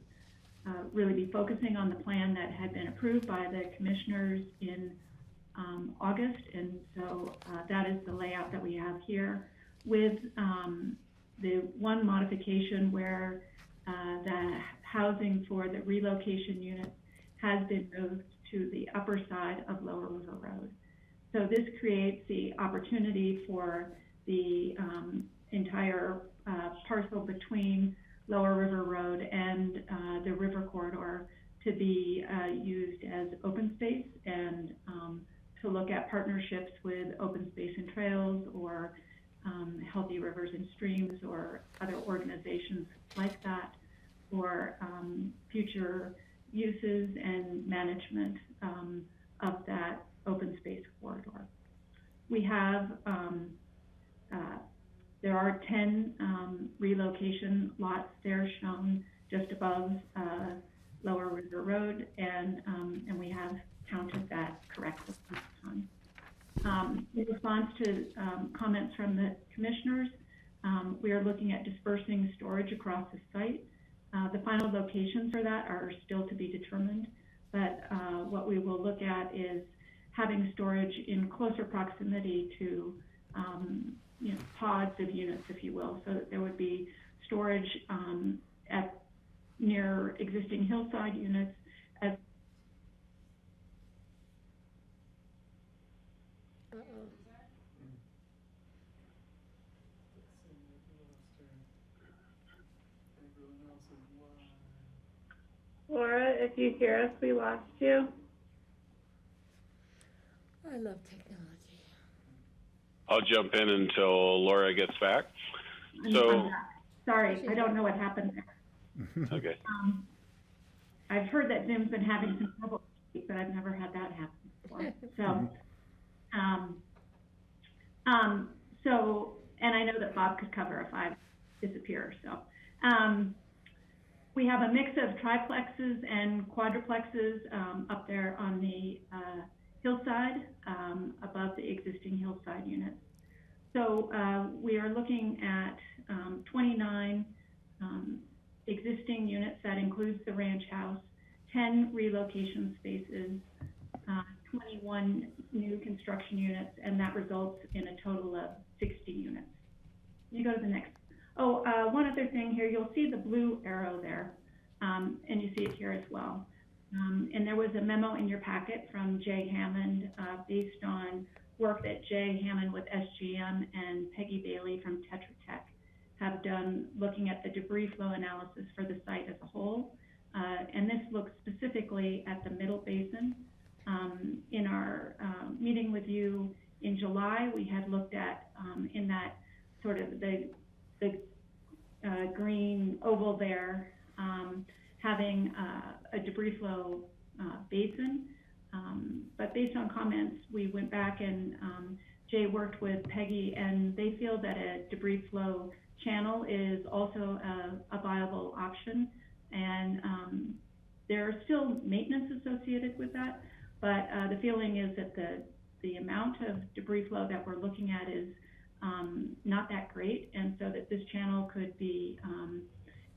really be focusing on the plan that had been approved by the commissioners in August, and so that is the layout that we have here, with the one modification where the housing for the relocation units has been moved to the upper side of Lower River Road. So this creates the opportunity for the entire parcel between Lower River Road and the river corridor to be used as open space, and to look at partnerships with Open Space and Trails or Healthy Rivers and Streams or other organizations like that for future uses and management of that open space corridor. We have there are 10 relocation lots there shown just above Lower River Road, and we have counted that correctly this time. In response to comments from the commissioners, we are looking at dispersing storage across the site. The final locations for that are still to be determined, but what we will look at is having storage in closer proximity to pods of units, if you will, so that there would be storage at near existing hillside units. Laura, if you hear us, we lost you. I love technology. I'll jump in until Laura gets back. So, sorry, I don't know what happened there. okay. I've heard that Zoom's been having some trouble, but I've never had that happen before. So, and I know that Bob could cover if I disappear. So, we have a mix of triplexes and quadruplexes up there on the hillside, above the existing hillside units. So we are looking at 29 existing units. That includes the ranch house, 10 relocation spaces, 21 new construction units, and that results in a total of 60 units. You go to the next. Oh, one other thing here, you'll see the blue arrow there, and you see it here as well. And there was a memo in your packet from Jay Hammond based on work that Jay Hammond with SGM and Peggy Bailey from Tetra Tech have done looking at the debris flow analysis for the site as a whole. And this looks specifically at the middle basin. In our having a debris flow basin. But based on comments, we went back and Jay worked with Peggy, and they feel that a debris flow channel is also a viable option. And there are still maintenance associated with that, but the feeling is that the amount of debris flow that we're looking at is not that great, and so that this channel could be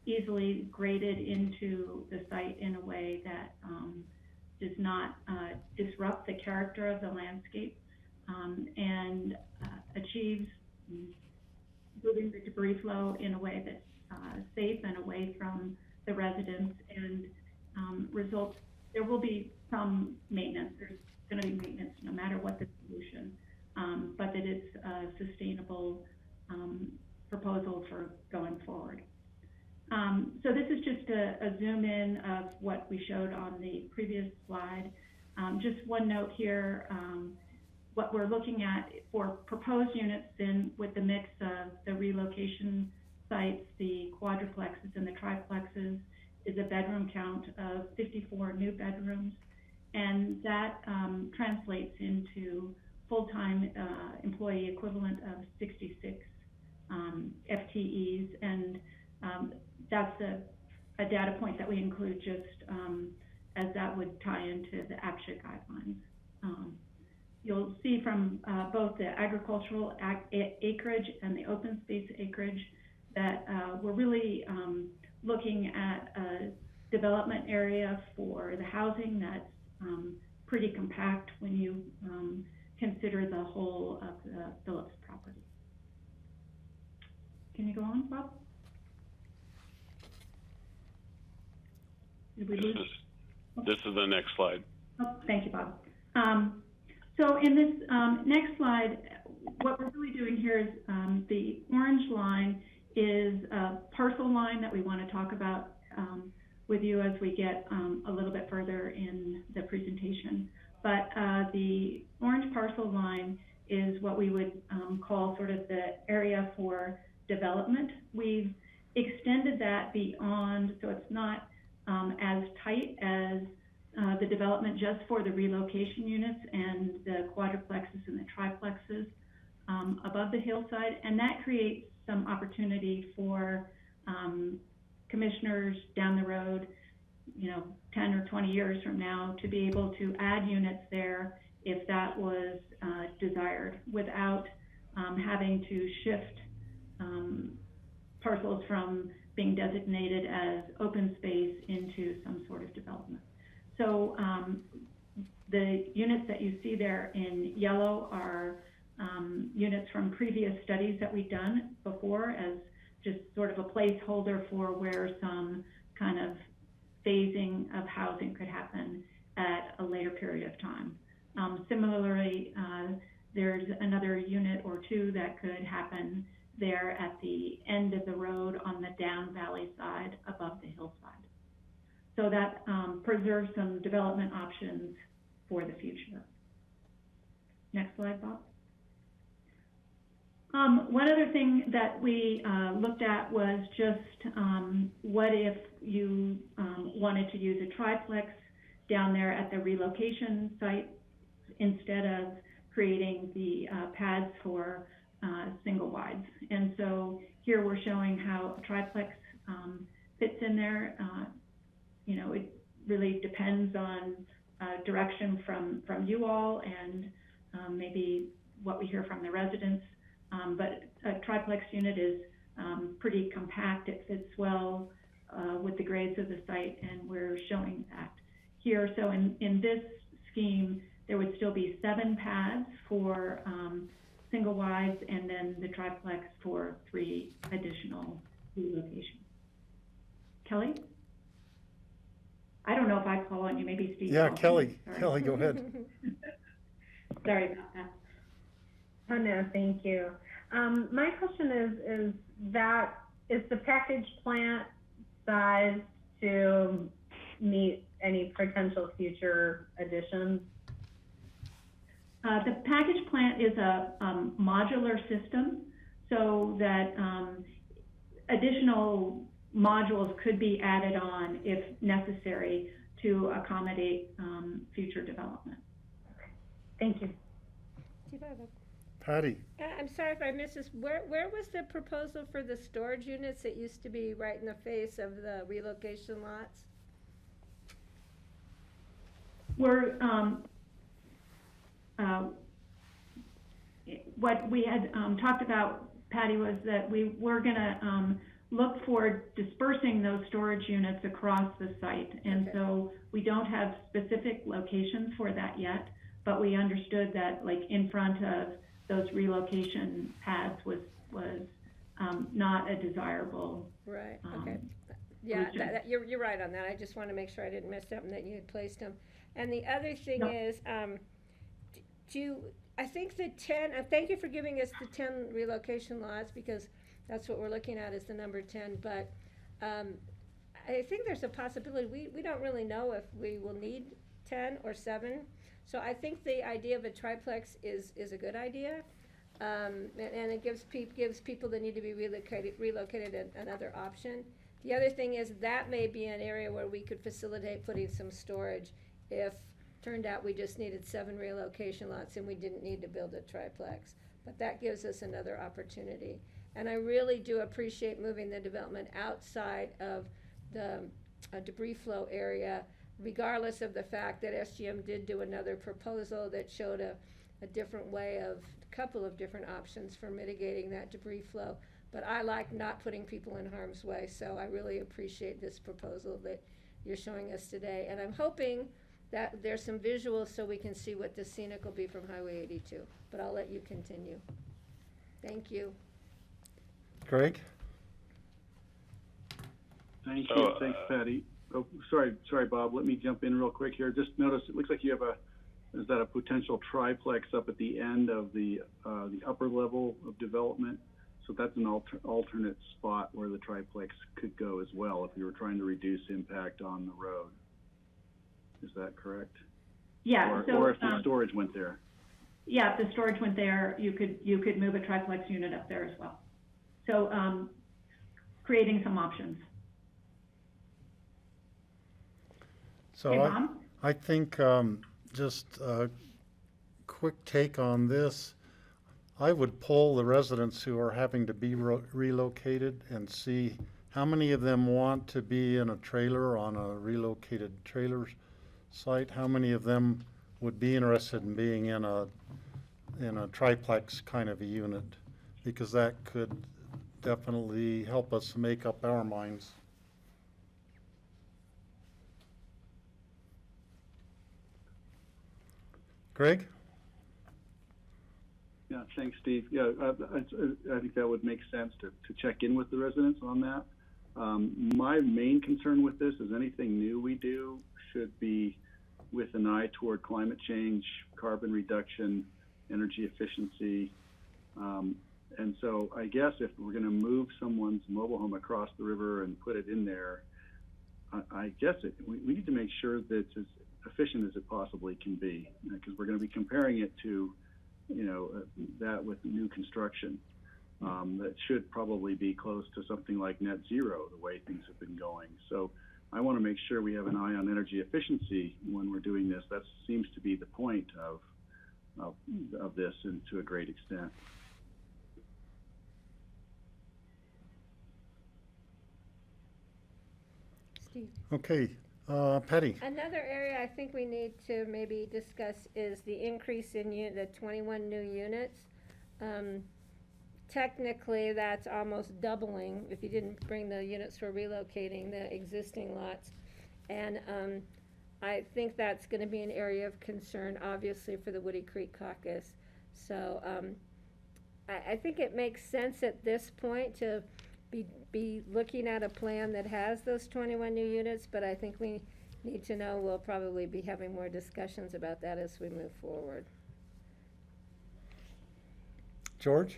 easily graded into the site in a way that does not disrupt the character of the landscape and achieves moving the debris flow in a way that's safe and away from the residents, and results. There will be some maintenance. There's going to be maintenance no matter what the solution, but that it's a sustainable proposal for going forward. So this is just a zoom in of what we showed on the previous slide. Just one note here, what we're looking at for proposed units then with the mix of the relocation sites, the quadruplexes and the triplexes, is a bedroom count of 54 new bedrooms, and that translates into full-time employee equivalent of 66 FTEs, and that's a data point that we include just as that would tie into the APSHA guidelines. You'll see from both the agricultural acreage and the open space acreage that we're really looking at a development area for the housing that's pretty compact when you consider the whole of the Phillips property. Can you go on, Bob? Did we lose? This is the next slide. Oh, thank you, Bob. So in this next slide, what we're really doing here is the orange line is a parcel line that we want to talk about with you as we get a little bit further in the presentation. But the orange parcel line is what we would call sort of the area for development. We've extended that beyond, so it's not as tight as the development just for the relocation units and the quadruplexes and the triplexes above the hillside, and that creates some opportunity for commissioners down the road, 10 or 20 years from now, to be able to add units there if that was desired, without having to shift parcels from being designated as open space into some sort of development. So the units that you see there in yellow are units from previous studies that we've done before, as just sort of a placeholder for where some kind of phasing of housing could happen at a later period of time. Similarly, there's another unit or two that could happen there at the end of the road on the down valley side above the hillside. So that preserves some development options for the future. Next slide, Bob. One other thing that we looked at was just what if you wanted to use a triplex down there at the relocation site instead of creating the pads for single wides. And so here we're showing how a triplex fits in there. It really depends on direction from you all and maybe what we hear from the residents. But a triplex unit is pretty compact. It fits well with the grades of the site, and we're showing that here. So in this scheme, there would still be 7 pads for single wides, and then the triplex for 3 additional relocations. Kelly? I don't know if I call on you, maybe Steve. Yeah, Kelly. Kelly, go ahead. Sorry about that. Oh, no, thank you. My question is the package plant sized to meet any potential future additions? The package plant is a modular system, so that additional modules could be added on if necessary to accommodate future development. Thank you. Patty? I'm sorry if I missed this. Where was the proposal for the storage units that used to be right in the face of the relocation lots? We're, what we had talked about, Patty, was that we were going to look for dispersing those storage units across the site. And so we don't have specific locations for that yet, but we understood that like in front of those relocation pads was not a desirable. Right, okay. Yeah, you're right on that. I just want to make sure I didn't miss something that you had placed them. And the other thing is, I think the 10, thank you for giving us the 10 relocation lots, because that's what we're looking at is the number 10, but I think there's a possibility, we don't really know if we will need 10 or 7, so I think the idea of a triplex is a good idea, and it gives people that need to be relocated another option. The other thing is that may be an area where we could facilitate putting some storage if turned out we just needed 7 relocation lots and we didn't need to build a triplex. But that gives us another opportunity. And I really do appreciate moving the development outside of the debris flow area, regardless of the fact that SGM did do another proposal that showed a different way a couple of different options for mitigating that debris flow. But I like not putting people in harm's way, so I really appreciate this proposal that you're showing us today. And I'm hoping that there's some visuals so we can see what the scenic will be from Highway 82. But I'll let you continue. Thank you. Greg? Thank you. Thanks, Patty. Oh, sorry, Bob. Let me jump in real quick here. Just notice it looks like you have is that a potential triplex up at the end of the upper level of development? So that's an alternate spot where the triplex could go as well if you were trying to reduce impact on the road. Is that correct? Yeah. Or if the storage went there. Yeah, if the storage went there, you could move a triplex unit up there as well. So creating some options. So hey, I think just a quick take on this. I would poll the residents who are having to be relocated and see how many of them want to be in a trailer on a relocated trailer site. How many of them would be interested in being in a triplex kind of a unit, because that could definitely help us make up our minds. Greg? Yeah, thanks, Steve. Yeah, I think that would make sense to check in with the residents on that. My main concern with this is anything new we do should be with an eye toward climate change, carbon reduction, energy efficiency. And so I guess if we're going to move someone's mobile home across the river and put it in there, I guess we need to make sure that it's as efficient as it possibly can be, because we're going to be comparing it to, that with new construction. That should probably be close to something like net zero, the way things have been going. So I want to make sure we have an eye on energy efficiency when we're doing this. That seems to be the point of this, and to a great extent. Steve. Okay, Patty. Another area I think we need to maybe discuss is the increase in the 21 new units. Technically, that's almost doubling if you didn't bring the units for relocating the existing lots. And I think that's going to be an area of concern, obviously, for the Woody Creek Caucus. So I think it makes sense at this point to be looking at a plan that has those 21 new units, but I think we need to know, we'll probably be having more discussions about that as we move forward. George?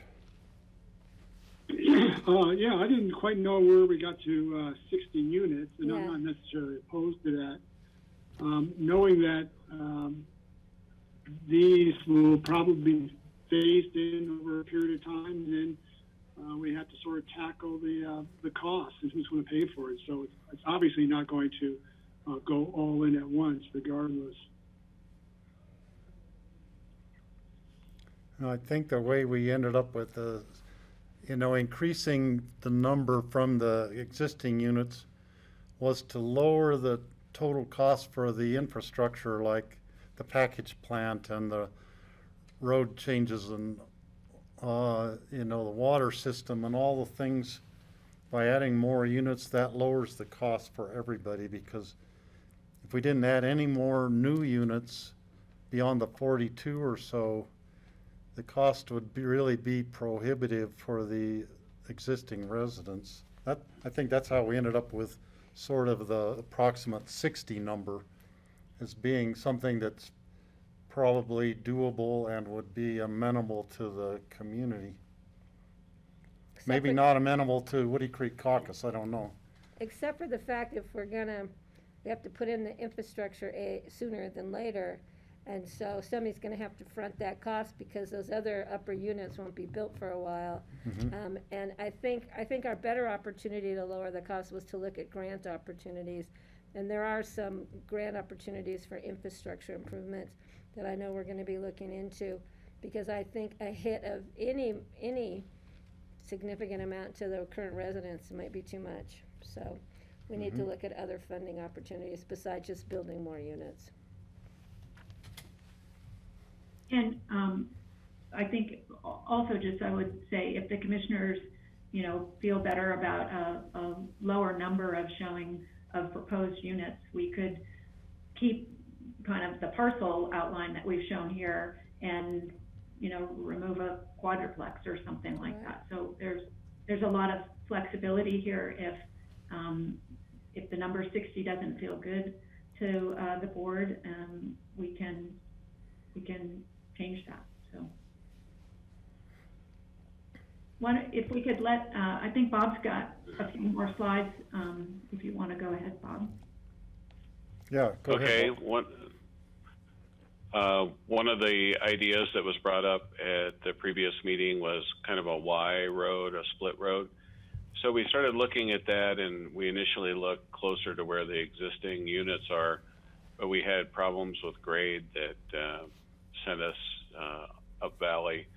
Yeah, I didn't quite know where we got to 16 units, and Yeah. I'm not necessarily opposed to that. Knowing that these will probably be phased in over a period of time, and then we have to sort of tackle the cost and who's going to pay for it. So it's obviously not going to go all in at once, regardless. And I think the way we ended up with increasing the number from the existing units was to lower the total cost for the infrastructure, like the package plant and the road changes and the water system and all the things. By adding more units, that lowers the cost for everybody, because if we didn't add any more new units beyond the 42 or so, the cost would really be prohibitive for the existing residents. I think that's how we ended up with sort of the approximate 60 number as being something that's probably doable and would be amenable to the community. Maybe not amenable to Woody Creek Caucus, I don't know. Except for the fact if we have to put in the infrastructure sooner than later, and so somebody's gonna have to front that cost because those other upper units won't be built for a while. Mhm. And I think our better opportunity to lower the cost was to look at grant opportunities. And there are some grant opportunities for infrastructure improvements that I know we're gonna be looking into, because I think a hit of any significant amount to the current residents might be too much. So we need to look at other funding opportunities besides just building more units. And I think also just I would say if the commissioners, feel better about a lower number of proposed units, we could keep kind of the parcel outline that we've shown here and, remove a quadruplex or something like that. So there's a lot of flexibility here if the number 60 doesn't feel good to the board, we can change that. So if we could I think Bob's got a few more slides, if you want to go ahead, Bob. Yeah, go ahead. Okay. One of the ideas that was brought up at the previous meeting was kind of a Y road, a split road. So we started looking at that, and we initially looked closer to where the existing units are, but we had problems with grade that sent us up valley,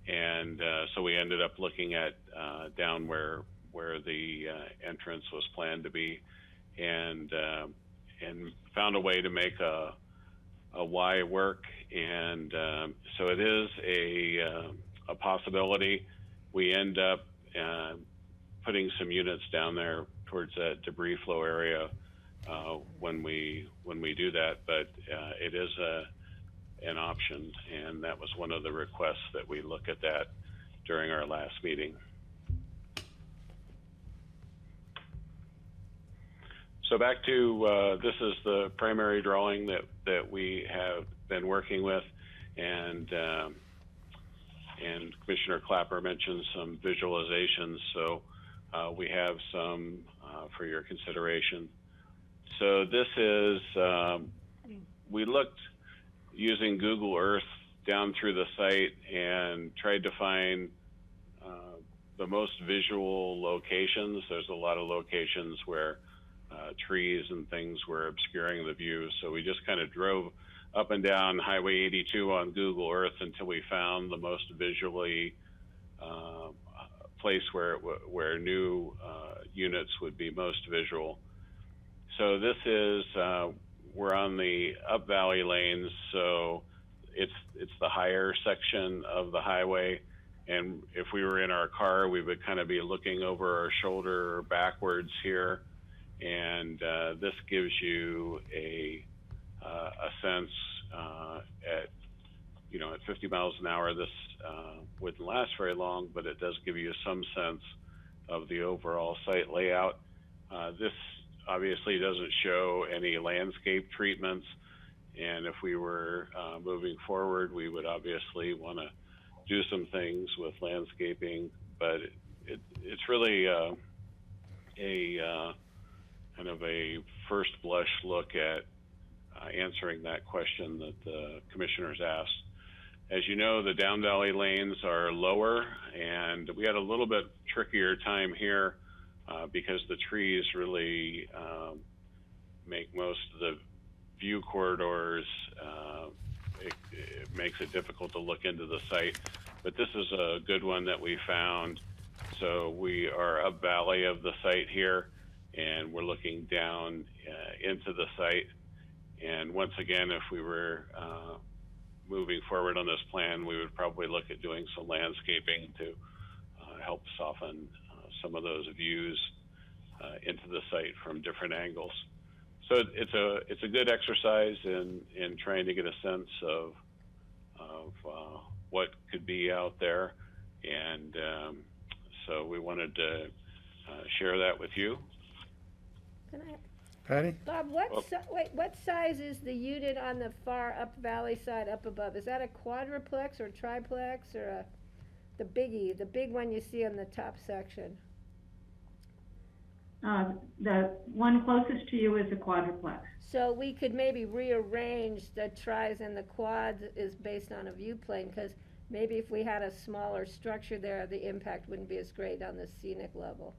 and so we ended up looking at down where the entrance was planned to be, and found a way to make a Y work, and so it is a possibility. We end up putting some units down there towards that debris flow area when we do that, but it is an option, and that was one of the requests that we look at that during our last meeting. So back to this is the primary drawing that we have been working with, and Commissioner Clapper mentioned some visualizations, so we have some for your consideration. So this is we looked using Google Earth down through the site and tried to find the most visual locations. There's a lot of locations where trees and things were obscuring the view, so we just kind of drove up and down Highway 82 on Google Earth until we found the most visually place where new units would be most visual. So this is we're on the up valley lanes, so it's the higher section of the highway, and if we were in our car, we would kind of be looking over our shoulder backwards here, and this gives you a sense at 50 miles an hour. This wouldn't last very long, but it does give you some sense of the overall site layout. This obviously doesn't show any landscape treatments, and if we were moving forward, we would obviously want to do some things with landscaping, but it's really a kind of a first blush look at answering that question that the commissioners asked. As you know, the down valley lanes are lower, and we had a little bit trickier time here because the trees really make most of the view corridors. It makes it difficult to look into the site, but this is a good one that we found. So we are up valley of the site here, and we're looking down into the site. And once again, if we were moving forward on this plan, we would probably look at doing some landscaping to help soften some of those views into the site from different angles. So it's a good exercise in trying to get a sense of what could be out there, and so we wanted to share that with you. Can I, Patty? Bob, what size is the unit on the far up valley side up above? Is that a quadruplex or triplex or the biggie, the big one you see on the top section? The one closest to you is a quadruplex. So we could maybe rearrange the tris and the quads is based on a view plane, because maybe if we had a smaller structure there, the impact wouldn't be as great on the scenic level.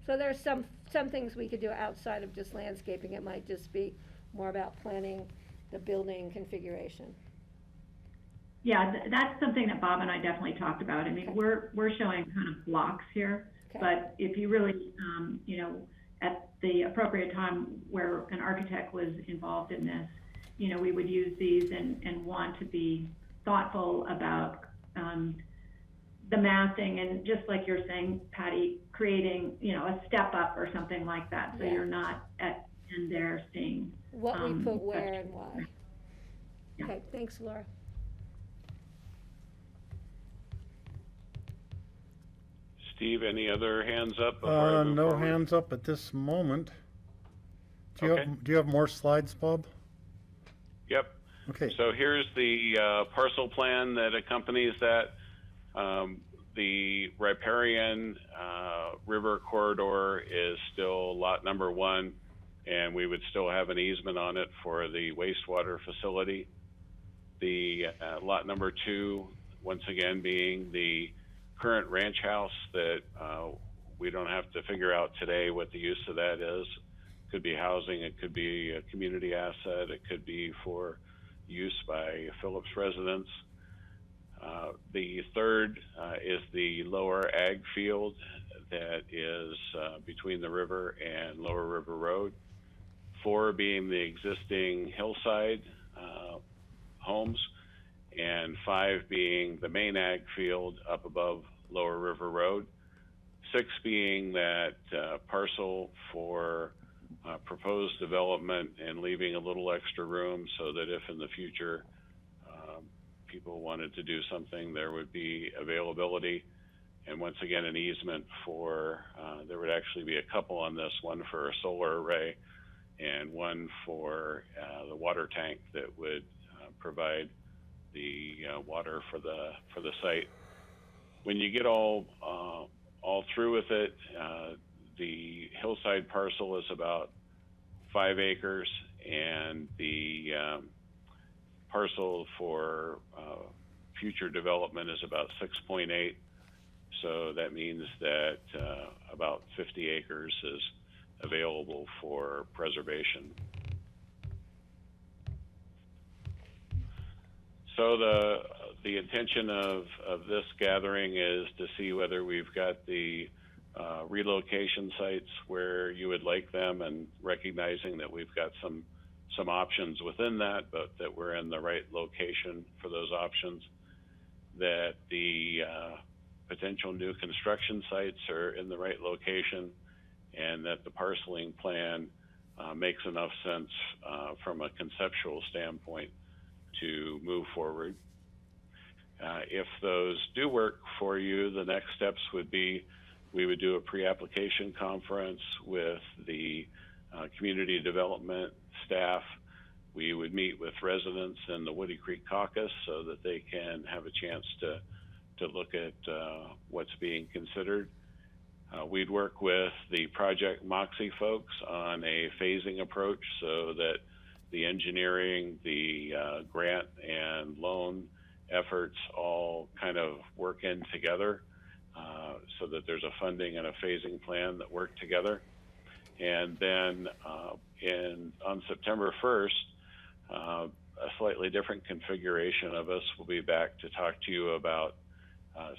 So there's some things we could do outside of just landscaping. It might just be more about planning the building configuration. Yeah, that's something that Bob and I definitely talked about. I mean, Okay. we're showing kind of blocks here, Okay. but if you really, you know, at the appropriate time where an architect was involved in this, you know, we would use these and want to be thoughtful about the massing, and just like you're saying, Patty, creating, you know, a step up or something like that, so Yeah. you're not at end there seeing What we put where such- and why. Yeah. Okay, thanks, Laura. Steve, any other hands up? before I move No forward? hands up at this moment. Okay. Do you have more slides, Bob? Yep. Okay. So here's the parcel plan that accompanies that. The riparian river corridor is still lot number 1, and we would still have an easement on it for the wastewater facility. The lot number 2, once again, being the current ranch house that we don't have to figure out today what the use of that is. Could be housing, it could be a community asset, it could be for use by Phillips residents. The third is the lower ag field that is between the river and Lower River Road. 4 being the existing hillside homes, and 5 being the main ag field up above Lower River Road. 6 being that parcel for proposed development and leaving a little extra room so that if in the future people wanted to do something, there would be availability. And once again, an easement for, there would actually be a couple on this, one for a solar array and one for the water tank that would provide the water for the site. When you get all through with it, the hillside parcel is about 5 acres, and the parcel for future development is about 6.8. So that means that about 50 acres is available for preservation. So the intention of this gathering is to see whether we've got the relocation sites where you would like them, and recognizing that we've got some options within that, but that we're in the right location for those options, that the potential new construction sites are in the right location, and that the parceling plan makes enough sense from a conceptual standpoint to move forward. If those do work for you, the next steps would be we would do a pre-application conference with the community development staff. We would meet with residents in the Woody Creek Caucus so that they can have a chance to look at what's being considered. We'd work with the Project BOCC folks on a phasing approach so that the engineering, the grant and loan efforts all kind of work in together, so that there's a funding and a phasing plan that work together. And then on September 1st, a slightly different configuration of us will be back to talk to you about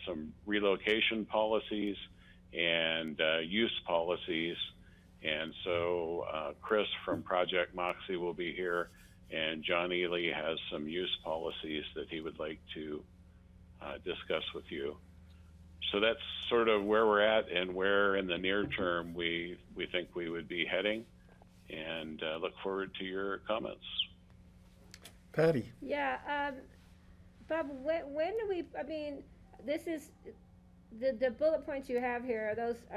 some relocation policies and use policies. And so Chris from Project MOCC will be here, and John Ely has some use policies that he would like to discuss with you. So that's sort of where we're at and where in the near term we think we would be heading, and look forward to your comments. Patty? Yeah, Bob, when do we, I mean, this is, the bullet points you have here,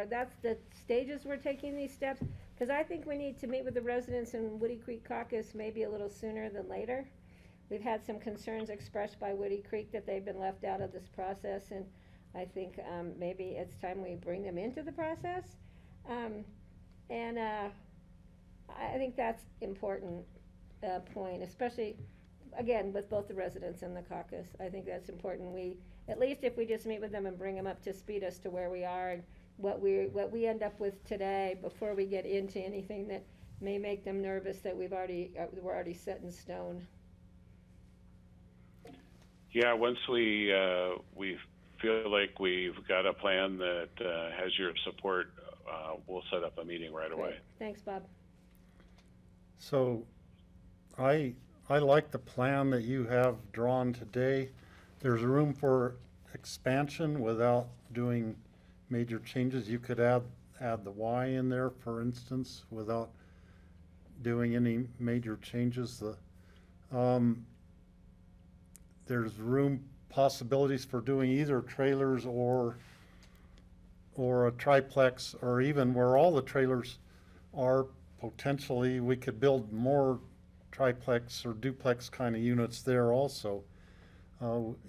that's the stages we're taking these steps? Because I think we need to meet with the residents in Woody Creek Caucus maybe a little sooner than later. We've had some concerns expressed by Woody Creek that they've been left out of this process, and I think maybe it's time we bring them into the process. I think that's important point, especially, again, with both the residents and the caucus. I think that's important. At least if we just meet with them and bring them up to speed as to where we are and what we end up with today before we get into anything that may make them nervous that we're already set in stone. Yeah, once we feel like we've got a plan that has your support, we'll set up a meeting right away. Great. Thanks, Bob. So I like the plan that you have drawn today. There's room for expansion without doing major changes. You could add the Y in there, for instance, without doing any major changes. There's possibilities for doing either trailers or a triplex, or even where all the trailers are, potentially we could build more triplex or duplex kind of units there also.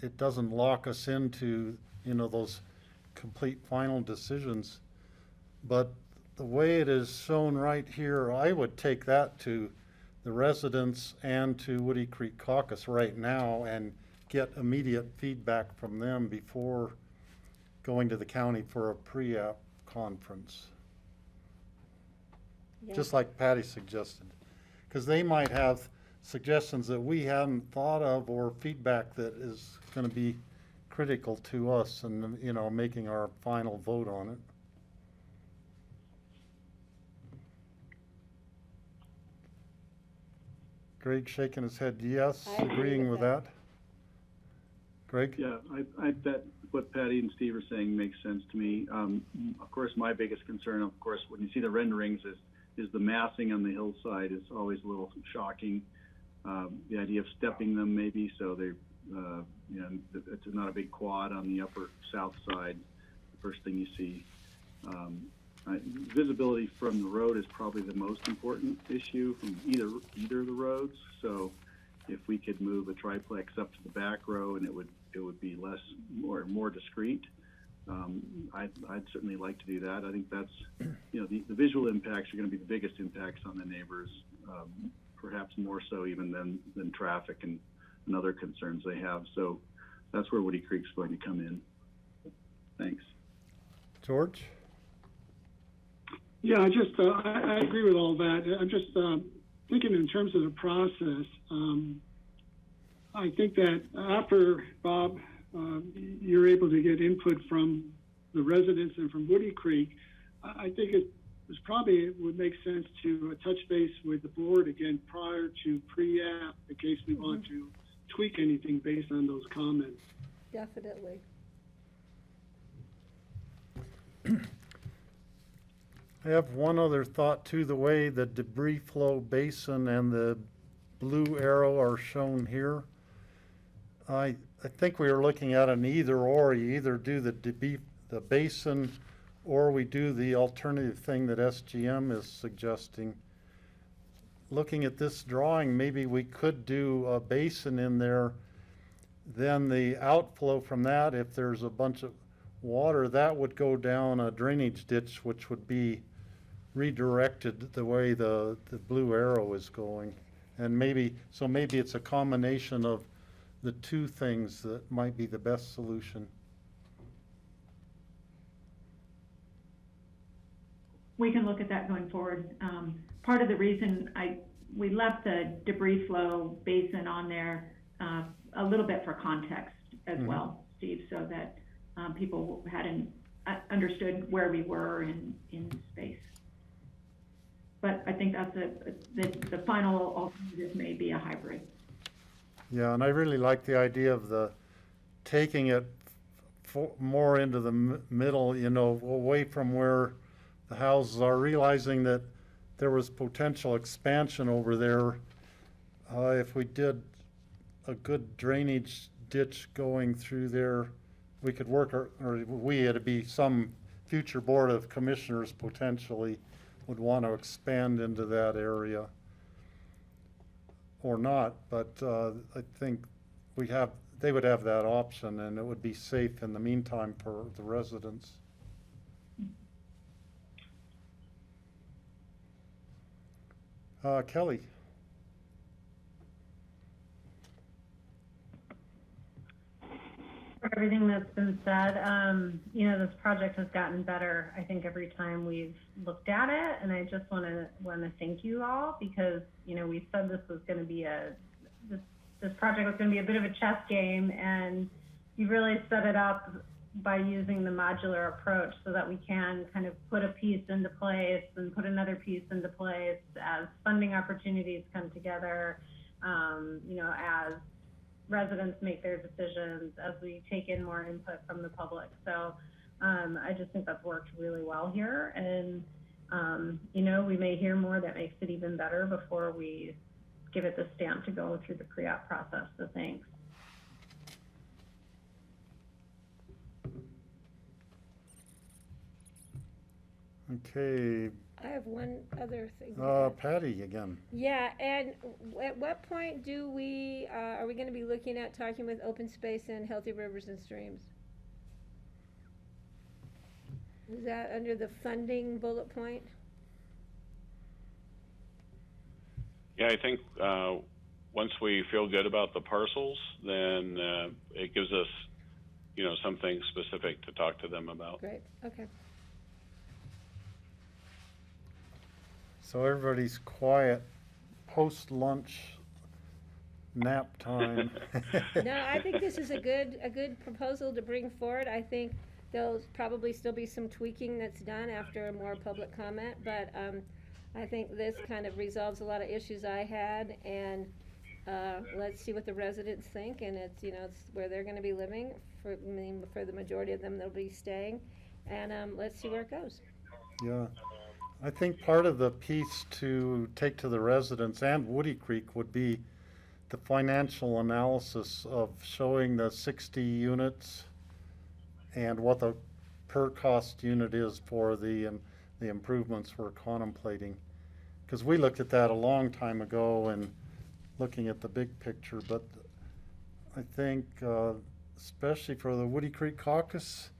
It doesn't lock us into, those complete final decisions. But the way it is shown right here, I would take that to the residents and to Woody Creek Caucus right now and get immediate feedback from them before going to the county for a pre-app conference. Yeah. Just like Patty suggested. Because they might have suggestions that we hadn't thought of, or feedback that is going to be critical to us and, making our final vote on it. Greg shaking his head yes, I agree agreeing with with that. Greg? Yeah, I bet what Patty and Steve are saying makes sense to me. Of course, my biggest concern, when you see the renderings, is the massing on the hillside is always a little shocking. The idea of stepping them maybe so they, it's not a big quad on the upper south side, the first thing you see. Visibility from the road is probably the most important issue from either of the roads. So if we could move a triplex up to the back row and it would be more discreet, I'd certainly like to do that. I think that's, the visual impacts are going to be the biggest impacts on the neighbors, perhaps more so even than traffic and other concerns they have. So that's where Woody Creek's going to come in. Thanks. George? Yeah, I agree with all that. I'm just thinking in terms of the process. I think that after, Bob, you're able to get input from the residents and from Woody Creek, I think it would make sense to touch base with the board again prior to pre-app in case we want to tweak anything based on those comments. Definitely. I have one other thought too. The way the debris flow basin and the blue arrow are shown here, I think we were looking at an either or. You either do the basin, or we do the alternative thing that SGM is suggesting. Looking at this drawing, maybe we could do a basin in there. Then the outflow from that, if there's a bunch of water, that would go down a drainage ditch, which would be redirected the way the blue arrow is going. And maybe it's a combination of the two things that might be the best solution. We can look at that going forward. Part of the reason we left the debris flow basin on there a little bit for context as well, Steve, so that people hadn't understood where we were in space. But I think that's the final alternative may be a hybrid. Yeah, and I really like the idea of taking it more into the middle, you know, away from where the houses are, realizing that there was potential expansion over there. If we did a good drainage ditch going through there, we could work, it'd be some future Board of Commissioners potentially would want to expand into that area. Or not, but I think they would have that option, and it would be safe in the meantime for the residents. Kelly. For everything that's been said, you know, this project has gotten better, I think, every time we've looked at it, and I just want to thank you all, because, you know, we said this was going to be this project was going to be a bit of a chess game, and you really set it up by using the modular approach so that we can kind of put a piece into place and put another piece into place as funding opportunities come together, you know, as residents make their decisions, as we take in more input from the public. So I just think that's worked really well here. And, you know, we may hear more that makes it even better before we give it the stamp to go through the pre-op process. So thanks. Okay. I have one other thing. Patty again. Yeah, and at what point do we, are we going to be looking at talking with Open Space and Healthy Rivers and Streams? Is that under the funding bullet point? Yeah, I think once we feel good about the parcels, then it gives us, you know, something specific to talk to them about. Great, okay. So everybody's quiet post-lunch nap time. No, I think this is a good proposal to bring forward. I think there'll probably still be some tweaking that's done after more public comment, but I think this kind of resolves a lot of issues I had, and let's see what the residents think, and it's, you know, it's where they're going to be living. For the majority of them, they'll be staying, and let's see where it goes. Yeah. I think part of the piece to take to the residents and Woody Creek would be the financial analysis of showing the 60 units and what the per cost unit is for the improvements we're contemplating. Because we looked at that a long time ago and looking at the big picture, but I think especially for the Woody Creek Caucus,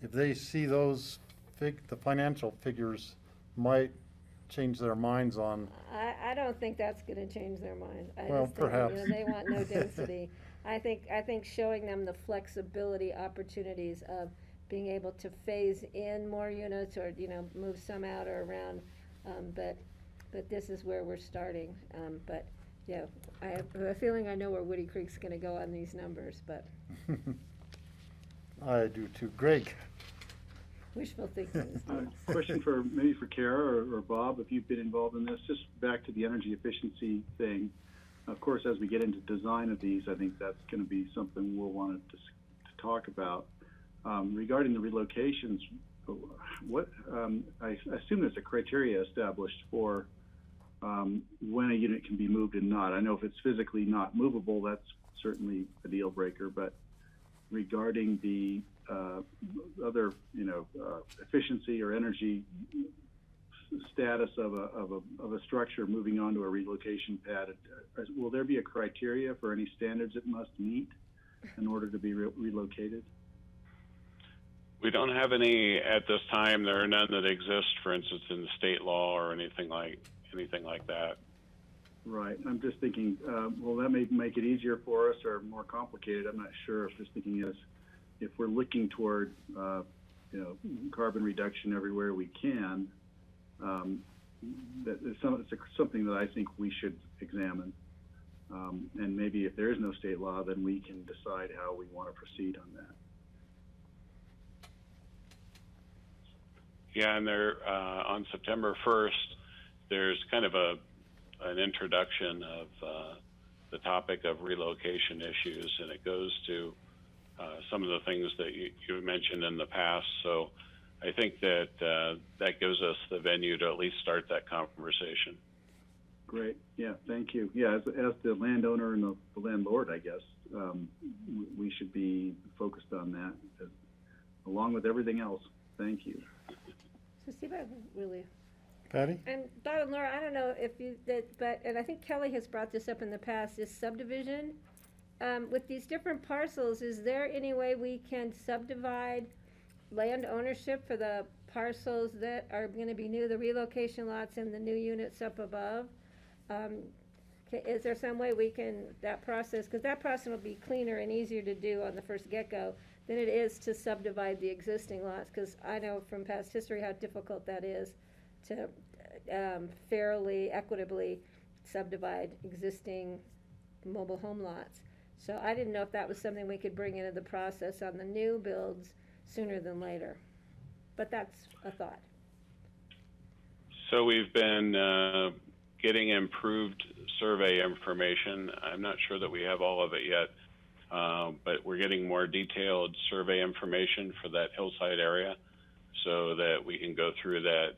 if they see those the financial figures might change their minds on. I don't think that's going to change their mind. Well, perhaps. You know, they want no density. I think showing them the flexibility opportunities of being able to phase in more units, or, you know, move some out or around, but this is where we're starting. But yeah, I have a feeling I know where Woody Creek's going to go on these numbers, but I do too. Greg. Wishful thinking. Question maybe for Kara or Bob, if you've been involved in this, just back to the energy efficiency thing. Of course, as we get into design of these, I think that's going to be something we'll want to talk about. Regarding the relocations, what I assume there's a criteria established for when a unit can be moved and not. I know if it's physically not movable, that's certainly a deal breaker, but regarding the other, you know, efficiency or energy status of a structure moving onto a relocation pad, will there be a criteria for any standards it must meet in order to be relocated? We don't have any at this time. There are none that exist, for instance, in the state law or anything like that. Right. I'm just thinking, well, that may make it easier for us or more complicated. I'm not sure. I'm just thinking is if we're looking toward, carbon reduction everywhere we can, that is something that I think we should examine. And maybe if there is no state law, then we can decide how we want to proceed on that. Yeah, and there on September 1st, there's kind of an introduction of the topic of relocation issues, and it goes to some of the things that you mentioned in the past. So I think that that gives us the venue to at least start that conversation. Great. Yeah, thank you. Yeah, as the landowner and the landlord, I guess, we should be focused on that along with everything else. Thank you. So Steve, I really, Patty? and Don and Laura, I don't know if you, and I think Kelly has brought this up in the past, is subdivision. With these different parcels, is there any way we can subdivide land ownership for the parcels that are gonna be new, the relocation lots and the new units up above? Is there some way we can, that process, because that process will be cleaner and easier to do on the first get-go than it is to subdivide the existing lots, because I know from past history how difficult that is to fairly, equitably subdivide existing mobile home lots. So I didn't know if that was something we could bring into the process on the new builds sooner than later. But that's a thought. So we've been getting improved survey information. I'm not sure that we have all of it yet, but we're getting more detailed survey information for that hillside area so that we can go through that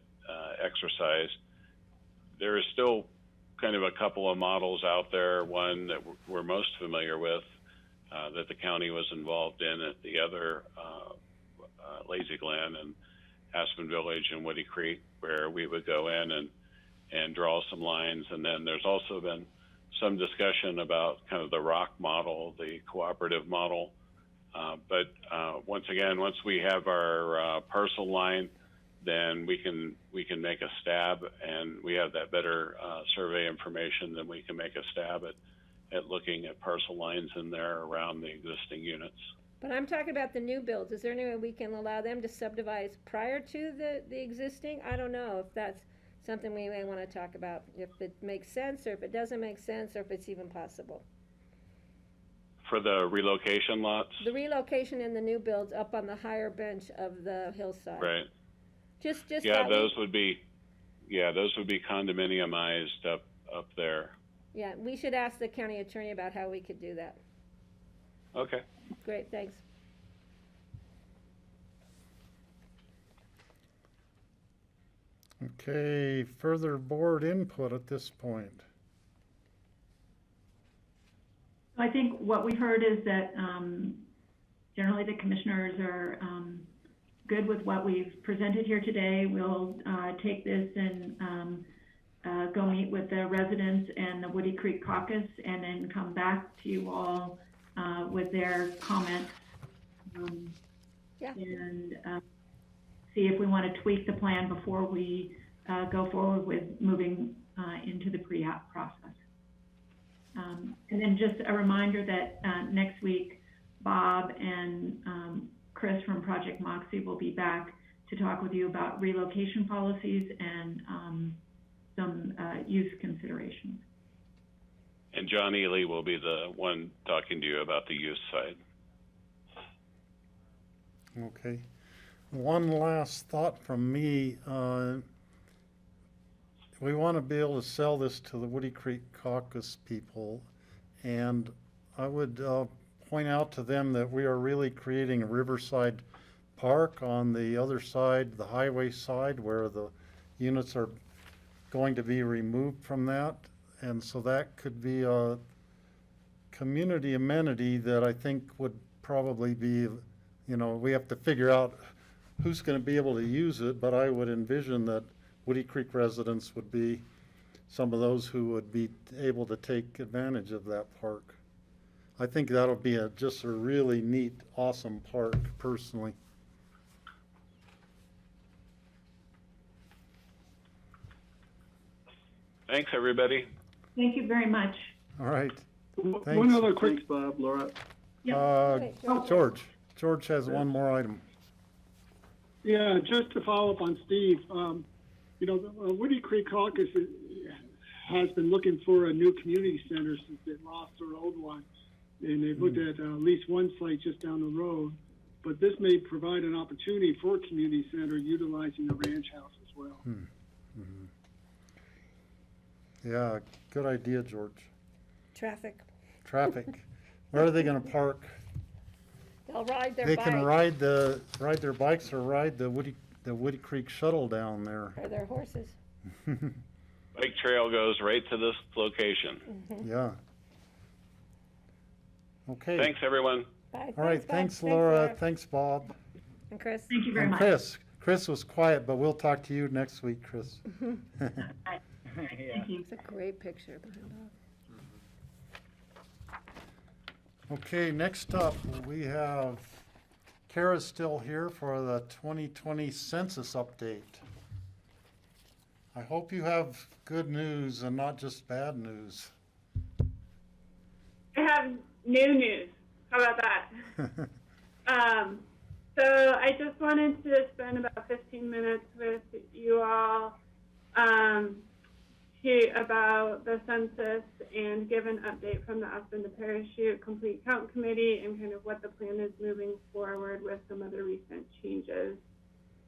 exercise. There is still kind of a couple of models out there, one that we're most familiar with that the county was involved in at the other Lazy Glen and Aspen Village and Woody Creek, where we would go in and draw some lines. And then there's also been some discussion about kind of the rock model, the cooperative model. But once again, once we have our parcel line, then we can make a stab, and we have that better survey information, then we can make a stab at looking at parcel lines in there around the existing units. But I'm talking about the new builds. Is there any way we can allow them to subdivide prior to the existing? I don't know if that's something we may want to talk about, if it makes sense or if it doesn't make sense or if it's even possible. For the relocation lots? The relocation and the new builds up on the higher bench of the hillside. Right. Just yeah, those would be condominiumized up there. Yeah, we should ask the county attorney about how we could do that. Okay. Great, thanks. Okay, further board input at this point. I think what we heard is that generally the commissioners are good with what we've presented here today. We'll take this and go meet with the residents and the Woody Creek Caucus and then come back to you all with their comments and see if we want to tweak the plan before we go forward with moving into the pre-app process. And then just a reminder that next week, Bob and Chris from Project BOCC will be back to talk with you about relocation policies and some use considerations. And John Ely will be the one talking to you about the use side. Okay. One last thought from me. We want to be able to sell this to the Woody Creek Caucus people, and I would point out to them that we are really creating a riverside park on the other side, the highway side, where the units are going to be removed from that. And so that could be a community amenity that I think would probably be, we have to figure out who's going to be able to use it, but I would envision that Woody Creek residents would be some of those who would be able to take advantage of that park. I think that'll be just a really neat, awesome park, personally. Thanks, everybody. Thank you very much. All right. One Thanks. other quick, Thanks, Bob, Laura. Yep. Okay, George. George has one more item. yeah, just to follow up on Steve, you know, the Woody Creek Caucus has been looking for a new community center since they lost their old one. And they've looked at least one site just down the road. But this may provide an opportunity for a community center utilizing the ranch house as well. Yeah, good idea, George. Traffic. Traffic. Where are they gonna park? They'll ride their They bike. can ride their bikes or ride the Woody Creek shuttle down there. Or their horses. Bike trail goes right to this location. Yeah. Okay. Thanks, everyone. Bye. All right, Bob. thanks Laura, thanks Bob. And Chris. Thank you very And much. Chris. Chris was quiet, but we'll talk to you next week, Chris. Thank you. It's a great picture behind Bob. Okay, next up, we have Kara's still here for the 2020 census update. I hope you have good news and not just bad news. I have new news. How about that? So I just wanted to spend about 15 minutes with you all about the census and give an update from the Aspen to Parachute Complete Count Committee and kind of what the plan is moving forward with some of the recent changes.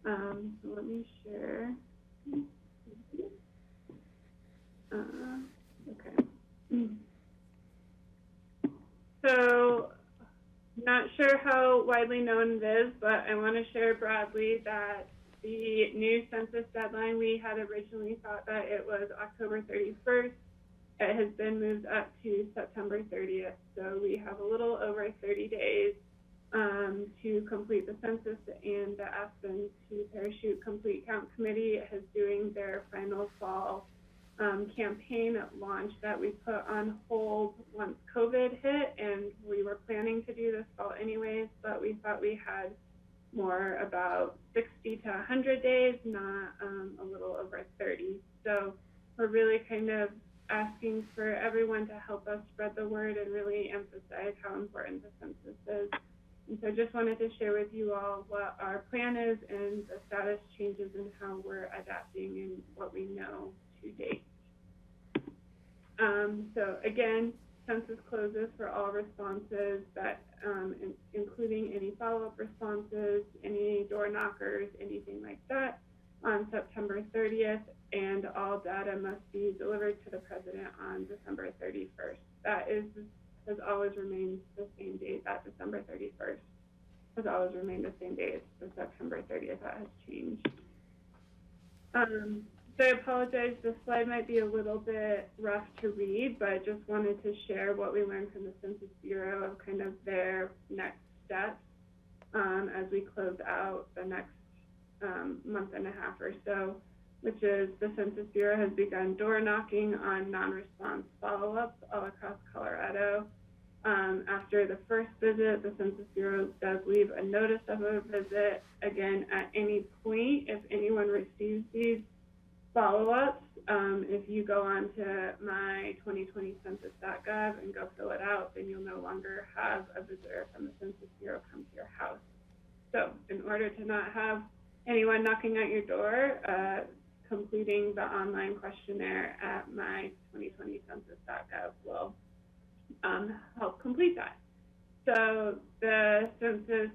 So let me share. Okay. So, not sure how widely known it is, but I want to share broadly that the new census deadline, we had originally thought that it was October 31st. It has been moved up to September 30th. So we have a little over 30 days to complete the census, and the Aspen to Parachute Complete Count Committee is doing their final fall campaign launch that we put on hold once COVID hit, and we were planning to do this fall anyways, but we thought we had more about 60 to 100 days, not a little over 30. So we're really kind of asking for everyone to help us spread the word and really emphasize how important the census is. And so just wanted to share with you all what our plan is and the status changes and how we're adapting and what we know to date. So again, census closes for all responses, that including any follow-up responses, any door knockers, anything like that, on September 30th, and all data must be delivered to the president on December 31st. That has always remained the same date. That December 31st has always remained the same date. It's the September 30th that has changed. So I apologize, this slide might be a little bit rough to read, but I just wanted to share what we learned from the Census Bureau of kind of their next steps as we close out the next month and a half or so, which is the Census Bureau has begun door knocking on non-response follow-ups all across Colorado. After the first visit, the Census Bureau does leave a notice of a visit. Again, at any point, if anyone receives these follow-ups, if you go on to my 2020census.gov and go fill it out, then you'll no longer have a visitor from the Census Bureau come to your house. So in order to not have anyone knocking at your door, completing the online questionnaire at my 2020census.gov will help complete that. So the Census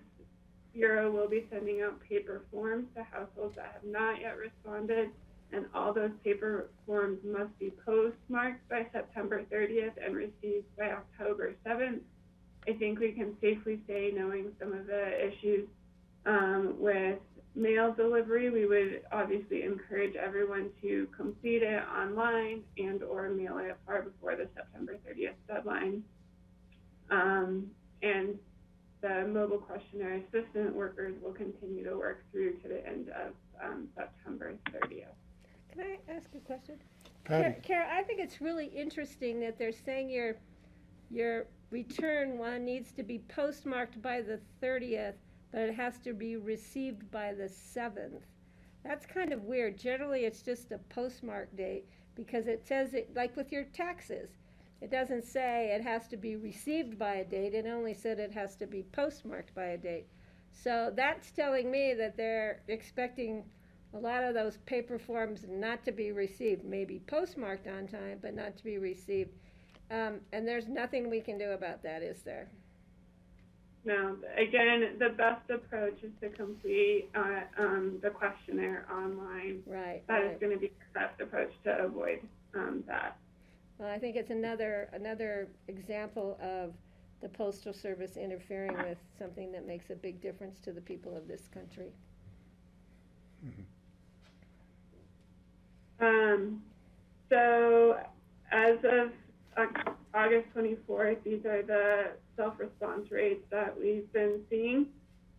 Bureau will be sending out paper forms to households that have not yet responded, and all those paper forms must be postmarked by September 30th and received by October 7th. I think we can safely say, knowing some of the issues with mail delivery, we would obviously encourage everyone to complete it online and or mail it far before the September 30th deadline. And the mobile questionnaire assistant workers will continue to work through to the end of September 30th. Can I ask a question? Patty. Kara, I think it's really interesting that they're saying your return one needs to be postmarked by the 30th, but it has to be received by the 7th. That's kind of weird. Generally, it's just a postmark date. because it says it, like with your taxes, it doesn't say it has to be received by a date, it only said it has to be postmarked by a date. So that's telling me that they're expecting a lot of those paper forms not to be received, maybe postmarked on time, but not to be received. And there's nothing we can do about that, is there? No, again, the best approach is to complete the questionnaire online. Right. That is going to be the best approach to avoid that. Well, I think it's another example of the Postal Service interfering with something that makes a big difference to the people of this country. So as of August 24th, these are the self-response rates that we've been seeing.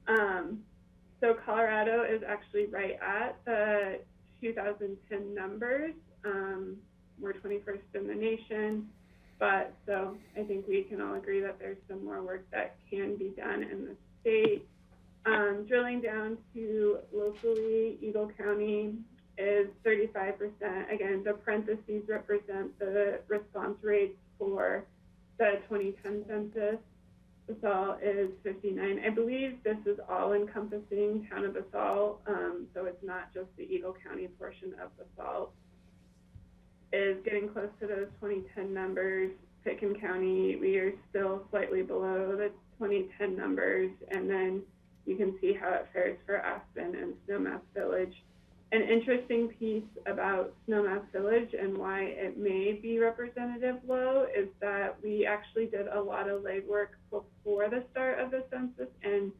So Colorado is actually right at the 2010 numbers. We're 21st in the nation, but so I think we can all agree that there's some more work that can be done in the state. Drilling down to locally, Eagle County is 35%. Again, the parentheses represent the response rates for the 2010 census. BOCC is 59. I believe this is all encompassing town of BOCC, so it's not just the Eagle County portion of BOCC. Is getting close to those 2010 numbers. Pitkin County, we are still slightly below the 2010 numbers, and then you can see how it fares for Aspen and Snowmass Village. An interesting piece about Snowmass Village and why it may be representative low is that we actually did a lot of legwork before the start of the census, and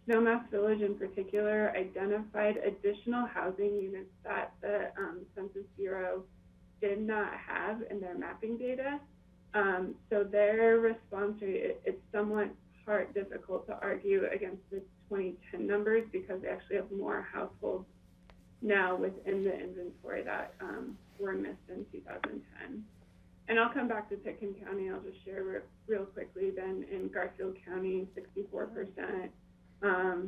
Snowmass Village in particular identified additional housing units that the Census Bureau did not have in their mapping data. So their response rate, it's somewhat difficult to argue against the 2010 numbers because they actually have more households now within the inventory that were missed in 2010. And I'll come back to Pitkin County. I'll just share real quickly then in Garfield County, 64%.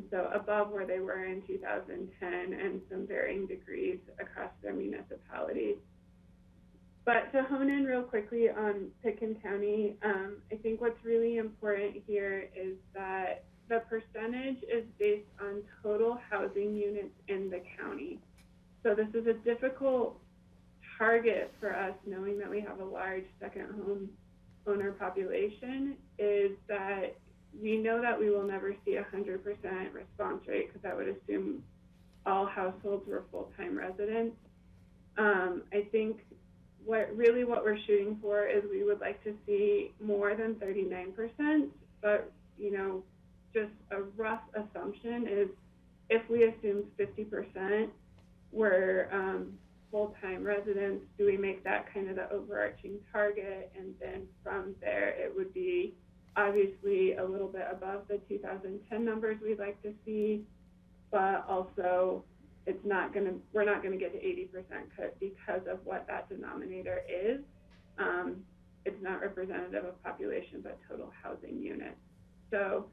So above where they were in 2010 and some varying degrees across their municipalities. But to hone in real quickly on Pitkin County, I think what's really important here is that the percentage is based on total housing units in the county. So this is a difficult target for us, knowing that we have a large second home owner population, is that we know that we will never see 100% response rate because that would assume all households were full-time residents. I think what we're shooting for is we would like to see more than 39%, but just a rough assumption is if we assume 50% were full-time residents, do we make that kind of the overarching target? And then from there, it would be obviously a little bit above the 2010 numbers we'd like to see, but also we're not gonna get to 80% cut because of what that denominator is. It's not representative of population, but total housing units. So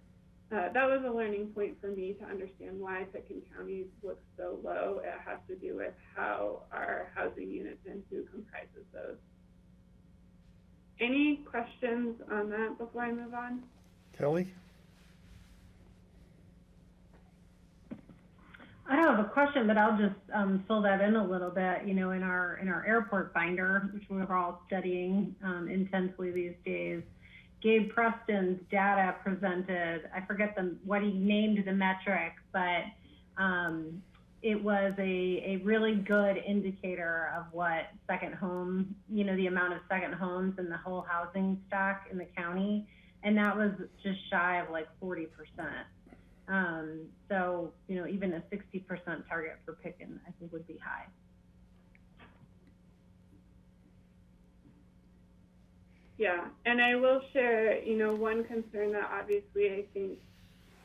that was a learning point for me to understand why Pitkin County looks so low. It has to do with how our housing units and who comprises those. Any questions on that before I move on? Kelly? I don't have a question, but I'll just fill that in a little bit. In our airport binder, which we're all studying intensely these days, Gabe Preston's data presented, I forget what he named the metric, but it was a really good indicator of what second home, the amount of second homes in the whole housing stock in the county, and that was just shy of like 40%. So, even a 60% target for Pitkin, I think would be high. Yeah, and I will share, one concern that obviously I think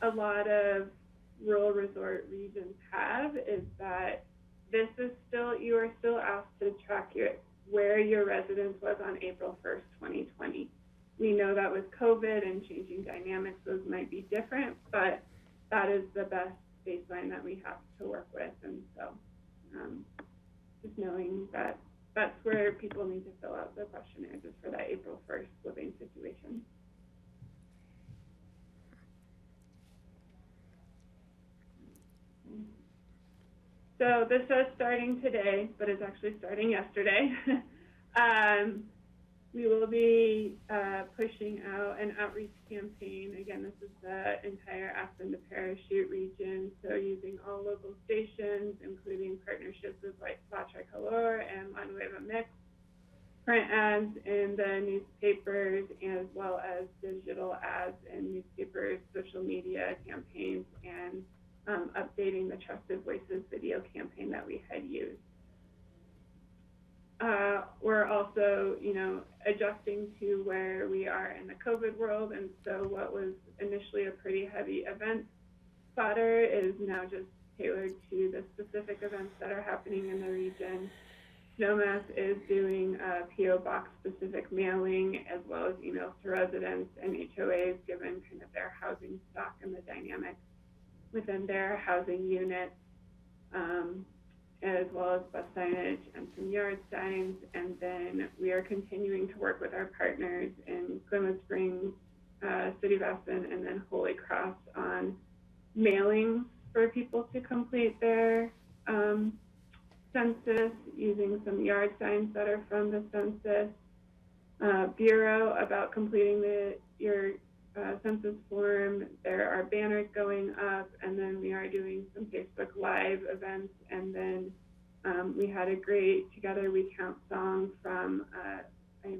a lot of rural resort regions have is that you are still asked to track where your residence was on April 1st, 2020. We know that with COVID and changing dynamics, those might be different, but that is the best baseline that we have to work with. And so just knowing that that's where people need to fill out the questionnaires, is for that April 1st living situation. So this is starting today, but it's actually starting yesterday. We will be pushing out an outreach campaign. Again, this is the entire Aspen to Parachute region, so using all local stations, including partnerships with like La Tricolor and La Nueva Mix, print ads in the newspapers, as well as digital ads in newspapers, social media campaigns, and updating the Trusted Voices video campaign that we had used. We're also, adjusting to where we are in the COVID world, and so what was initially a pretty heavy event spotter is now just tailored to the specific events that are happening in the region. Snowmass is doing a PO box specific mailing, as well as emails to residents and HOAs, given kind of their housing stock and the dynamics within their housing units. As well as bus signage and some yard signs. And then we are continuing to work with our partners in Glenwood Springs, City of Aspen, and then Holy Cross on mailings for people to complete their census, using some yard signs that are from the census bureau about completing your census form. There are banners going up, and then we are doing some Facebook Live events, and then we had a great Together We Count song from, her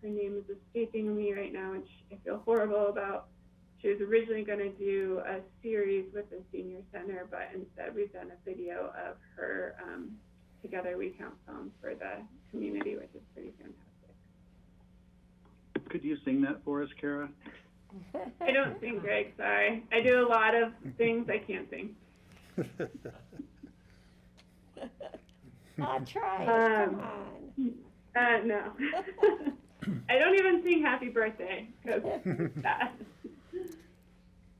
name is escaping me right now, which I feel horrible about. She was originally going to do a series with the Senior Center, but instead we've done a video of her Together We Count song for the community, which is pretty fantastic. Could you sing that for us, Kara? I don't sing, Greg, sorry. I do a lot of things I can't sing. I'll try it, come on. No. I don't even sing Happy Birthday, because it's sad.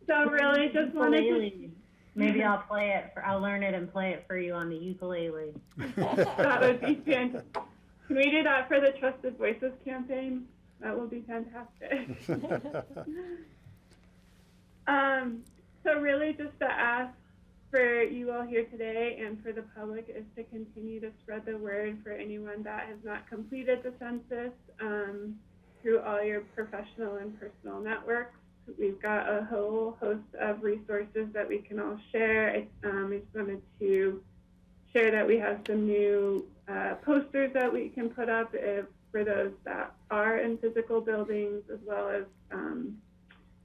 So really just wanted to... Maybe I'll play it, I'll learn it and play it for you on the ukulele. That would be fantastic. Can we do that for the Trusted Voices campaign? That will be fantastic. So really just to ask for you all here today and for the public is to continue to spread the word for anyone that has not completed the census through all your professional and personal networks. We've got a whole host of resources that we can all share. I just wanted to share that we have some new posters that we can put up for those that are in physical buildings, as well as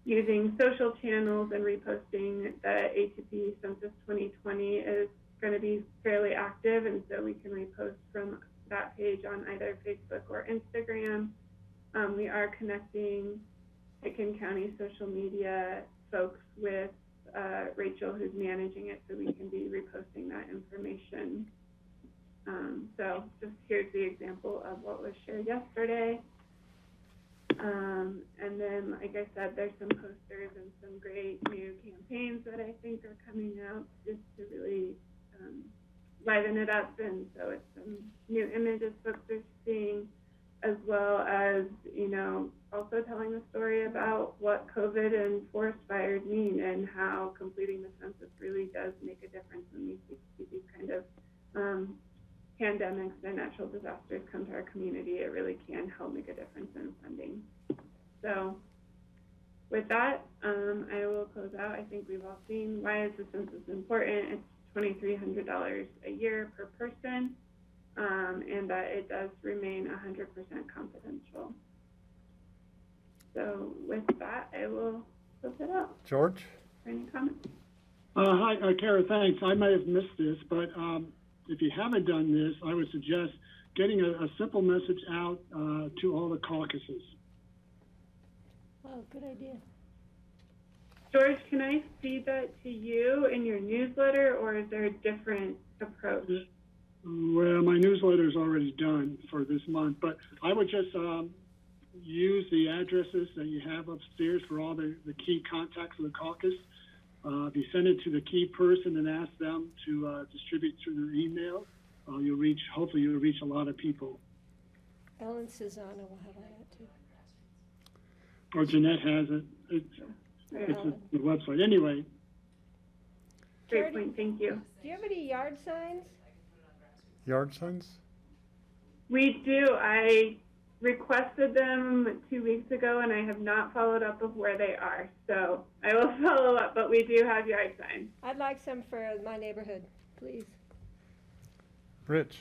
using social channels and reposting. The A2P Census 2020 is going to be fairly active, and so we can repost from that page on either Facebook or Instagram. We are connecting Picken County social media folks with Rachel, who's managing it, so we can be reposting that information. So just here's the example of what was shared yesterday. And then, like I said, there's some posters and some great new campaigns that I think are coming out just to really liven it up. And so it's some new images folks are seeing, as well as, also telling the story about what COVID and forest fires mean and how completing the census really does make a difference when we see these kind of pandemics and natural disasters come to our community. It really can help make a difference in funding. So with that, I will close out. I think we've all seen why is the census important. It's $2,300 a year per person, and that it does remain 100% confidential. So with that, I will close it out. George? Any comments? Hi, Kara, thanks. I might have missed this, but if you haven't done this, I would suggest getting a simple message out to all the caucuses. Oh, good idea. George, can I feed that to you in your newsletter, or is there a different approach? Well, my newsletter is already done for this month, but I would just use the addresses that you have upstairs for all the key contacts of the caucus. If you send it to the key person and ask them to distribute through their email, hopefully you'll reach a lot of people. Ellen Cezanne will have that too. Or Jeanette has it. It's the website. Anyway, Great point, thank you. Do you have any yard signs? Yard signs? We do. I requested them 2 weeks ago, and I have not followed up of where they are. So I will follow up, but we do have yard signs. I'd like some for my neighborhood, please. Rich?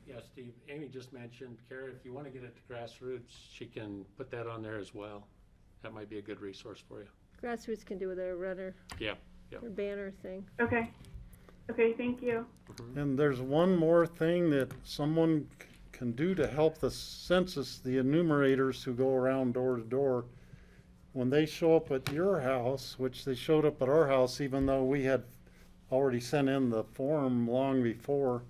Yeah, Steve, Amy just mentioned, Kara, if you want to get it to grassroots, she can put that on there as well. That might be a good resource for you. Grassroots can do with a runner Yeah. or banner thing. Okay. Okay, thank you. And there's one more thing that someone can do to help the census, the enumerators who go around door to door. When they show up at your house, which they showed up at our house, even though we had already sent in the form long before,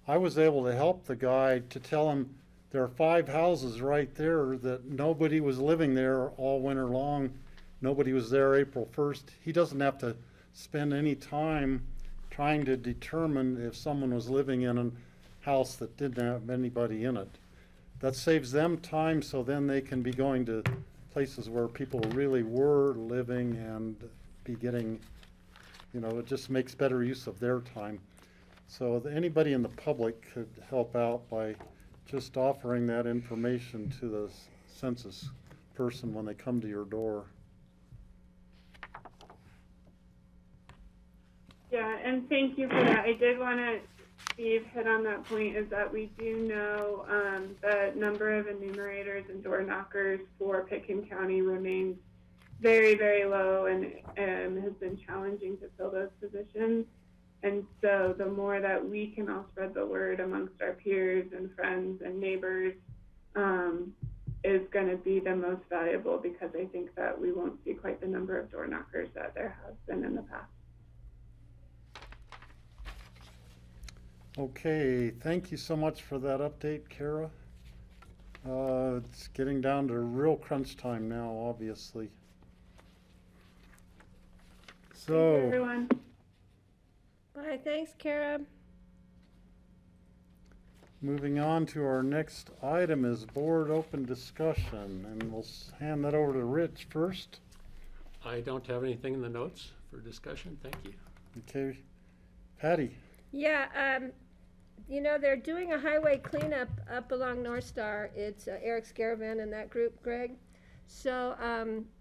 I was able to help the guy to tell him there are 5 houses right there that nobody was living there all winter long. Nobody was there April 1st. He doesn't have to spend any time trying to determine if someone was living in a house that didn't have anybody in it. That saves them time, so then they can be going to places where people really were living and be getting, it just makes better use of their time. So anybody in the public could help out by just offering that information to the census person when they come to your door. Yeah, and thank you for that. I did want to, Steve, hit on that point, is that we do know the number of enumerators and door knockers for Pitkin County remains very, very low and has been challenging to fill those positions. And so the more that we can all spread the word amongst our peers and friends and neighbors is going to be the most valuable, because I think that we won't see quite the number of door knockers that there has been in the past. Okay, thank you so much for that update, Kara. It's getting down to real crunch time now, obviously. Thank you, So, everyone. Bye, thanks, Kara. moving on to our next item is board open discussion, and we'll hand that over to Rich first. I don't have anything in the notes for discussion. Thank you. Okay, Patty? Yeah, they're doing a highway cleanup up along North Star. It's Eric Scaravan and that group, Greg. So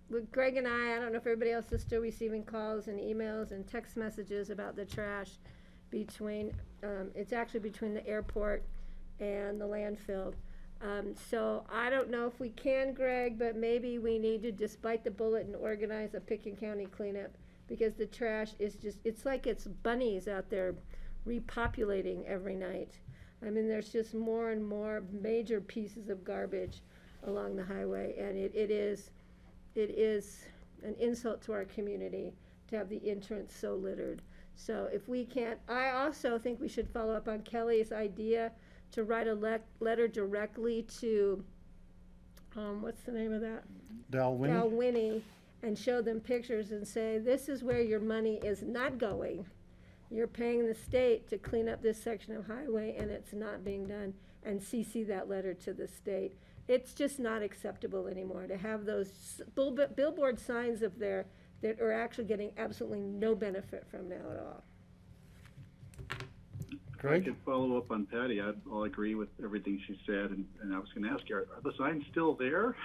with Greg and I don't know if everybody else is still receiving calls and emails and text messages about the trash between, it's actually between the airport and the landfill. So I don't know if we can, Greg, but maybe we need to just bite the bullet and organize a Pitkin County cleanup, because the trash is just, it's like it's bunnies out there repopulating every night. I mean, there's just more and more major pieces of garbage along the highway, and it is an insult to our community to have the entrance so littered. So if we can't, I also think we should follow up on Kelly's idea to write a letter directly to, what's the name of that? Dalwhinnie, and show them pictures and say, this is where your money is not going. You're paying the state to clean up this section of highway, and it's not being done, and CC that letter to the state. It's just not acceptable anymore to have those billboard signs up there that are actually getting absolutely no benefit from now at all. Greg? I could follow up on Patty. I'll agree with everything she said, and I was going to ask you, are the signs still there?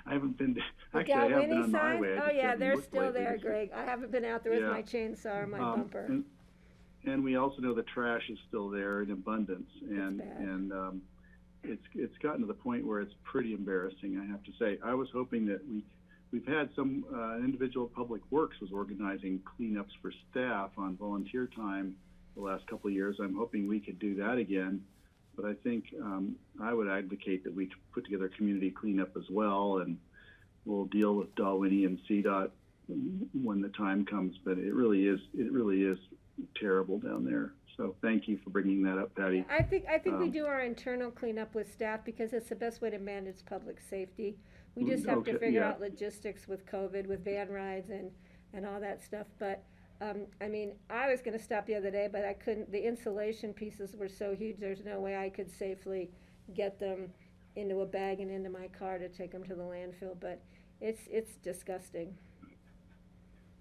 I haven't been, actually I have been on the highway. Oh yeah, they're still there, Greg. I haven't been out there with my chainsaw or my bumper. And we also know the trash is still there in abundance, and it's gotten to the point where it's pretty embarrassing, I have to say. I was hoping that we've had some individual public works was organizing cleanups for staff on volunteer time the last couple of years. I'm hoping we could do that again. But I think I would advocate that we put together a community cleanup as well, and we'll deal with Dalwhinnie and CDOT when the time comes. But it really is terrible down there. So thank you for bringing that up, Patty. I think we do our internal cleanup with staff, because it's the best way to manage public safety. We just have to figure out logistics with COVID, with van rides and all that stuff. But I mean, I was gonna stop the other day, but I couldn't, the insulation pieces were so huge, there's no way I could safely get them into a bag and into my car to take them to the landfill, but it's disgusting.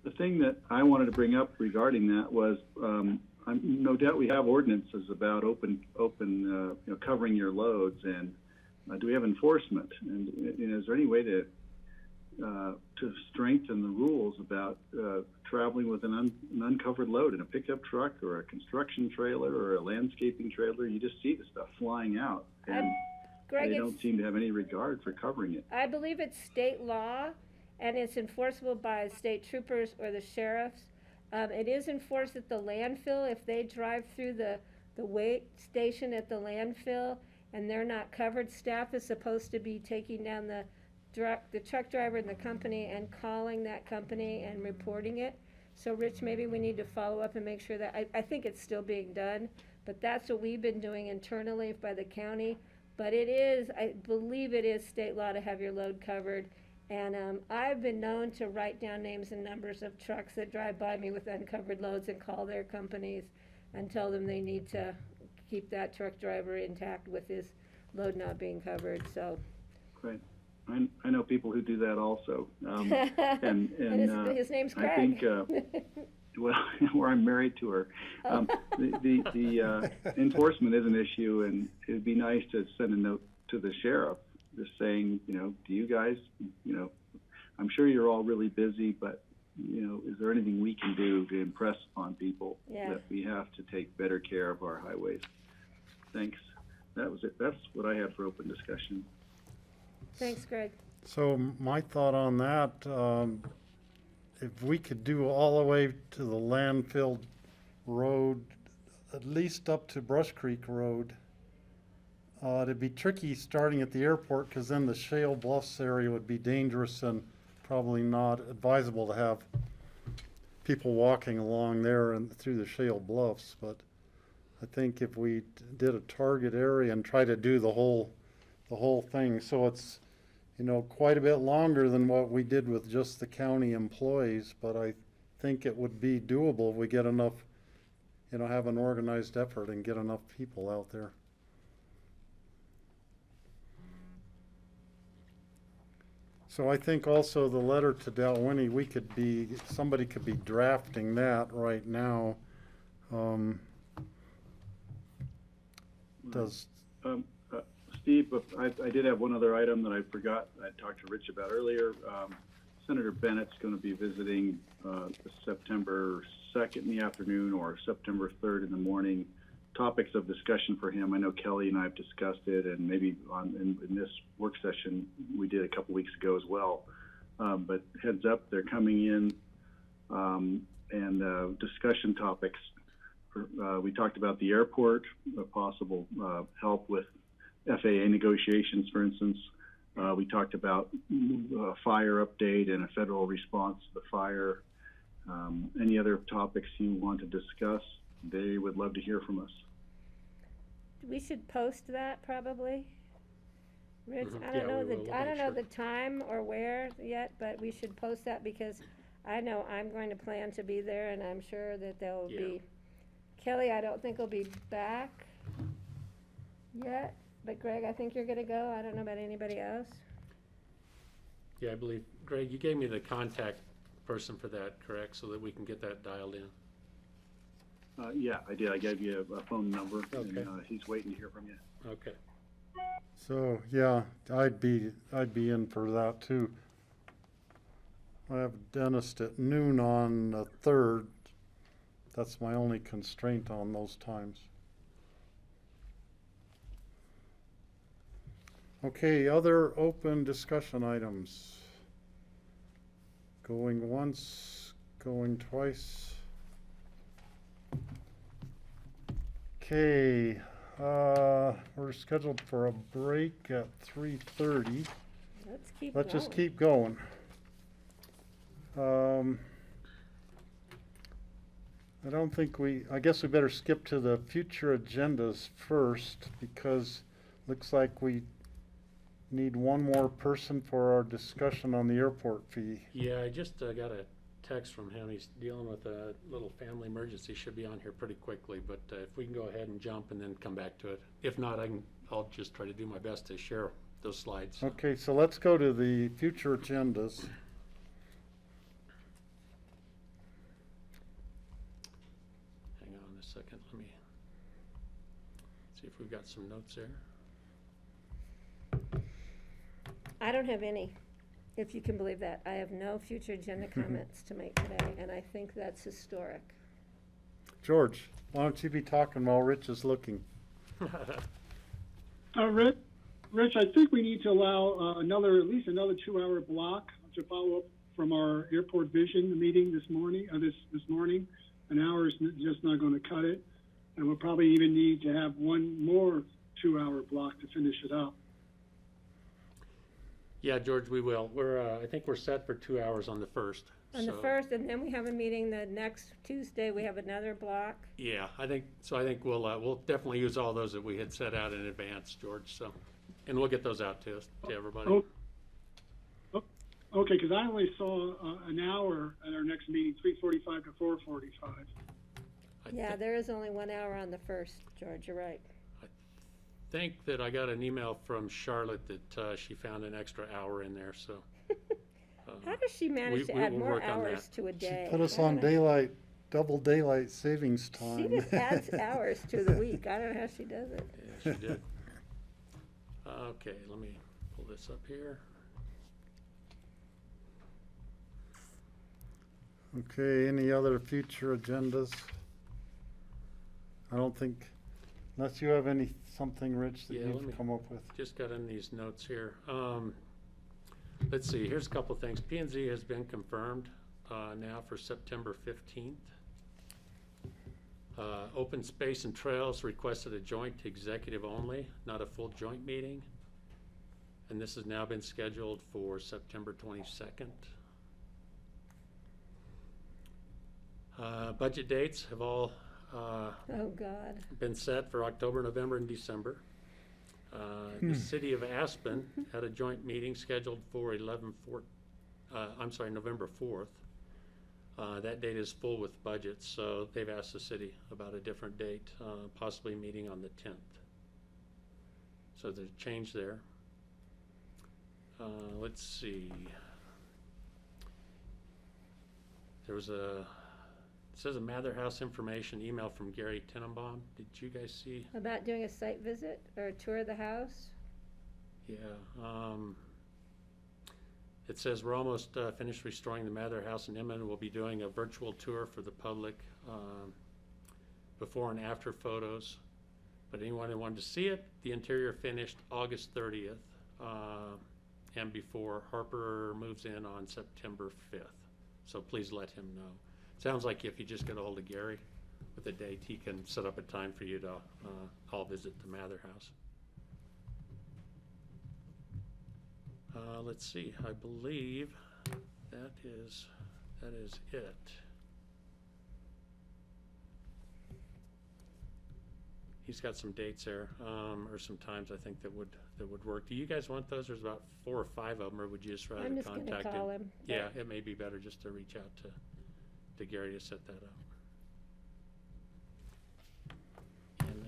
The thing that I wanted to bring up regarding that was, no doubt we have ordinances about covering your loads, and do we have enforcement? And is there any way to strengthen the rules about traveling with an uncovered load in a pickup truck or a construction trailer or a landscaping trailer? You just see the stuff flying out, and Greg, they don't seem to have any regard for covering it. I believe it's state law, and it's enforceable by state troopers or the sheriffs. It is enforced at the landfill if they drive through the weight station at the landfill and they're not covered. Staff is supposed to be taking down the truck driver and the company and calling that company and reporting it. So Rich, maybe we need to follow up and make sure that, I think it's still being done, but that's what we've been doing internally by the county. But it is, I believe it is state law to have your load covered. And I've been known to write down names and numbers of trucks that drive by me with uncovered loads and call their companies and tell them they need to keep that truck driver intact with his load not being covered, so. Right. I know people who do that also. And his name's Craig. I think, well, where I'm married to her. The enforcement is an issue, and it'd be nice to send a note to the sheriff just saying, do you guys, I'm sure you're all really busy, but, is there anything we can do to impress upon people that we have to take better care of our highways? Thanks. That was it. That's what I had for open discussion. Thanks, Greg. So my thought on that, if we could do all the way to the landfill road, at least up to Brush Creek Road, it'd be tricky starting at the airport, because then the Shale Bluffs area would be dangerous and probably not advisable to have people walking along there and through the Shale Bluffs. But I think if we did a target area and try to do the whole thing, so it's, quite a bit longer than what we did with just the county employees, but I think it would be doable if we get enough, have an organized effort and get enough people out there. So I think also the letter to Dalwhinnie, somebody could be drafting that right now. Steve, I did have one other item that I forgot. I talked to Rich about earlier. Senator Bennett's going to be visiting September 2nd in the afternoon or September 3rd in the morning. Topics of discussion for him. I know Kelly and I have discussed it, and maybe in this work session we did a couple weeks ago as well. But heads up, they're coming in, and discussion topics. We talked about the airport, possible help with FAA negotiations, for instance. We talked about a fire update and a federal response to the fire. Any other topics you want to discuss? They would love to hear from us. We should post that probably. Rich, Mhm. I don't Yeah, know we will. I don't know Sure. the time or where yet, but we should post that because I know I'm going to plan to be there, and I'm sure that there'll be. Kelly, I don't think will be back yet, but Greg, I think you're gonna go. I don't know about anybody else. Yeah, I believe, Greg, you gave me the contact person for that, correct, so that we can get that dialed in? Yeah, I did. I gave you a phone number, Okay. and he's waiting to hear from you. Okay. So, yeah, I'd be in for that too. I have a dentist at noon on the 3rd. That's my only constraint on those times. Okay, other open discussion items. Going once, going twice. Okay, we're scheduled for a break at 3:30. Let's just keep going. I don't think I guess we better skip to the future agendas first, because looks like we need one more person for our discussion on the airport fee. Yeah, I just got a text from him. He's dealing with a little family emergency. Should be on here pretty quickly, but if we can go ahead and jump and then come back to it. If not, I'll just try to do my best to share those slides. Okay, so let's go to the future agendas. Hang on a second. Let me see if we've got some notes there. I don't have any, if you can believe that. I have no future agenda comments to make today, and I think that's historic. George, why don't you be talking while Rich is looking? Rich, I think we need to allow at least another 2-hour block to follow up from our airport vision meeting this morning. This morning, an hour is just not going to cut it, and we'll probably even need to have one more 2-hour block to finish it up. Yeah, George, we will. I think we're set for 2 hours on the first. On the first, and then we have a meeting the next Tuesday. We have another block. Yeah, I think we'll definitely use all those that we had set out in advance, George. So, and we'll get those out to everybody. Okay, because I only saw an hour at our next meeting, 3:45 to 4:45. Yeah, there is only 1 hour on the first, George. You're right. I think that I got an email from Charlotte that she found an extra hour in there. So. How does she manage to add more hours to a day? She put us I on don't know. double daylight savings She time. just adds hours to the week. I don't know how she does it. Yeah, she did. Okay, let me pull this up here. Okay, any other future agendas? I don't think, unless you have something, Rich, that Yeah, let me- you've come up with. Just got in these notes here. Let's see, here's a couple things. P&Z has been confirmed now for September 15th. Open Space and Trails requested a joint executive only, not a full joint meeting. And this has now been scheduled for September 22nd. Budget dates have all Oh, God. been set for October, November, and December. The city of Aspen had a joint meeting scheduled for November 4th. That date is full with budgets, so they've asked the city about a different date, possibly meeting on the 10th. So there's a change there. Let's see. There was it says a Mather House information email from Gary Tenenbaum. Did you guys see? About doing a site visit or a tour of the house? Yeah. It says we're almost finished restoring the Mather House in Inman. We'll be doing a virtual tour for the public, before and after photos. But anyone who wanted to see it, the interior finished August 30th, and before Harper moves in on September 5th. So please let him know. Sounds like if you just get a hold of Gary with a date, he can set up a time for you to all visit the Mather House. Let's see, I believe that is it. He's got some dates there, or some times I think that would work. Do you guys want those? There's about 4 or 5 of them, or would you just rather I'm just contact going to call him. Yeah, it may be better just to reach out to Gary to set that up. And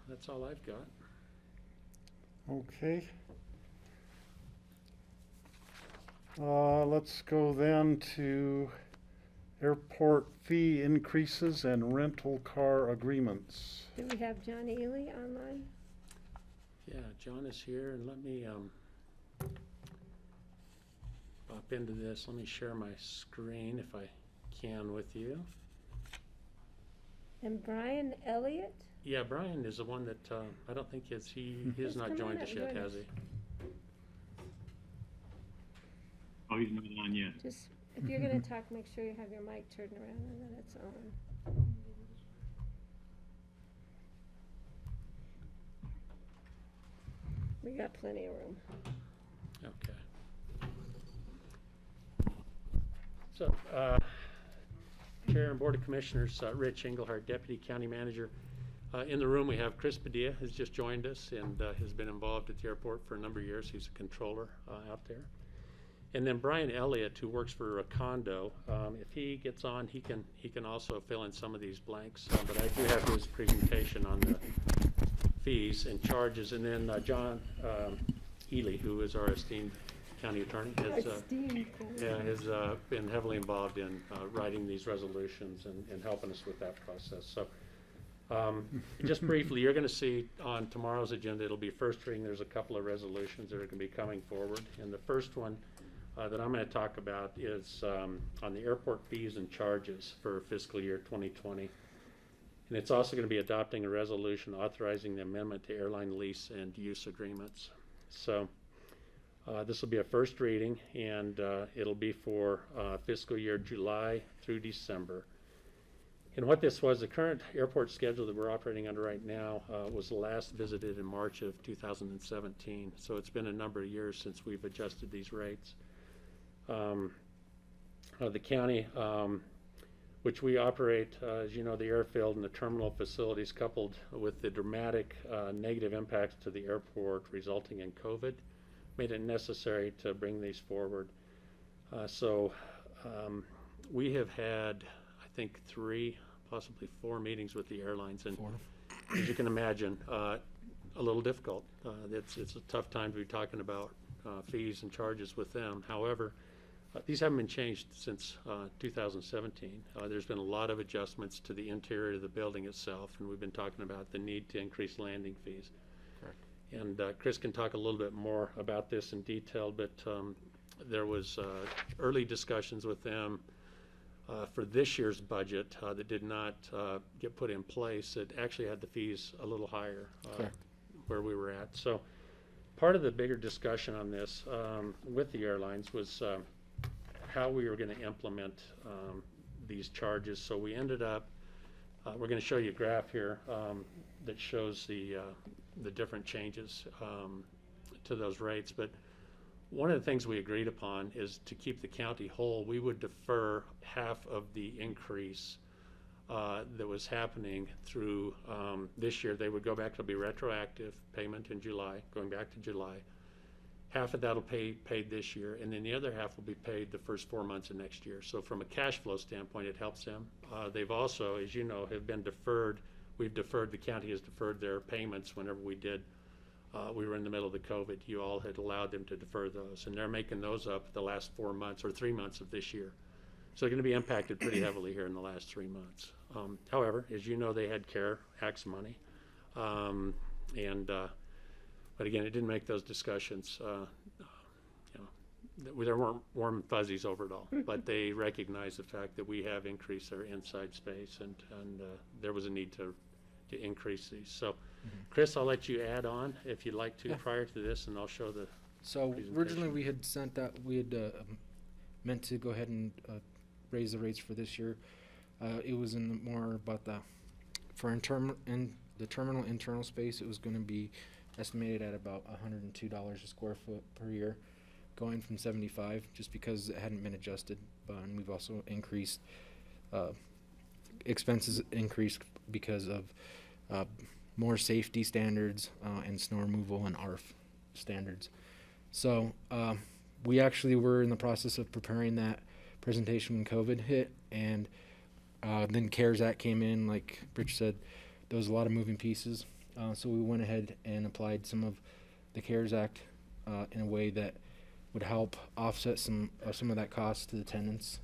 that's all I've got. Okay. Let's go then to airport fee increases and rental car agreements. Do we have John Ely online? Yeah, John is here, and let me pop into this. Let me share my screen if I can with you. And Brian Elliott? Yeah, Brian is the one that I don't think he has not come joined on us up, yet, join has us. he? Oh, he's not on yet. Just, if you're going to talk, make sure you have your mic turned around and that it's on. We got plenty of room. Okay. So, Chair and Board of Commissioners, Rich Engelhardt, Deputy County Manager. In the room, we have Chris Padilla, who's just joined us and has been involved at the airport for a number of years. He's a controller out there. And then Brian Elliott, who works for a condo, if he gets on, he can also fill in some of these blanks. But I do have his presentation on the fees and charges. And then John Ely, who is our esteemed county attorney, has been heavily involved in writing these resolutions and helping us with that process. So just briefly, you're going to see on tomorrow's agenda, it'll be first reading. There's a couple of resolutions that are going to be coming forward. And the first one that I'm going to talk about is on the airport fees and charges for fiscal year 2020. And it's also going to be adopting a resolution authorizing the amendment to airline lease and use agreements. So this will be a first reading, and it'll be for fiscal year July through December. And what this was, the current airport schedule that we're operating under right now was last visited in March of 2017. So it's been a number of years since we've adjusted these rates. The county, which we operate, as you know, the airfield and the terminal facilities, coupled with the dramatic negative impacts to the airport resulting in COVID, made it necessary to bring these forward. So we have had, I think, 3, possibly 4 meetings with the airlines, and as you can imagine, a little difficult. It's a tough time to be talking about fees and charges with them. However, these haven't been changed since 2017. There's been a lot of adjustments to the interior of the building itself, and we've been talking about the need to increase landing fees. Correct. And Chris can talk a little bit more about this in detail, but there was early discussions with them for this year's budget that did not get put in place. It actually had the fees a little higher where we were at. So part of the bigger discussion on this with the airlines was how we were going to implement these charges. So we ended up, we're going to show you a graph here that shows the different changes to those rates. But one of the things we agreed upon is to keep the county whole, we would defer half of the increase that was happening through this year. They would go back, it'll be retroactive payment in July, going back to July. Half of that will be paid this year, and then the other half will be paid the first 4 months of next year. So from a cash flow standpoint, it helps them. They've also, as you know, have been deferred. The county has deferred their payments whenever we did. We were in the middle of the COVID. You all had allowed them to defer those, and they're making those up the last 4 months or 3 months of this year. So they're going to be impacted pretty heavily here in the last 3 months. However, as you know, they had CARE Act's money, but again, it didn't make those discussions, there weren't warm fuzzies over it all, but they recognized the fact that we have increased our inside space, and there was a need to increase these. So, Chris, I'll let you add on if you'd like to prior to this, and I'll show the So originally we had sent that, we had meant to go ahead and raise the rates for this year. It was in more about for the terminal internal space, it was going to be estimated at about $102 a square foot per year, going from 75, just because it hadn't been adjusted. And we've also increased expenses increased because of more safety standards and snow removal and ARF standards. So we actually were in the process of preparing that presentation when COVID hit, and then CARES Act came in. Like Rich said, there was a lot of moving pieces. So we went ahead and applied some of the CARES Act in a way that would help offset some of that cost to the tenants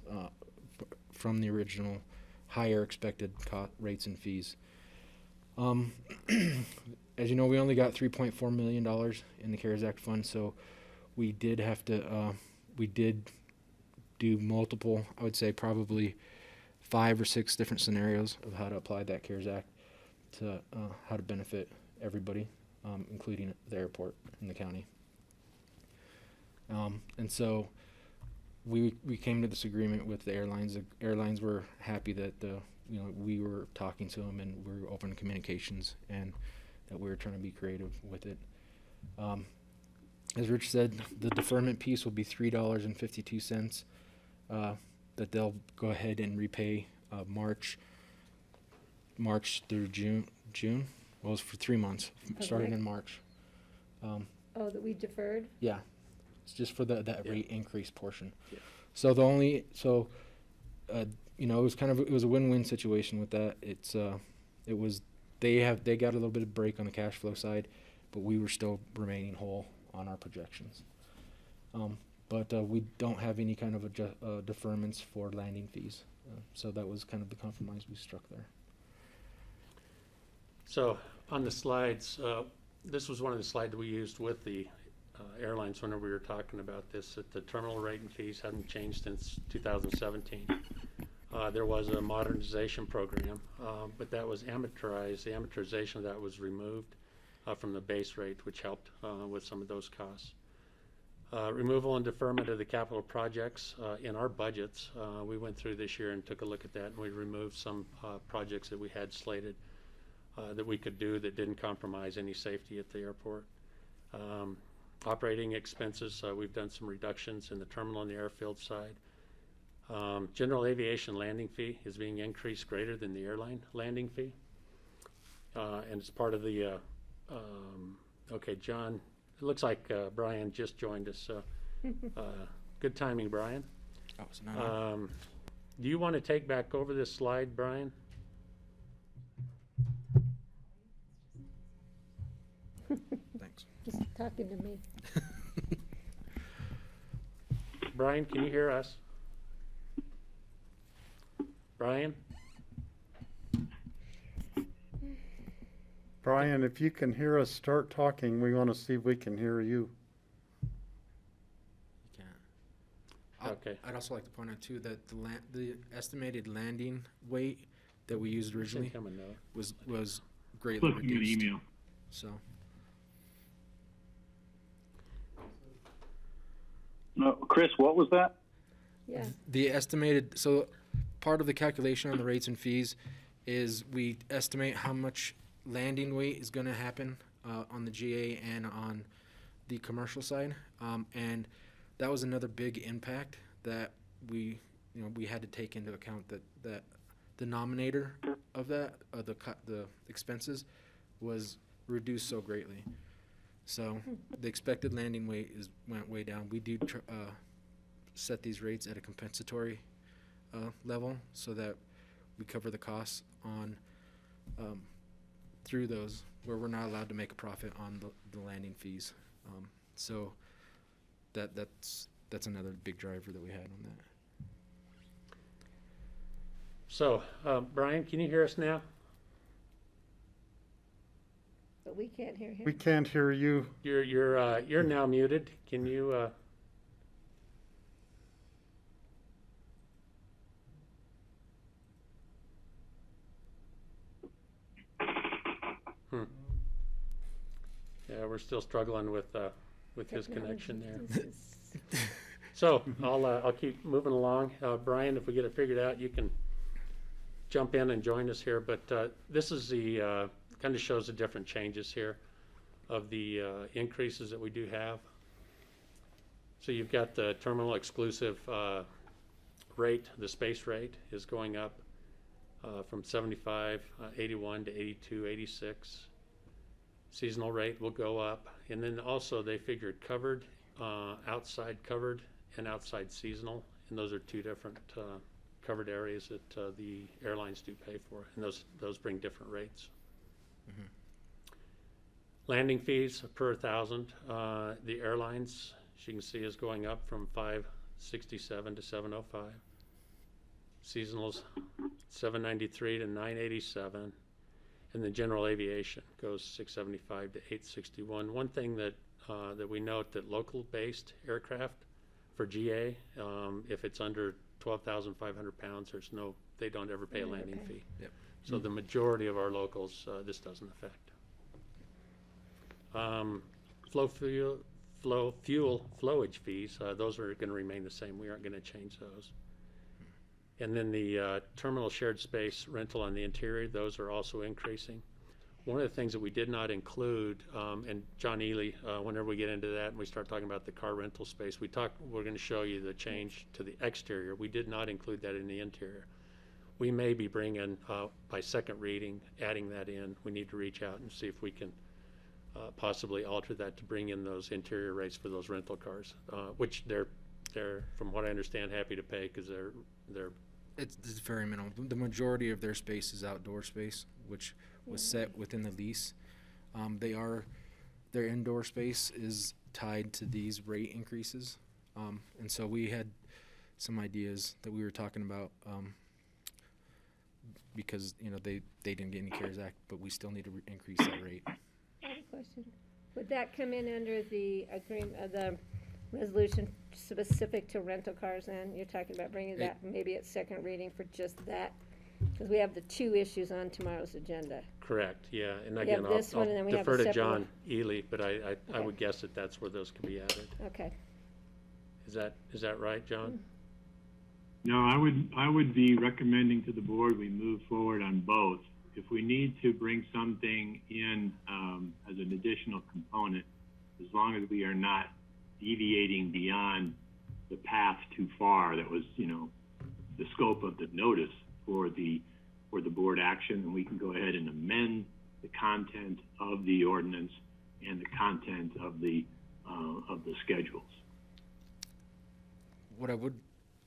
from the original higher expected rates and fees. As you know, we only got $3.4 million in the CARES Act fund, so we did have to, we did do multiple, I would say probably 5 or 6 different scenarios of how to apply that CARES Act to how to benefit everybody, including the airport and the county. And so we came to this agreement with the airlines. The airlines were happy that we were talking to them and we were open communications, and that we were trying to be creative with it. As Rich said, the deferment piece will be $3.52 that they'll go ahead and repay March through June. Well, it's for 3 months, starting in March. That we deferred? Yeah. It's just for that Yeah. rate increase portion. Yeah. So the only, so, you know, it was a win-win situation with that. It was, they got a little bit of break on the cash flow side, but we were still remaining whole on our projections. But we don't have any kind of deferments for landing fees. So that was kind of the compromise we struck there. So on the slides, this was one of the slides we used with the airlines whenever we were talking about this, that the terminal rate and fees hadn't changed since 2017. There was a modernization program, but that was amortized. The amortization of that was removed from the base rate, which helped with some of those costs. Removal and deferment of the capital projects in our budgets. We went through this year and took a look at that, and we removed some projects that we had slated that we could do that didn't compromise any safety at the airport. Operating expenses, we've done some reductions in the terminal and the airfield side. General aviation landing fee is being increased greater than the airline landing fee. And it's part of the, okay, John, it looks like Brian just joined us. So good timing, Brian. Oh, so now Do you want to take back over this slide, Brian? thanks. Just talking to me. Brian, can you hear us? Brian? Brian, if you can hear us start talking, we want to see if we can hear you. You can't. Okay. I'd also like to point out too that the estimated landing weight that we used originally Send him a note. was greatly Looking at reduced. email. So No, Chris, what was that? Yeah. the estimated, so part of the calculation on the rates and fees is we estimate how much landing weight is going to happen on the GA and on the commercial side, and that was another big impact that we had to take into account, that the denominator of that the expenses was reduced so greatly. So the expected landing weight went way down. We do set these rates at a compensatory level so that we cover the costs on through those, where we're not allowed to make a profit on the landing fees. So that's another big driver that we had on that. So, Brian, can you hear us now? But we can't hear him. We can't hear you. You're now muted. Can you? Yeah, we're still struggling with his connection there. This is- So I'll keep moving along. Brian, if we get it figured out, you can jump in and join us here. But this is the kind of shows the different changes here of the increases that we do have. So you've got the terminal exclusive rate, the space rate is going up from 75.81 to 82.86. Seasonal rate will go up, and then also they figured covered, outside covered, and outside seasonal, and those are two different covered areas that the airlines do pay for, and those bring different rates. Mhm. Landing fees per 1,000. The airlines, as you can see, is going up from 567 to 705. Seasonals 793 to 987. And the general aviation goes 675 to 861. One thing that we note, that local based aircraft for GA, if it's under 12,500 pounds, they don't ever pay a landing fee. Yep. So the majority of our locals, this doesn't affect. Flowage fees, those are going to remain the same. We aren't going to change those. And then the terminal shared space rental on the interior, those are also increasing. One of the things that we did not include, and John Ely, whenever we get into that and we start talking about the car rental space, we're going to show you the change to the exterior. We did not include that in the interior. We may be bringing, by second reading, adding that in. We need to reach out and see if we can possibly alter that to bring in those interior rates for those rental cars, which they're, from what I understand, happy to pay because they're It's very minimal. The majority of their space is outdoor space, which was set within the lease. Their indoor space is tied to these rate increases. And so we had some ideas that we were talking about, because, they didn't get any CARES Act, but we still need to increase that rate. I have a question. Would that come in under the agreement, the resolution specific to rental cars then? You're talking about bringing that maybe at second reading for just that? Because we have the two issues on tomorrow's agenda. correct, yeah. And We again, have this one, and then I'll we have a defer to separate John one. Ely, but I Okay. would guess that that's where those could be added. Okay. Is that right, John? No, I would be recommending to the board we move forward on both. If we need to bring something in as an additional component, as long as we are not deviating beyond the path too far, that was, the scope of the notice for the board action, and we can go ahead and amend the content of the ordinance and the content of the schedules. What I would,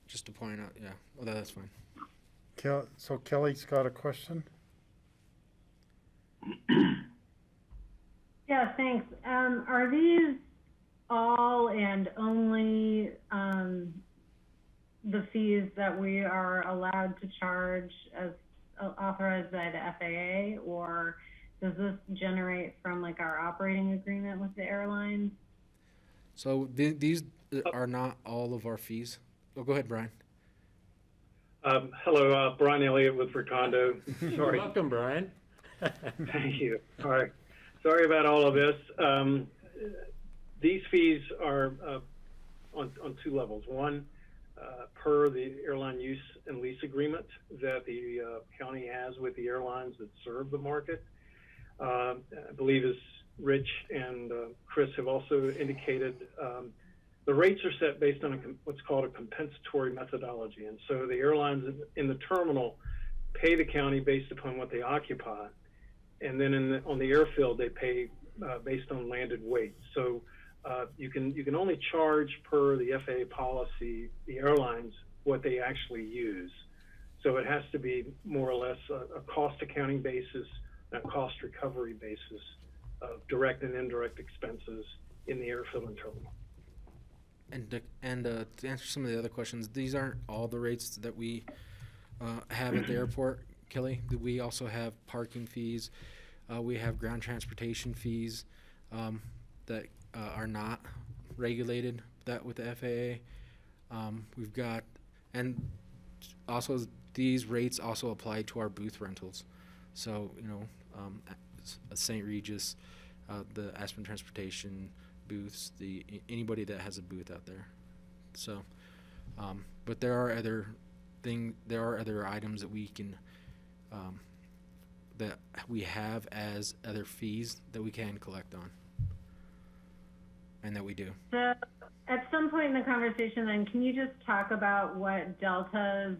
just to point out, yeah, well, that's fine. So Kelly's got a question? Yeah, thanks. Are these all and only the fees that we are allowed to charge as authorized by the FAA, or does this generate from like our operating agreement with the airlines? So these are not all of our fees. Oh, go ahead, Brian. Hello, Brian Elliott with Recondo. Sorry. Welcome, Brian. Thank you. All right. Sorry about all of this. These fees are on two levels. One, per the airline use and lease agreement that the county has with the airlines that serve the market. I believe as Rich and Chris have also indicated, the rates are set based on what's called a compensatory methodology. And so the airlines in the terminal pay the county based upon what they occupy. And then on the airfield, they pay based on landed weight. So you can only charge per the FAA policy, the airlines, what they actually use. So it has to be more or less a cost accounting basis, and a cost recovery basis of direct and indirect expenses in the airfield and terminal. And to answer some of the other questions, these aren't all the rates that we have at the airport, Kelly. We also have parking fees. We have ground transportation fees that are not regulated with the FAA. We've got, and also these rates also apply to our booth rentals. So, St. Regis, the Aspen Transportation booths, anybody that has a booth out there. So, but there are other items that we can, that we have as other fees that we can collect on, and that we do. So at some point in the conversation then, can you just talk about what Delta's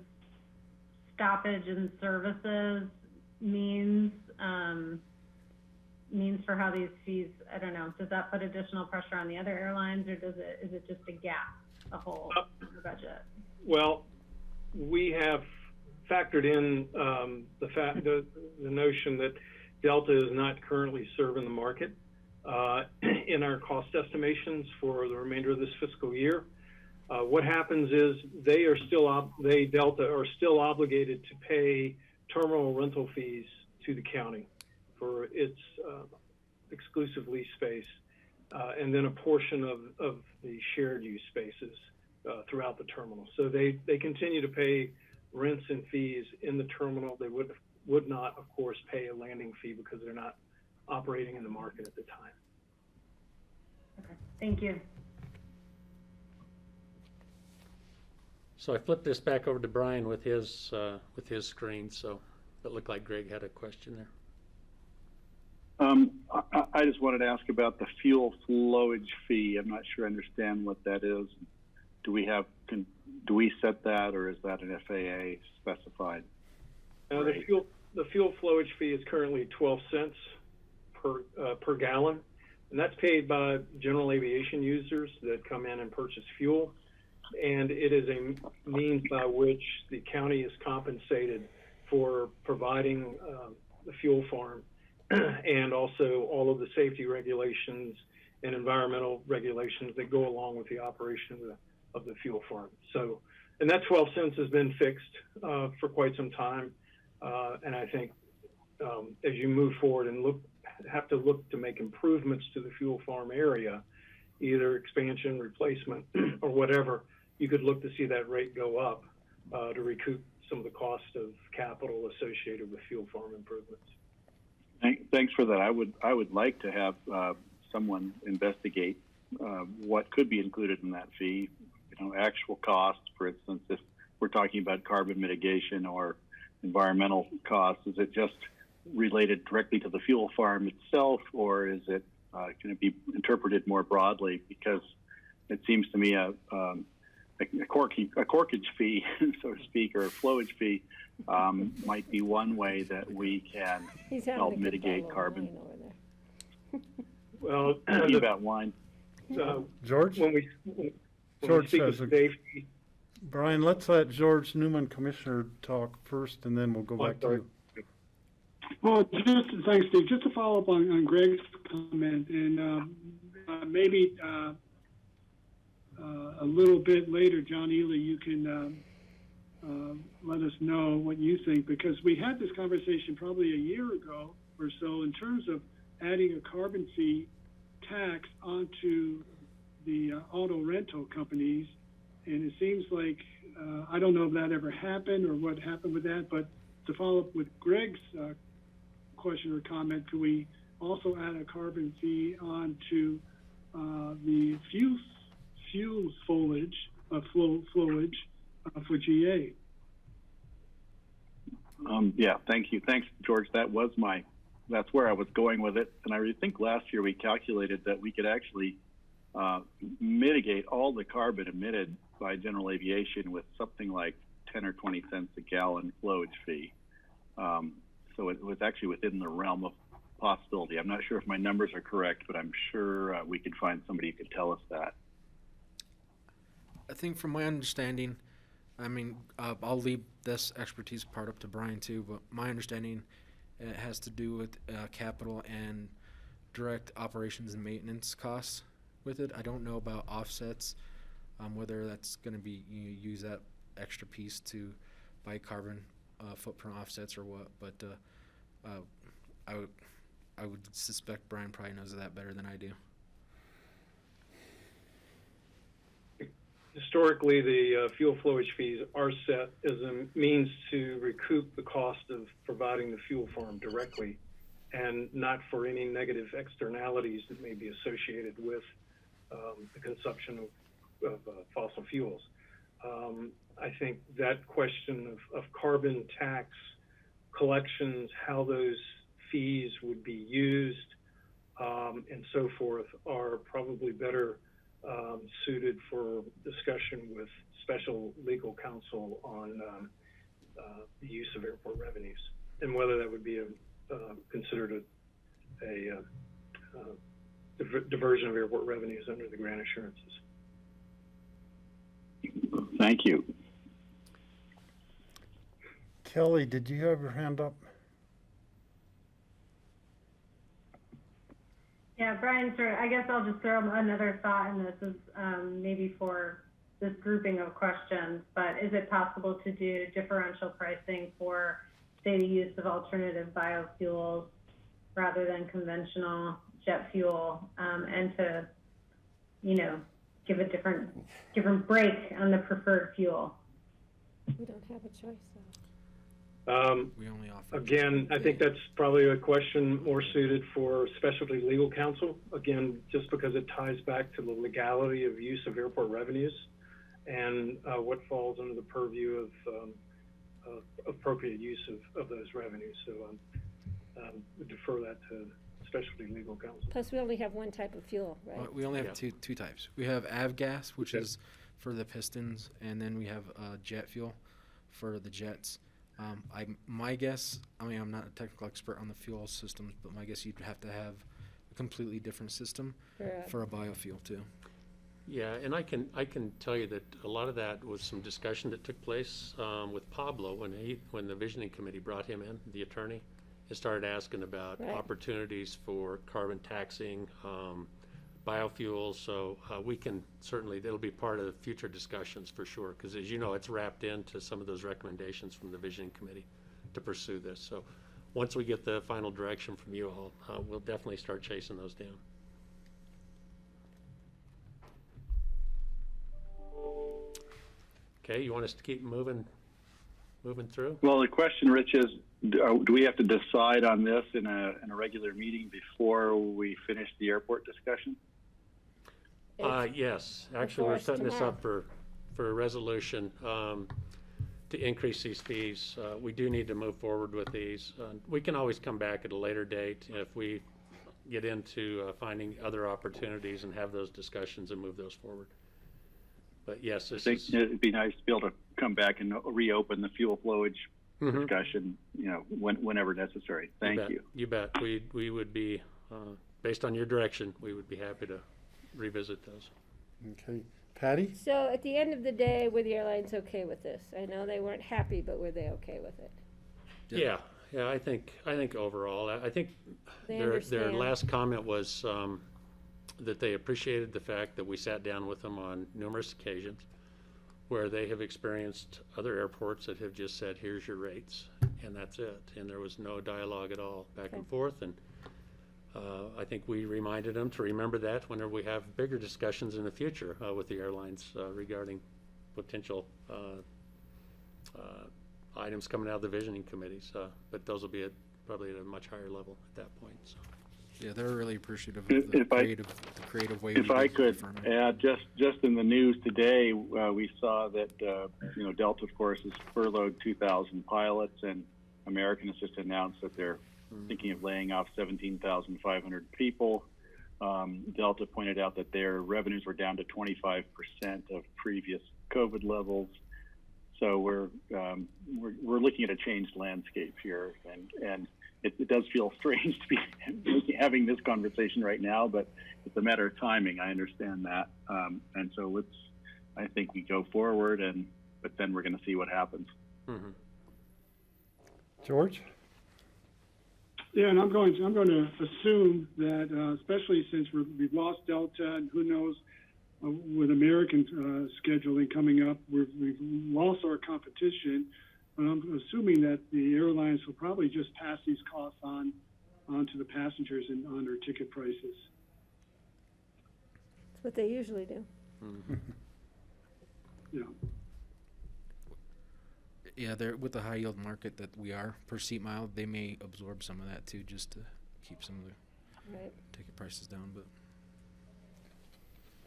stoppage and services means for how these fees, I don't know, does that put additional pressure on the other airlines, or is it just a gap, a hole in the budget? Well, we have factored in the notion that Delta is not currently serving the market in our cost estimations for the remainder of this fiscal year. What happens is Delta are still obligated to pay terminal rental fees to the county for its exclusive lease space, and then a portion of the shared use spaces throughout the terminal. So they continue to pay rents and fees in the terminal. They would not, of course, pay a landing fee because they're not operating in the market at the time. Okay, thank you. So I flipped this back over to Brian with his screen. So it looked like Greg had a question there. I just wanted to ask about the fuel flowage fee. I'm not sure I understand what that is. Do we set that, or is that an FAA specified? The fuel flowage fee is currently 12 cents per gallon, and that's paid by general aviation users that come in and purchase fuel. And it is a means by which the county is compensated for providing the fuel farm and also all of the safety regulations and environmental regulations that go along with the operation of the fuel farm. So, and that 12 cents has been fixed for quite some time. And I think as you move forward and have to look to make improvements to the fuel farm area, either expansion, replacement, or whatever, you could look to see that rate go up to recoup some of the cost of capital associated with fuel farm improvements. Thanks for that. I would like to have someone investigate what could be included in that fee. You know, actual costs, for instance, if we're talking about carbon mitigation or environmental costs, is it just related directly to the fuel farm itself, or is it going to be interpreted more broadly? Because it seems to me a corkage fee, so to speak, or a flowage fee might be one way that we can help mitigate carbon. Well, talking about wine. George? George says, safety. Brian, let's let George Newman, Commissioner, talk first, and then we'll go back to you. Well, thanks, Steve. Just to follow up on Greg's comment, and maybe a little bit later, John Ely, you can let us know what you think, because we had this conversation probably a year ago or so in terms of adding a carbon fee tax onto the auto rental companies, and it seems like I don't know if that ever happened or what happened with that, but to follow up with Greg's question or comment, could we also add a carbon fee onto the fuel flowage for GA? Yeah, thank you. Thanks, George. That's where I was going with it. And I think last year we calculated that we could actually mitigate all the carbon emitted by general aviation with something like 10 or 20 cents a gallon flowage fee. So it was actually within the realm of possibility. I'm not sure if my numbers are correct, but I'm sure we could find somebody who could tell us that. I think from my understanding, I mean, I'll leave this expertise part up to Brian too, but my understanding, it has to do with capital and direct operations and maintenance costs with it. I don't know about offsets, whether that's going to be, use that extra piece to buy carbon footprint offsets or what, but I would suspect Brian probably knows that better than I do. Historically, the fuel flowage fees are set as a means to recoup the cost of providing the fuel farm directly, and not for any negative externalities that may be associated with the consumption of fossil fuels. I think that question of carbon tax collections, how those fees would be used, and so forth, are probably better suited for discussion with special legal counsel on the use of airport revenues, and whether that would be considered a diversion of airport revenues under the grant assurances. Thank you. Kelly, did you have your hand up? Yeah, Brian, sure. I guess I'll just throw another thought in this, is maybe for this grouping of questions, but is it possible to do differential pricing for, say, the use of alternative biofuels rather than conventional jet fuel, and to, give a different break on the preferred fuel? We don't have a choice, though. We only offer. Again, I think that's probably a question more suited for specialty legal counsel. Again, just because it ties back to the legality of use of airport revenues and what falls under the purview of appropriate use of those revenues. So we defer that to specialty legal counsel. Plus, we only have one type of fuel, right? We only have two types. We have avgas, which is for the pistons, and then we have jet fuel for the jets. My guess, I mean, I'm not a technical expert on the fuel systems, but my guess you'd have to have completely different system Correct. for a biofuel too. Yeah, and I can tell you that a lot of that was some discussion that took place with Pablo when the visioning committee brought him in, the attorney, and started asking about Right. opportunities for carbon taxing, biofuels. So we can certainly, it'll be part of future discussions for sure, because as you know, it's wrapped into some of those recommendations from the visioning committee to pursue this. So once we get the final direction from you all, we'll definitely start chasing those down. Okay, you want us to keep moving through? Well, the question, Rich, is do we have to decide on this in a regular meeting before we finish the airport discussion? Yes, actually, we're setting this up for a resolution to increase these fees. We do need to move forward with these. We can always come back at a later date if we get into finding other opportunities and have those discussions and move those forward. But yes, I think it'd be nice to be able to come back and reopen the fuel flowage Mm-hmm. discussion, whenever necessary. Thank you. You bet. We would be, based on your direction, we would be happy to revisit those. Okay. Patty? So at the end of the day, were the airlines okay with this? I know they weren't happy, but were they okay with it? Yeah, I think overall, I think They their understand. last comment was that they appreciated the fact that we sat down with them on numerous occasions where they have experienced other airports that have just said, here's your rates, and that's it. And there was no dialogue at all back and forth. And I think we reminded them to remember that whenever we have bigger discussions in the future with the airlines regarding potential items coming out of the visioning committees. But those will be probably at a much higher level at that point. So. Yeah, they're really appreciative of the creative way. If I could add, just in the news today, we saw that Delta, of course, has furloughed 2,000 pilots, and American has just announced that they're thinking of laying off 17,500 people. Delta pointed out that their revenues were down to 25% of previous COVID levels. So we're looking at a changed landscape here, and it does feel strange to be having this conversation right now, but it's a matter of timing. I understand that, and so I think we go forward, but then we're going to see what happens. Mm-hmm. George? Yeah, and I'm going to assume that, especially since we've lost Delta, and who knows with American scheduling coming up, we've lost our competition. But I'm assuming that the airlines will probably just pass these costs on to the passengers and on their ticket prices. That's what they usually do. Mm-hmm. Yeah, they're with the high yield market that we are per seat mile, they may absorb some of that too, just to keep some of the ticket prices down. But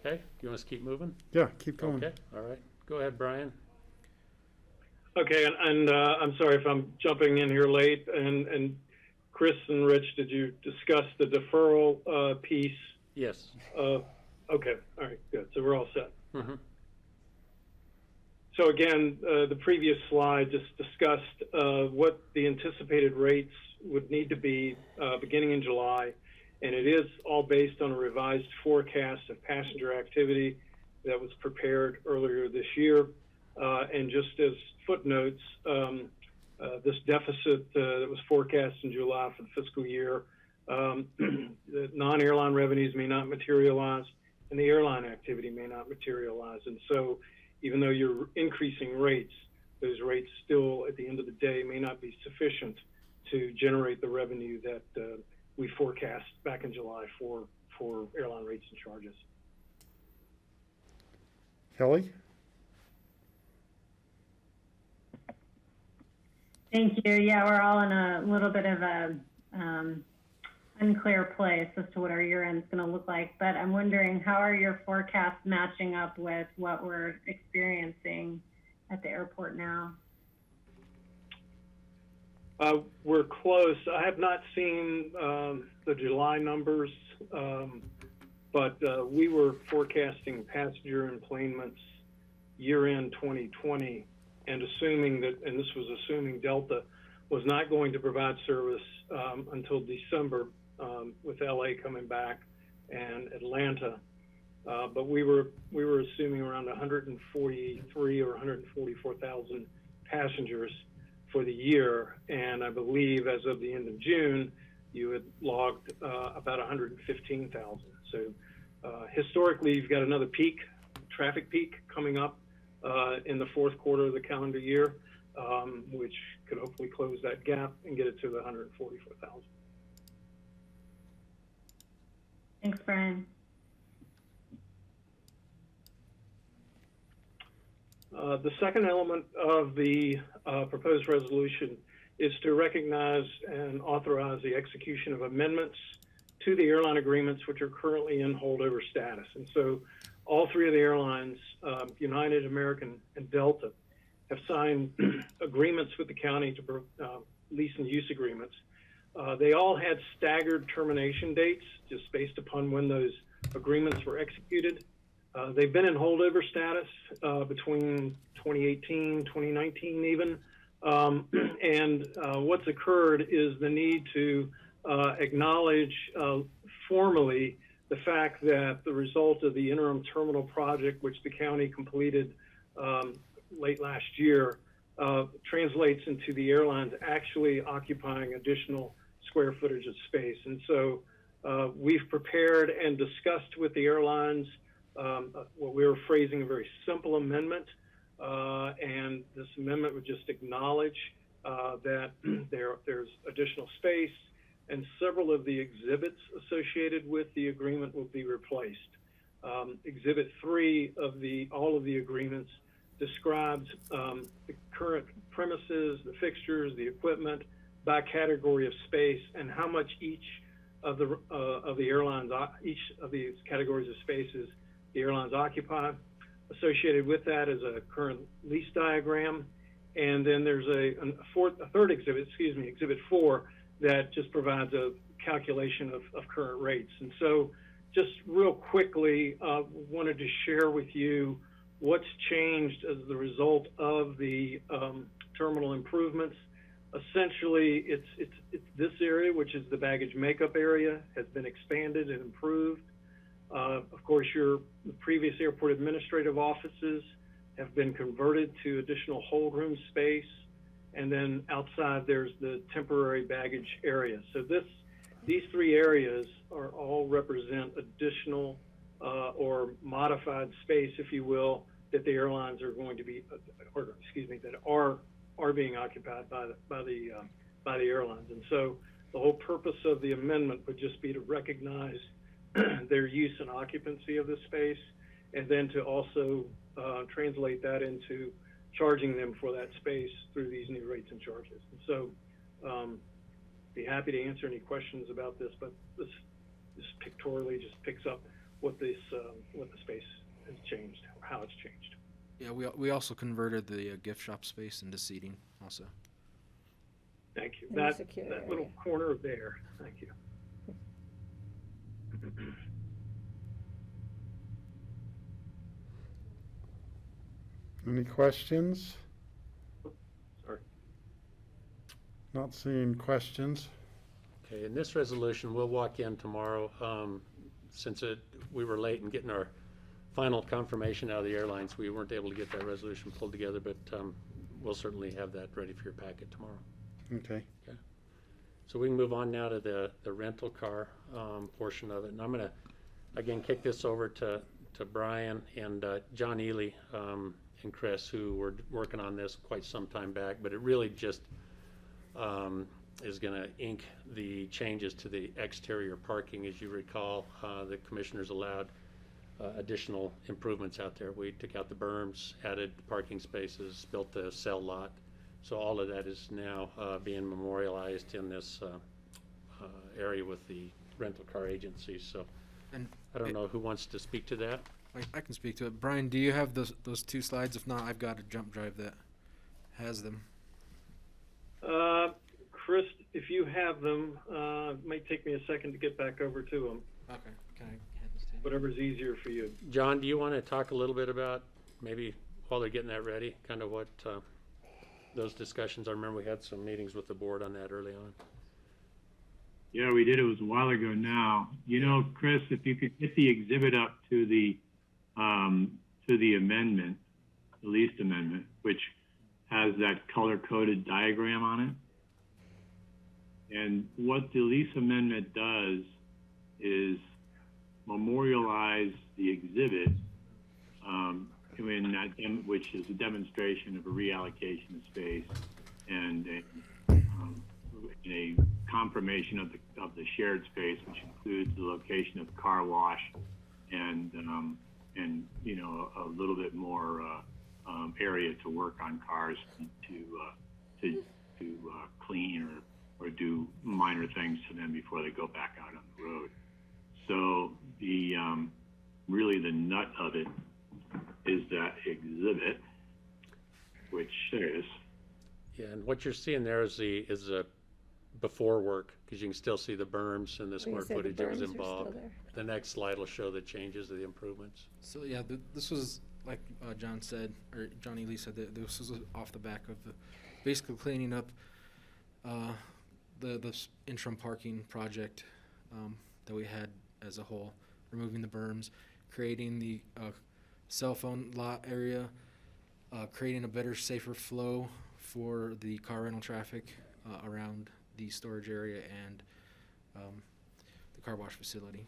Okay, you want us to keep moving? Yeah, keep going. Okay, all right. Go ahead, Brian. Okay, and I'm sorry if I'm jumping in here late. And Chris and Rich, did you discuss the deferral piece? Yes. Okay, all right, good. So we're all set. Mm-hmm. So again, the previous slide just discussed what the anticipated rates would need to be beginning in July. And it is all based on a revised forecast of passenger activity that was prepared earlier this year. And just as footnotes, this deficit that was forecast in July for the fiscal year, the non-airline revenues may not materialize, and the airline activity may not materialize. And so even though you're increasing rates, those rates still, at the end of the day, may not be sufficient to generate the revenue that we forecast back in July for airline rates and charges. Kelly? Thank you. Yeah, we're all in a little bit of a unclear place as to what our year end is going to look like. But I'm wondering, how are your forecasts matching up with what we're experiencing at the airport now? We're close. I have not seen the July numbers, but we were forecasting passenger enplanements year-end 2020, and assuming that, and this was assuming Delta was not going to provide service until December with LA coming back and Atlanta. But we were assuming around 143 or 144,000 passengers for the year, and I believe as of the end of June, you had logged about 115,000. So historically, you've got another traffic peak coming up in the fourth quarter of the calendar year, which could hopefully close that gap and get it to the 144,000. Thanks, Brian. The second element of the proposed resolution is to recognize and authorize the execution of amendments to the airline agreements which are currently in holdover status. And so all three of the airlines, United, American, and Delta, have signed agreements with the county to lease and use agreements. They all had staggered termination dates just based upon when those agreements were executed. They've been in holdover status between 2018, 2019 even. And what's occurred is the need to acknowledge formally the fact that the result of the interim terminal project, which the county completed late last year, translates into the airlines actually occupying additional square footage of space. And so we've prepared and discussed with the airlines what we were phrasing a very simple amendment, and this amendment would just acknowledge that there's additional space, and several of the exhibits associated with the agreement will be replaced. Exhibit 3 of all of the agreements describes the current premises, the fixtures, the equipment by category of space, and how much each of the airlines, each of these categories of spaces the airlines occupy. Associated with that is a current lease diagram, and then there's a third exhibit, Exhibit 4, that just provides a calculation of current rates. And so just real quickly, wanted to share with you what's changed as the result of the terminal improvements. Essentially, it's this area, which is the baggage makeup area, has been expanded and improved. Of course, the previous airport administrative offices have been converted to additional hold room space. And then outside, there's the temporary baggage area. So these three areas all represent additional or modified space, if you will, that the airlines are going to be, that are being occupied by the airlines. And so the whole purpose of the amendment would just be to recognize their use and occupancy of the space, and then to also translate that into charging them for that space through these new rates and charges. And so be happy to answer any questions about this, but this pictorially just picks up what the space has changed, or how it's changed. Yeah, we also converted the gift shop space into seating also. Thank you. That little corner there. Thank you. Any questions? Sorry. Not seeing questions. Okay, in this resolution, we'll walk in tomorrow. Since we were late in getting our final confirmation out of the airlines, we weren't able to get that resolution pulled together, but we'll certainly have that ready for your packet tomorrow. Okay. Okay. So we can move on now to the rental car portion of it. And I'm going to, again, kick this over to Brian and John Ely and Chris, who were working on this quite some time back, but it really just is going to ink the changes to the exterior parking. As you recall, the commissioners allowed additional improvements out there. We took out the berms, added parking spaces, built the cell lot. So all of that is now being memorialized in this area with the rental car agencies. So And I don't know who wants to speak to that. I can speak to it. Brian, do you have those two slides? If not, I've got a jump drive that has them. Chris, if you have them, it might take me a second to get back over to them. Okay. Can I hand this to you? Whatever's easier for you. John, do you want to talk a little bit about, maybe while they're getting that ready, kind of what those discussions? I remember we had some meetings with the board on that early on. Yeah, we did. It was a while ago now. You know, Chris, if you could get the exhibit up to the amendment, the least amendment, which has that color-coded diagram on it. And what the lease amendment does is memorialize the exhibit, which is a demonstration of a reallocation of space and a confirmation of the shared space, which includes the location of the car wash and you know, a little bit more area to work on cars to clean or do minor things to them before they go back out on the road. So the really the nut of it is that exhibit, which is. Yeah, and what you're seeing there is the before work, because you can still see the berms and the square footage that was involved. The next slide will show the changes of the improvements. So yeah, this was like John said, or Johnny Lee said, that this was off the back of basically cleaning up the interim parking project that we had as a whole, removing the berms, creating the cell phone lot area, creating a better, safer flow for the car rental traffic around the storage area and the car wash facility.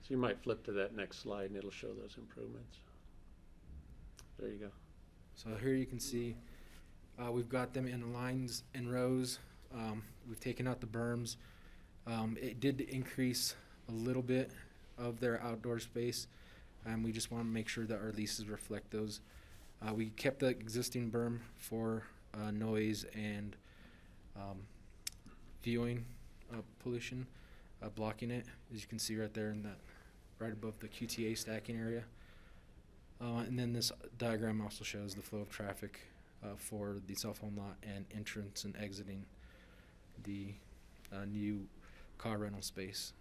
So you might flip to that next slide and it'll show those improvements. There you go. So here you can see we've got them in lines and rows. We've taken out the berms. It did increase a little bit of their outdoor space, and we just want to make sure that our leases reflect those. We kept the existing berm for noise and viewing pollution, blocking it, as you can see right there in that, right above the QTA stacking area. And then this diagram also shows the flow of traffic for the cell phone lot and entrance and exiting the new car rental space.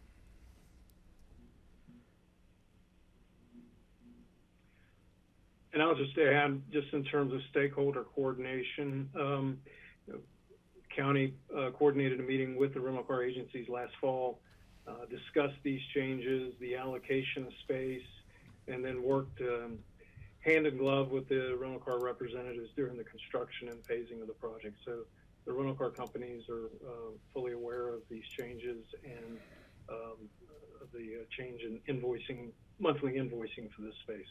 And I'll just add, just in terms of stakeholder coordination, county coordinated a meeting with the rental car agencies last fall, discussed these changes, the allocation of space, and then worked hand in glove with the rental car representatives during the construction and phasing of the project. So the rental car companies are fully aware of these changes and the change in invoicing, monthly invoicing for this space.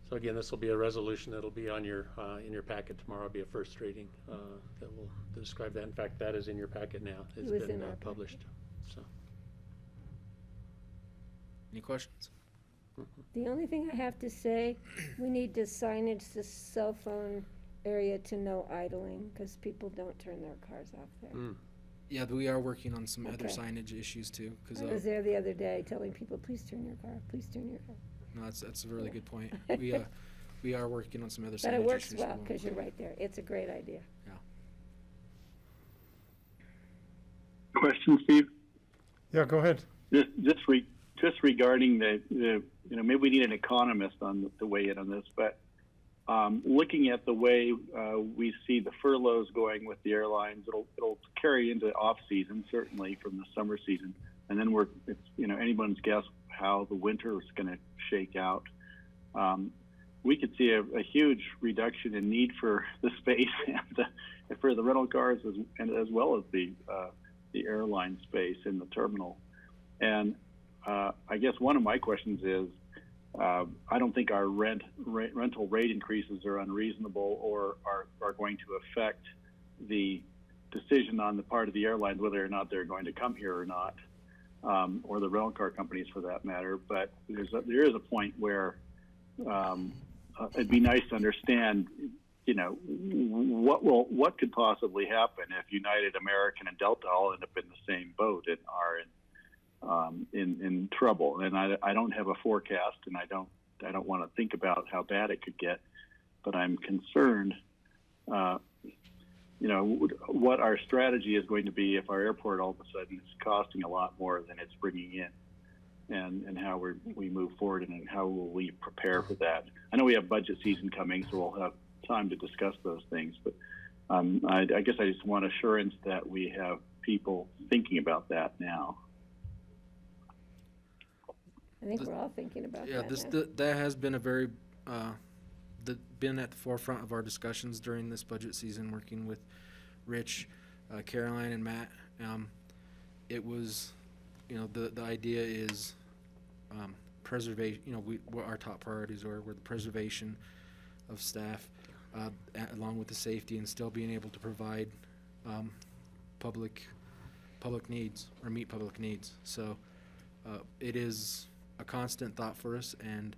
So again, this will be a resolution that'll be on your in your packet tomorrow. It'll be a first reading that will describe that. In fact, that is in your packet now. It's been published. So. Any questions? The only thing I have to say, we need to signage the cell phone area to no idling, because people don't turn their cars off there. Yeah, we are working on some other signage issues too. I was there the other day telling people, please turn your car, please turn your car. No, that's a really good point. We are working on some other signage But it works issues well, because you're right there. It's a great idea. Yeah. Question, Steve? Yeah, go ahead. Just regarding the maybe we need an economist on the weigh in on this, but looking at the way we see the furloughs going with the airlines, it'll carry into off season, certainly from the summer season, and then it's anyone's guess how the winter is going to shake out. We could see a huge reduction in need for the space and for the rental cars as well as the airline space in the terminal. And I guess one of my questions is, I don't think our rental rate increases are unreasonable or are going to affect the decision on the part of the airlines whether or not they're going to come here or not, or the rental car companies for that matter. But there is a point where it'd be nice to understand, what could possibly happen if United, American, and Delta all end up in the same boat and are in trouble. And I don't have a forecast, and I don't want to think about how bad it could get, but I'm concerned, what our strategy is going to be if our airport all of a sudden is costing a lot more than it's bringing in. and how we move forward and how will we prepare for that. I know we have budget season coming, so we'll have time to discuss those things, but I guess I just want assurance that we have people thinking about that now. I think we're all thinking about Yeah, that now. that has been a very been at the forefront of our discussions during this budget season, working with Rich, Caroline, and Matt. It was, the idea is preservation. What our top priorities were the preservation of staff, along with the safety, and still being able to provide public needs or meet public needs. So it is a constant thought for us, and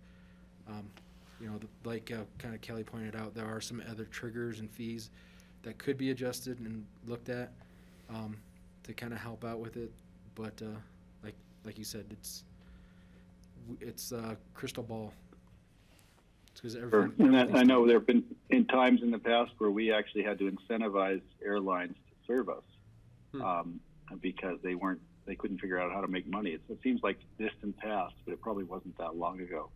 like kind of Kelly pointed out, there are some other triggers and fees that could be adjusted and looked at to kind of help out with it. But like you said, it's crystal ball. It's 'cause And I know there have been in times in the past where we actually had to incentivize airlines to serve us because they couldn't figure out how to make money. It seems like distant past, but it probably wasn't that long ago.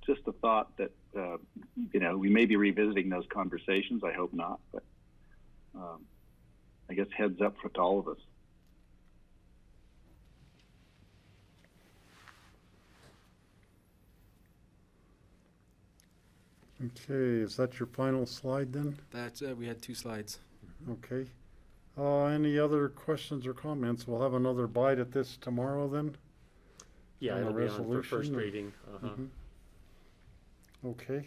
Just a thought that we may be revisiting those conversations. I hope not, but I guess heads up to all of us. Okay, is that your final slide then? That's it. We had 2 slides. Okay. Any other questions or comments? We'll have another bite at this tomorrow then? Yeah, On the it'll be on for resolution, first or- reading. Okay.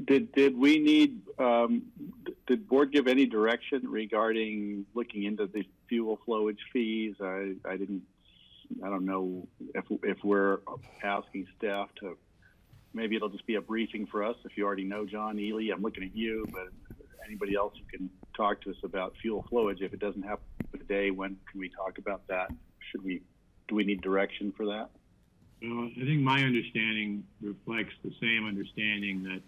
Did we need, did board give any direction regarding looking into the fuel flowage fees? I don't know if we're asking staff to, maybe it'll just be a briefing for us. If you already know John Ely, I'm looking at you, but anybody else who can talk to us about fuel flowage, if it doesn't happen today, when can we talk about that? Do we need direction for that? Well, I think my understanding reflects the same understanding that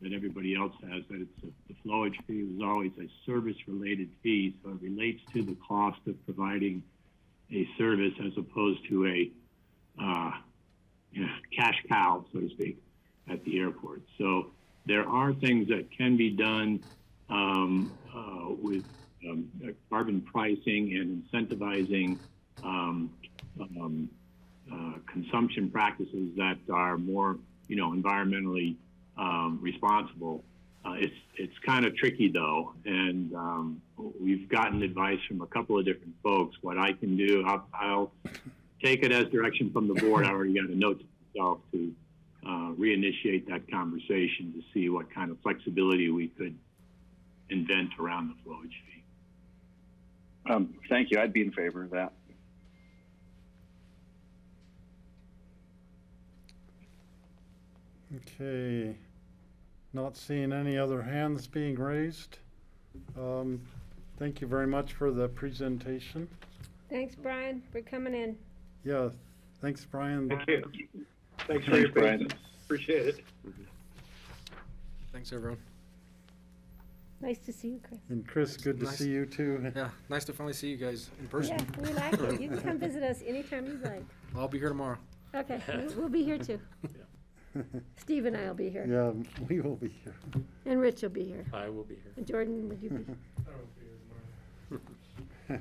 that everybody else has, that the flowage fee is always a service-related fee, so it relates to the cost of providing a service as opposed to a cash cow, so to speak, at the airport. So there are things that can be done with carbon pricing and incentivizing consumption practices that are more, environmentally responsible. It's kind of tricky though, and we've gotten advice from a couple of different folks. What I can do, I'll take it as direction from the board. I already got a note to myself to reinitiate that conversation to see what kind of flexibility we could invent around the flowage fee. Thank you. I'd be in favor of that. Okay. Not seeing any other hands being raised. Thank you very much for the presentation. Thanks, Brian, for coming in. Yeah, thanks, Brian. Thank you. Thanks for your patience. Appreciate it. Thanks, everyone. Nice to see you, Chris. And Chris, good to Nice. see you too. Yeah, nice to finally see you guys in person. Yeah, we like it. You can come visit us anytime you like. I'll be here tomorrow. Okay, we'll be here too. Steve and I will be here. Yeah, we will be here. And Rich will be here. I will be here. And Jordan, would you be?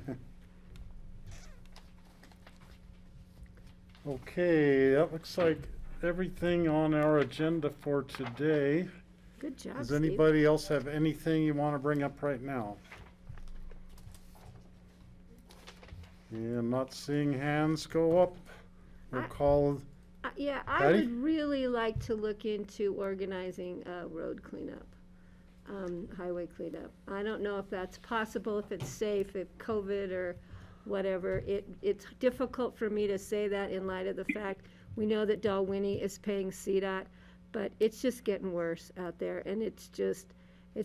Okay, that looks like everything on our agenda for today. Good job, Does Steve. anybody else have anything you want to bring up right now? Yeah, I'm not seeing hands go up. We'll call, Yeah, I Patty? would really like to look into organizing road cleanup, highway cleanup. I don't know if that's possible, if it's safe, if COVID or whatever. It's difficult for me to say that in light of the fact we know that Dalwhinnie is paying CDOT, but it's just getting worse out there, and it's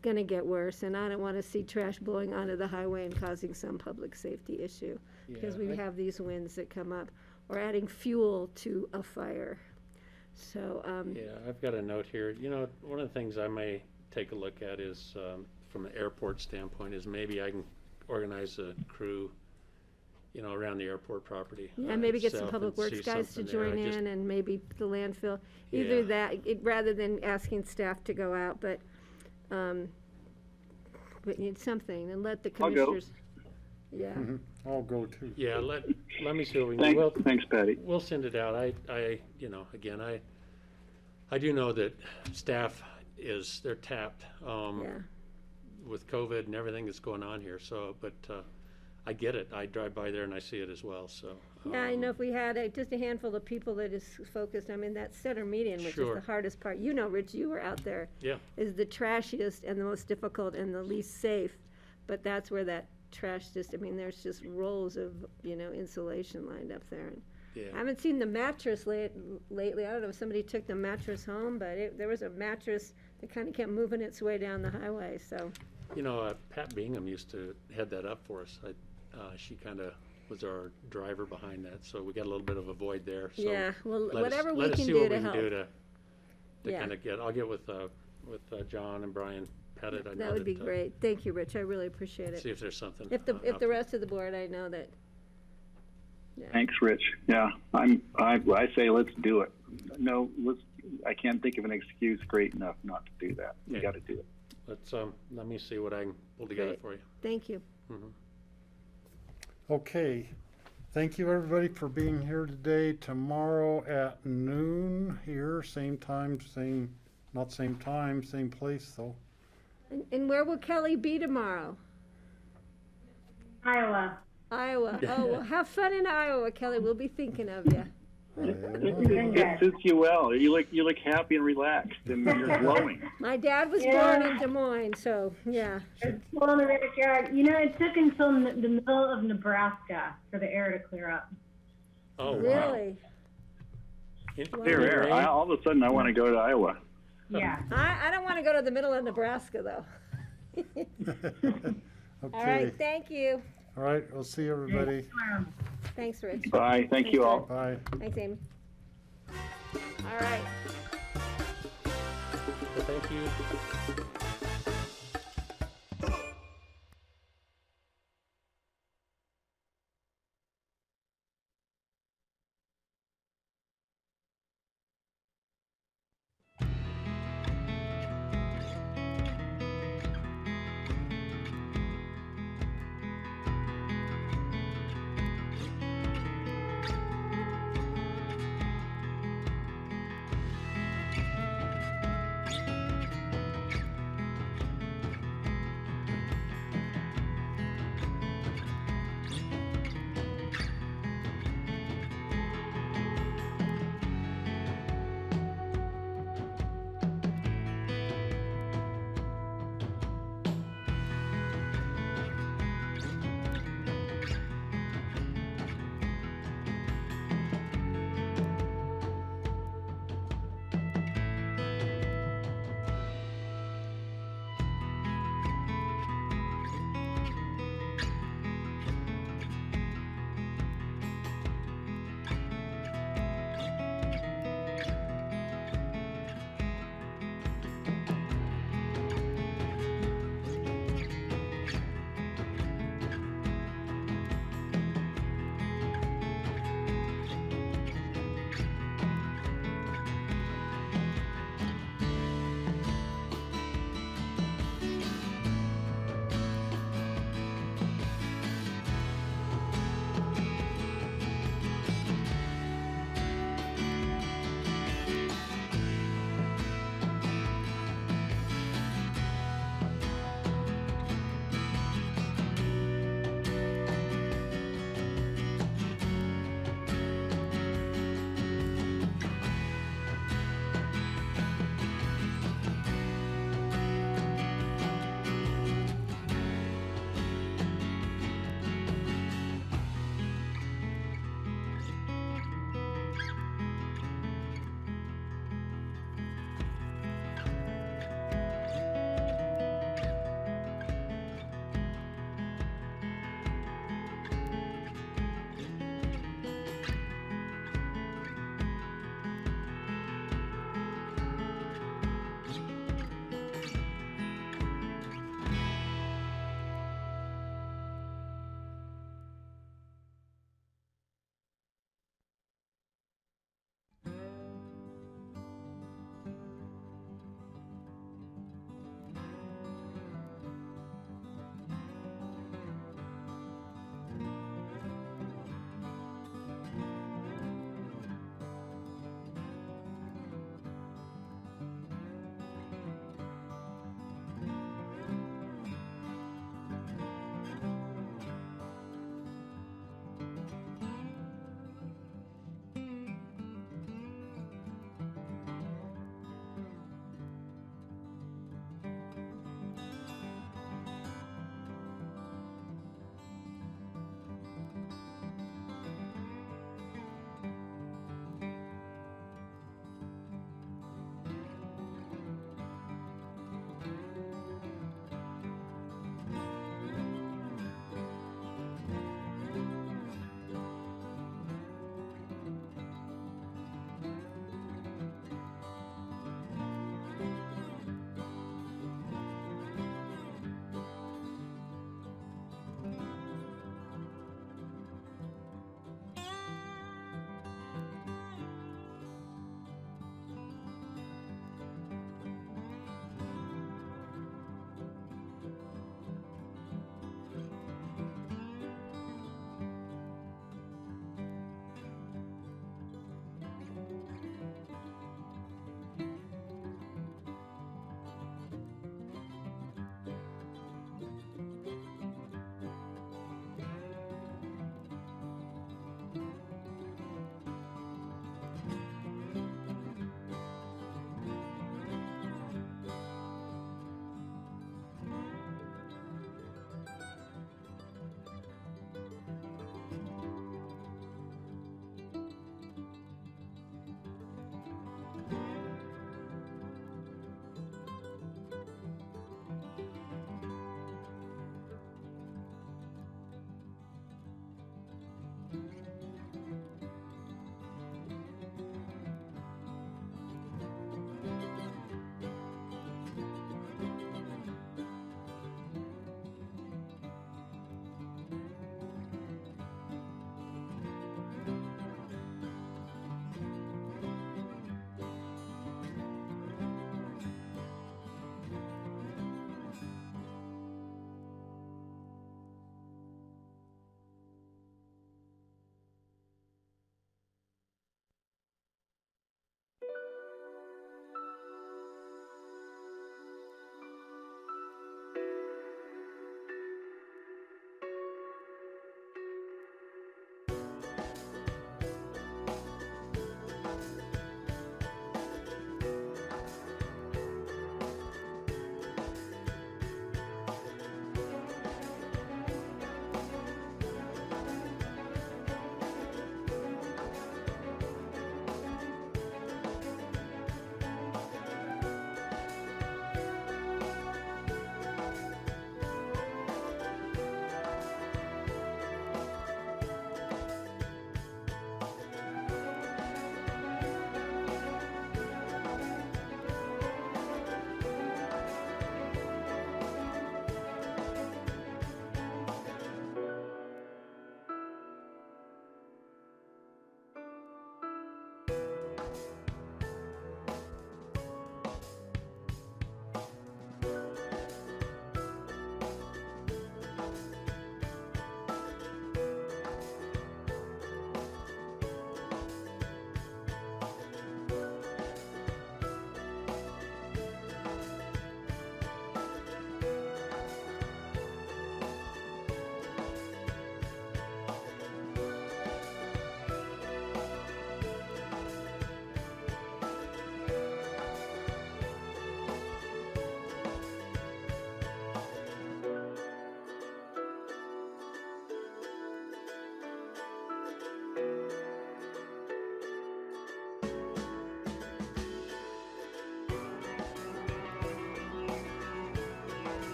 gonna get worse, and I don't wanna see trash blowing onto the highway and causing some public safety issue, because we have these winds that come up, or adding fuel to a fire. So, Yeah, I've got a note here. One of the things I may take a look at is, from an airport standpoint, is maybe I can organize a crew you know, around the airport property. And maybe get some itself public and works see guys to something there. join I just- in, and maybe the landfill. Either Yeah. that, rather than asking staff to go out, but need something, and let the I'll go. commissioners. Yeah. I'll go too. Yeah, let me see what we can do. Thanks, Patty. We'll send it out. You know, again, I do know that staff they're tapped, Yeah. with COVID and everything that's going on here, so, but, I get it. I drive by there and I see it as well, so. Yeah, I know if we had just a handful of people that is focused, I mean, that center meeting, which is Sure. the hardest part. You know, Rich, you were out there. Yeah. Is the trashiest and the most difficult and the least safe, but that's where that trash I mean, there's just rolls of, insulation lined up there. And Yeah. I haven't seen the mattress lately. I don't know if somebody took the mattress home, but there was a mattress that kind of kept moving its way down the highway, so. You know, Pat Bingham used to head that up for us. She kind of was our driver behind that, so we got a little bit of a void there. So Yeah, well, let us- whatever we let us can see do what to we can do help. to Yeah. kind of I'll get with John and Brian Pettit. I know That would be that, great. Thank you, Rich. I really appreciate it. See if there's something. If out the rest of the board, I know that. Yeah. Thanks, Rich. Yeah, I say let's do it. No, I can't think of an excuse great enough not to do that. You Okay. got to do it. Let me see what I can pull together Great. for you. Thank you. Mhm. Okay. Thank you, everybody, for being here today. Tomorrow at noon here, same time, not same time, same place, though. And where will Kelly be tomorrow? Iowa. Iowa. Oh, well, have fun in Iowa, Kelly. We'll be thinking of you. It suits you well. You look happy and relaxed, and you're glowing. My dad was Yeah. born in Des Moines, so yeah. It's full in the backyard. It took until the middle of Nebraska for the air to clear up. Oh, wow. Really? Here, here. All of a sudden, I want to go to Iowa. Yeah. I don't want to go to the middle of Nebraska, though. All right, Okay. thank you. All right, we'll see everybody. Thanks, Rich. Bye. Thank you all. Bye. Thanks, Amy. All right. Well, thank you.